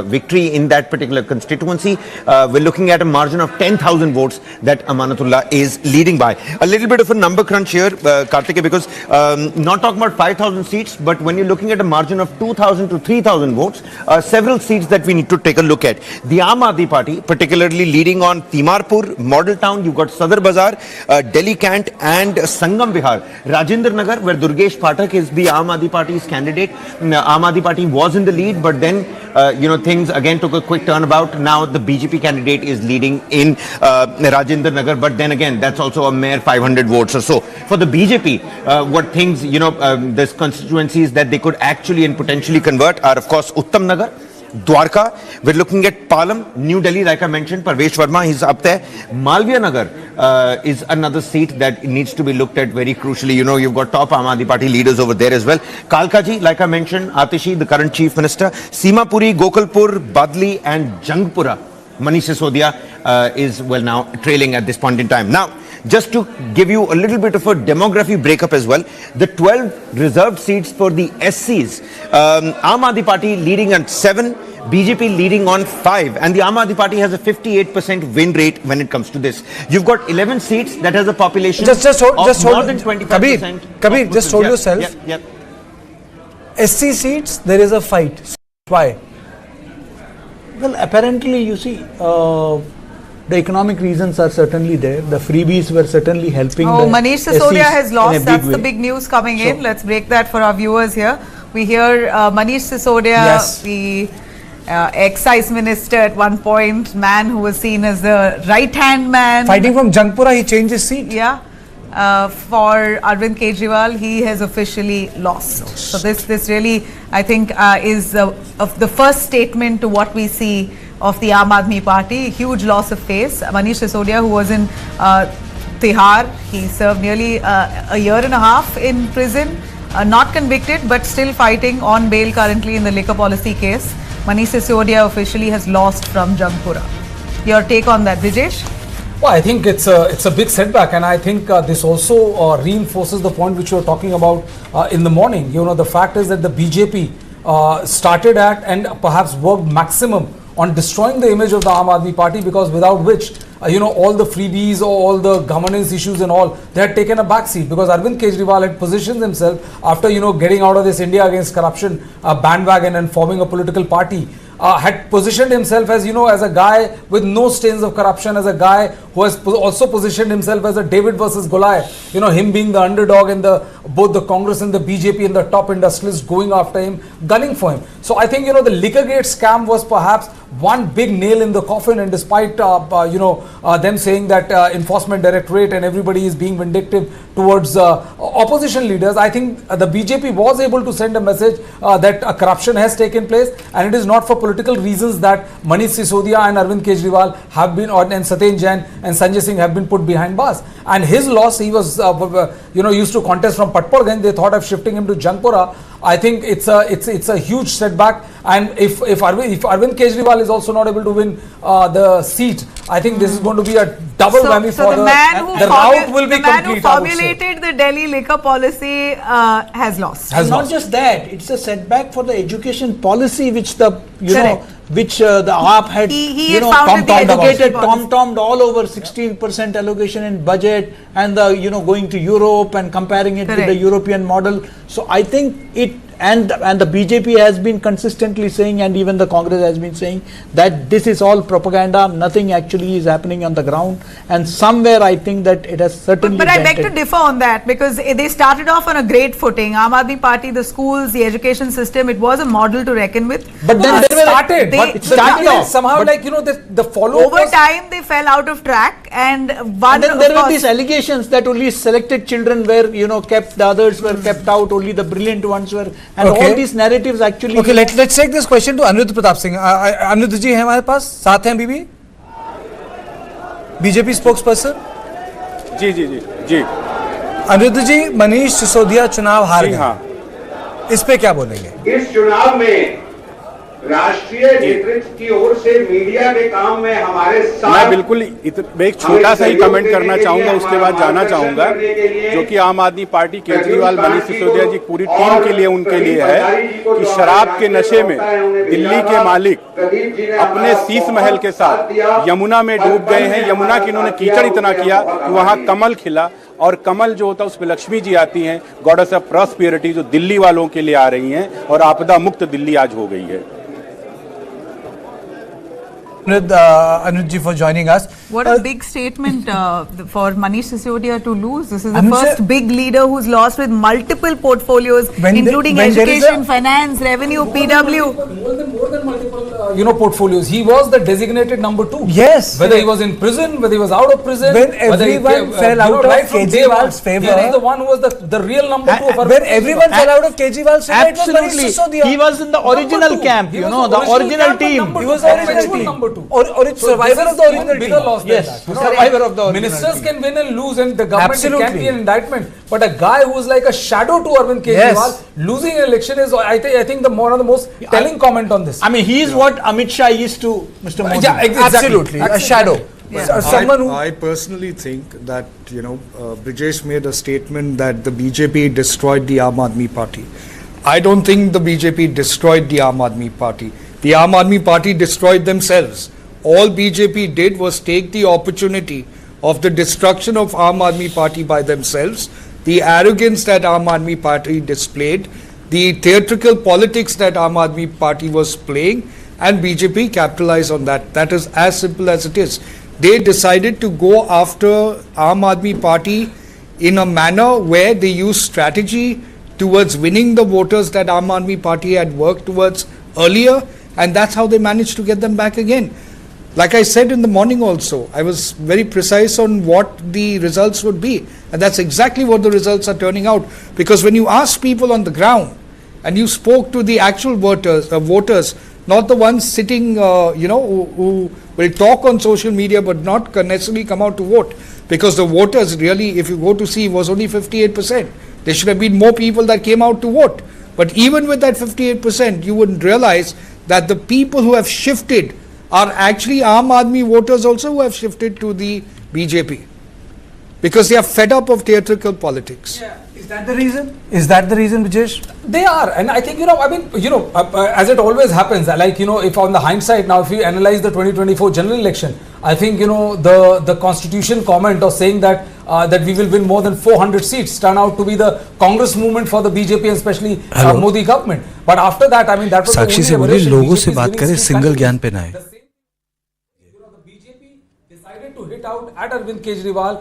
victory in that particular constituency. We're looking at a margin of 10,000 votes that Amanatullah is leading by. A little bit of a number crunch here, Kartike, because not talking about 5,000 seats, but when you're looking at a margin of 2,000 to 3,000 votes, several seats that we need to take a look at. The Aam Aadmi Party, particularly leading on Timarpur, Model Town, you've got Sadar Bazaar, Delhi Cant and Sangam Vihar. Rajendra Nagar, where Durgesh Pathak is the Aam Aadmi Party's candidate. Aam Aadmi Party was in the lead, but then things again took a quick turnabout. Now the BJP candidate is leading in Rajendra Nagar, but then again, that's also a mere 500 votes or so. For the BJP, what things, there's constituencies that they could actually and potentially convert are, of course, Uttam Nagar, Dwarka. We're looking at Palam, New Delhi, like I mentioned, Parvesh Verma, he's up there. Malviya Nagar is another seat that needs to be looked at very crucially. You've got top Aam Aadmi Party leaders over there as well. Kalkaji, like I mentioned, Atishi, the current Chief Minister. Simapuri, Gokalpur, Badli and Jangpura. Manish Sisodia is, now trailing at this point in time. Now, just to give you a little bit of a demography breakup as well, the 12 reserved seats for the SCs, Aam Aadmi Party leading on 7, BJP leading on 5, and the Aam Aadmi Party has a 58% win rate when it comes to this. You've got 11 seats that has a population of more than 25%. Kabir, just hold yourself. SC seats, there is a fight. Why? Well, apparently, you see, the economic reasons are certainly there. The freebies were certainly helping. Manish Sisodia has lost. That's the big news coming in. Let's break that for our viewers here. We hear Manish Sisodia, the excise minister at one point, man who was seen as the right-hand man. Fighting from Jangpura, he changed his seat. Yeah. For Arvind Kejriwal, he has officially lost. So this really, I think, is of the first statement to what we see of the Aam Aadmi Party. Huge loss of face. Manish Sisodia, who was in Tihar, he served nearly a year and a half in prison, not convicted, but still fighting on bail currently in the liquor policy case. Manish Sisodia officially has lost from Jangpura. Your take on that, Brijesh? Well, I think it's a big setback, and I think this also reinforces the point which you were talking about in the morning. The fact is that the BJP started at and perhaps worked maximum on destroying the image of the Aam Aadmi Party, because without which all the freebies or all the governance issues and all, they had taken a backseat, because Arvind Kejriwal had positioned himself after getting out of this India against corruption bandwagon and forming a political party. Had positioned himself as as a guy with no stains of corruption, as a guy who has also positioned himself as a David versus Goliath, him being the underdog and both the Congress and the BJP and the top industrialists going after him, gunning for him. So I think the Liquorgate scam was perhaps one big nail in the coffin, and despite them saying that enforcement directorate and everybody is being vindictive towards opposition leaders, I think the BJP was able to send a message that corruption has taken place, and it is not for political reasons that Manish Sisodia and Arvind Kejriwal have been, and Satyen Jain and Sanjay Singh have been put behind bars. And his loss, he was used to contest from Patparganj. They thought of shifting him to Jangpura. I think it's a huge setback. And if Arvind Kejriwal is also not able to win the seat, I think this is going to be a double whammy for the man who rout will be the man complete. who formulated the Delhi liquor policy has lost. Not just that, it's a setback for the education policy which the the AAP had tom-tommed all over 16% allocation in budget, and the going to Europe and comparing it with the European model. So I think it and the BJP has been consistently saying, and even the Congress has been saying, that this is all propaganda, nothing actually is happening on the ground, and somewhere I think that it has certainly But I beg to differ on that, because they started off on a great footing. Aam Aadmi Party, the schools, the education system, it was a model to reckon with. But then it started off somehow, like the follow over time they fell out of track, and then there were these allegations that only selected children were kept, the others were kept out, only the brilliant ones were. And all these narratives actually. Okay, let's take this question to Anirudh Pratap Singh. Anirudh ji है हमारे पास, साथ हैं बीबी, BJP spokesperson. जी. अनिरुद्ध जी, मनीष सिसोदिया चुनाव हार गए, इस पे क्या बोलेंगे? इस चुनाव में राष्ट्रीय नेतृत्व की ओर से मीडिया के काम में हमारे साथ, मैं बिल्कुल एक छोटा सा ही कमेंट करना चाहूंगा, उसके बाद जाना चाहूंगा, जो कि आम आदमी पार्टी, केजरीवाल, मनीष सिसोदिया जी, पूरी टीम के लिए, उनके लिए है कि शराब के नशे में दिल्ली के मालिक अपने शीश महल के साथ यमुना में डूब गए हैं. यमुना की इन्होंने कीचड़ इतना किया कि वहां कमल खिला, और कमल जो होता है उसमें लक्ष्मी जी आती हैं, गॉडेस ऑफ प्रॉस्पेरिटी, जो दिल्ली वालों के लिए आ रही हैं, और आपदा मुक्त दिल्ली आज हो गई है. Anuj ji for joining us. What a big statement for Manish Sisodia to lose. This is the first big leader who's lost with multiple portfolios, including education, finance, revenue, PW. More than multiple, portfolios. He was the designated number 2. Yes. Whether he was in prison, whether he was out of prison. When everyone fell out of Kejriwal's favor. He was the one who was the real number 2 of When everyone fell out of Kejriwal's favor, absolutely. He was in the original camp, the original team. He was the original number 2. Or it's survivor of the original team. Yes, survivor of the original ministers can win and lose, and the government can be an indictment. But a guy who is like a shadow to Arvind Kejriwal losing an election is, I think, one of the most telling comment on this. I mean, he is what Amit Shah is to Mr. Modi. Yeah, exactly. Absolutely, a shadow. Yeah. I personally think that Brijesh made a statement that the BJP destroyed the Aam Aadmi Party. I don't think the BJP destroyed the Aam Aadmi Party. The Aam Aadmi Party destroyed themselves. All BJP did was take the opportunity of the destruction of Aam Aadmi Party by themselves, the arrogance that Aam Aadmi Party displayed, the theatrical politics that Aam Aadmi Party was playing, and BJP capitalized on that. That is as simple as it is. They decided to go after Aam Aadmi Party in a manner where they used strategy towards winning the voters that Aam Aadmi Party had worked towards earlier, and that's how they managed to get them back again. Like I said in the morning also, I was very precise on what the results would be, and that's exactly what the results are turning out. Because when you ask people on the ground and you spoke to the actual voters, not the ones sitting, who will talk on social media but not necessarily come out to vote, because the voters really, if you go to see, was only 58%. There should have been more people that came out to vote. But even with that 58%, you wouldn't realize that the people who have shifted are actually Aam Aadmi voters also, who have shifted to the BJP, because they are fed up of theatrical politics. Yeah. Is that the reason? Is that the reason, Vijesh? They are, and I think, as it always happens, if on the hindsight now, if you analyze the 2024 general election, I think, the constitution comment of saying that that we will win more than 400 seats turn out to be the Congress movement for the BJP and especially Modi government. But after that, I mean, that was साक्षी से बोलिए, लोगों से बात करें, single ज्ञान पे ना आए. To hit out at Arvind Kejriwal,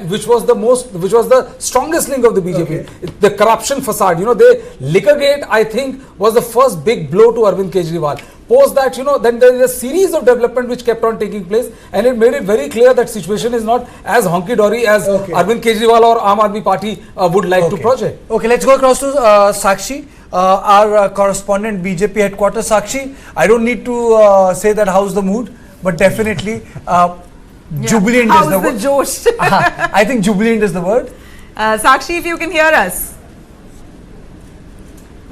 which was the strongest link of the BJP, the corruption facade. The Liquorgate, I think, was the first big blow to Arvind Kejriwal. Post that, then there is a series of development which kept on taking place, and it made it very clear that situation is not as honky-dory as Arvind Kejriwal or Aam Aadmi Party would like to project. Okay, let's go across to Sakshi, our correspondent, BJP headquarters. Sakshi, I don't need to say that how's the mood, but definitely jubilant is the word. Josh? I think jubilant is the word. Sakshi, if you can hear us.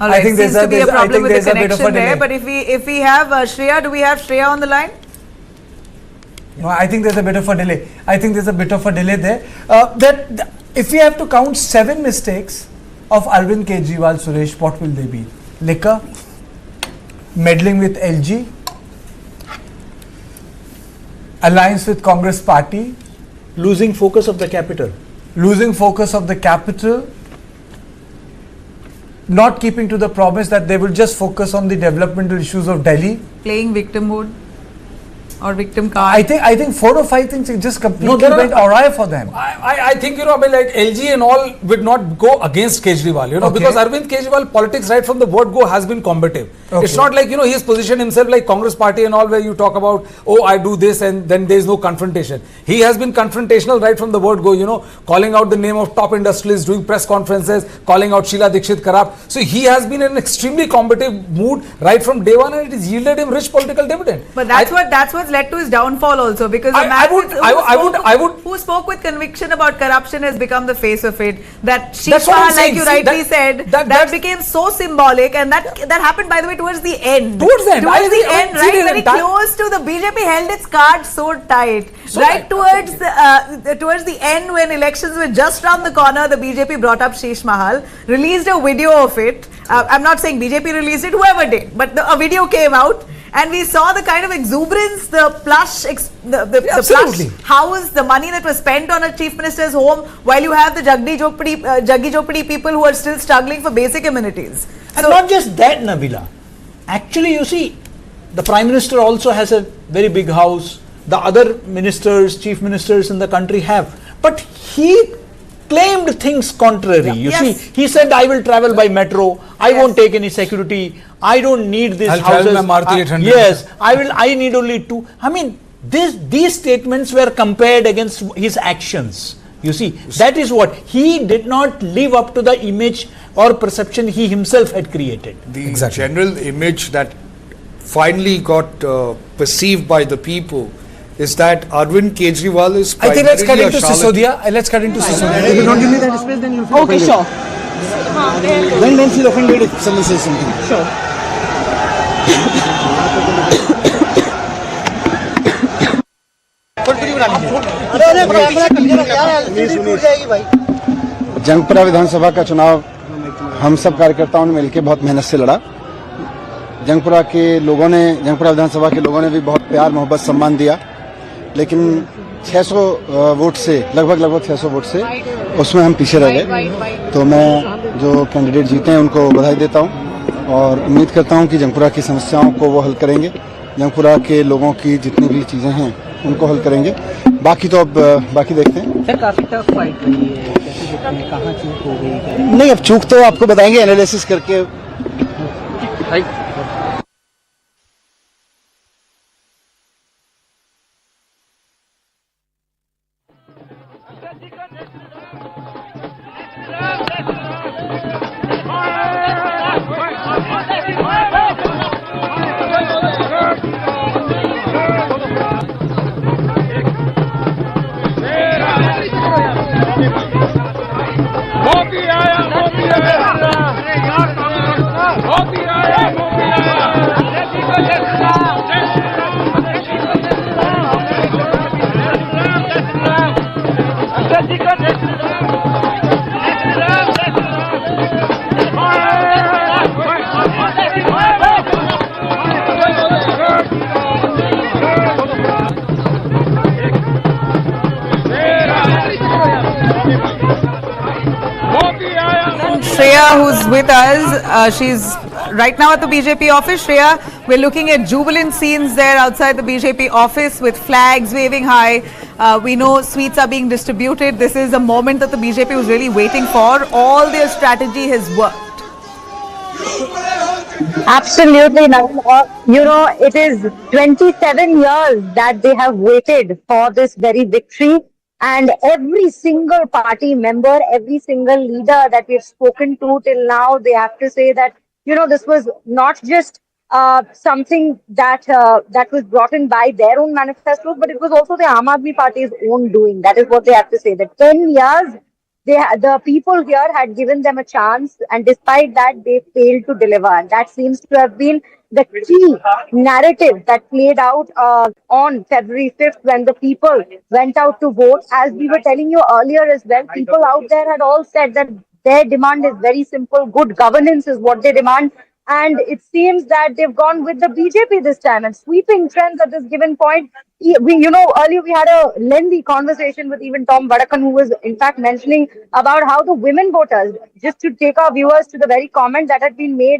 All right. Seems to be a problem with the connection there. delay. But if we have Shreya, do we have Shreya on the line? No, I think there's a bit of a delay. I think there's a bit of a delay there. If we have to count 7 mistakes of Arvind Kejriwal, Suresh, what will they be? Liquor, meddling with LG, alliance with Congress party, losing focus of the capital, not keeping to the promise that they will just focus on the developmental issues of Delhi, playing victimhood or victim card. I think 4 or 5 things just completely went awry for them. I think, I mean, like LG and all would not go against Kejriwal, because Arvind Kejriwal politics right from the word go has been combative. Okay. It's not like, he has positioned himself like Congress party and all, where you talk about, oh, I do this and then there's no confrontation. He has been confrontational right from the word go, calling out the name of top industrialists, doing press conferences, calling out Sheila Dikshit Karab. So he has been in an extremely combative mood right from day one, and it has yielded him rich political dividend. But that's what's led to his downfall also, because who spoke with conviction about corruption has become the face of it. That Shishma, like you rightly said, that became so symbolic, and that happened, by the way, towards the end. Towards the end, right? Very close to the BJP held its cards so tight. Towards the end, when elections were just around the corner, the BJP brought up Sheesh Mahal, released a video of it. I'm not saying BJP released it, whoever did, but a video came out. And we saw the kind of exuberance, the plush house, the money that was spent on a chief minister's home, while you have the Jaggi Jhopadi people who are still struggling for basic amenities. And not just that, Nabila. Actually, you see, the Prime Minister also has a very big house. The other ministers, chief ministers in the country have. But he claimed things contrary. You see, he said, I will travel by metro. I won't take any security. I don't need these houses. Yes, I need only 2. I mean, these statements were compared against his actions. You see, that is what he did not live up to the image or perception he himself had created. The general image that finally got perceived by the people is that Arvind Kejriwal is primarily let's cut into Sisodia. Let's cut into Sisodia. If you don't give me that space, then you'll feel offended. Sure. Then feel offended if someone says something. Sure. Jangpura विधानसभा का चुनाव हम सब कार्यकर्ताओं ने मिलकर बहुत मेहनत से लड़ा। जंगपुरा विधानसभा के लोगों ने भी बहुत प्यार मोहब्बत सम्मान दिया, लेकिन 600 वोट से लगभग 600 वोट से उसमें हम पीछे रह गए। तो मैं जो कैंडिडेट जीते हैं उनको बधाई देता हूं और उम्मीद करता हूं कि जंगपुरा की समस्याओं को वो हल करेंगे, जंगपुरा के लोगों की जितनी भी चीजें हैं उनको हल करेंगे। बाकी तो अब बाकी देखते हैं। सर, काफी टफ फाइट रही है, कैसे देखते हैं, कहां चूक हो गई? नहीं, अब चूक तो आपको बताएंगे एनालिसिस करके। Who's with us, she's right now at the BJP office. Shreya, we're looking at jubilant scenes there outside the BJP office with flags waving high. We know sweets are being distributed. This is a moment that the BJP was really waiting for. All their strategy has worked. Absolutely. It is 27 years that they have waited for this very victory. And every single party member, every single leader that we've spoken to till now, they have to say that, this was not just something that was brought in by their own manifestos, but it was also the Aam Aadmi Party's own doing. That is what they have to say. That 10 years The people here had given them a chance, and despite that, they failed to deliver. And that seems to have been the key narrative that played out on February 5th when the people went out to vote. As we were telling you earlier as well, people out there had all said that their demand is very simple. Good governance is what they demand. And it seems that they've gone with the BJP this time and sweeping trends at this given point. Earlier we had a lengthy conversation with even Tom Vadakan, who was in fact mentioning about how the women voters, just to take our viewers to the very comment that had been made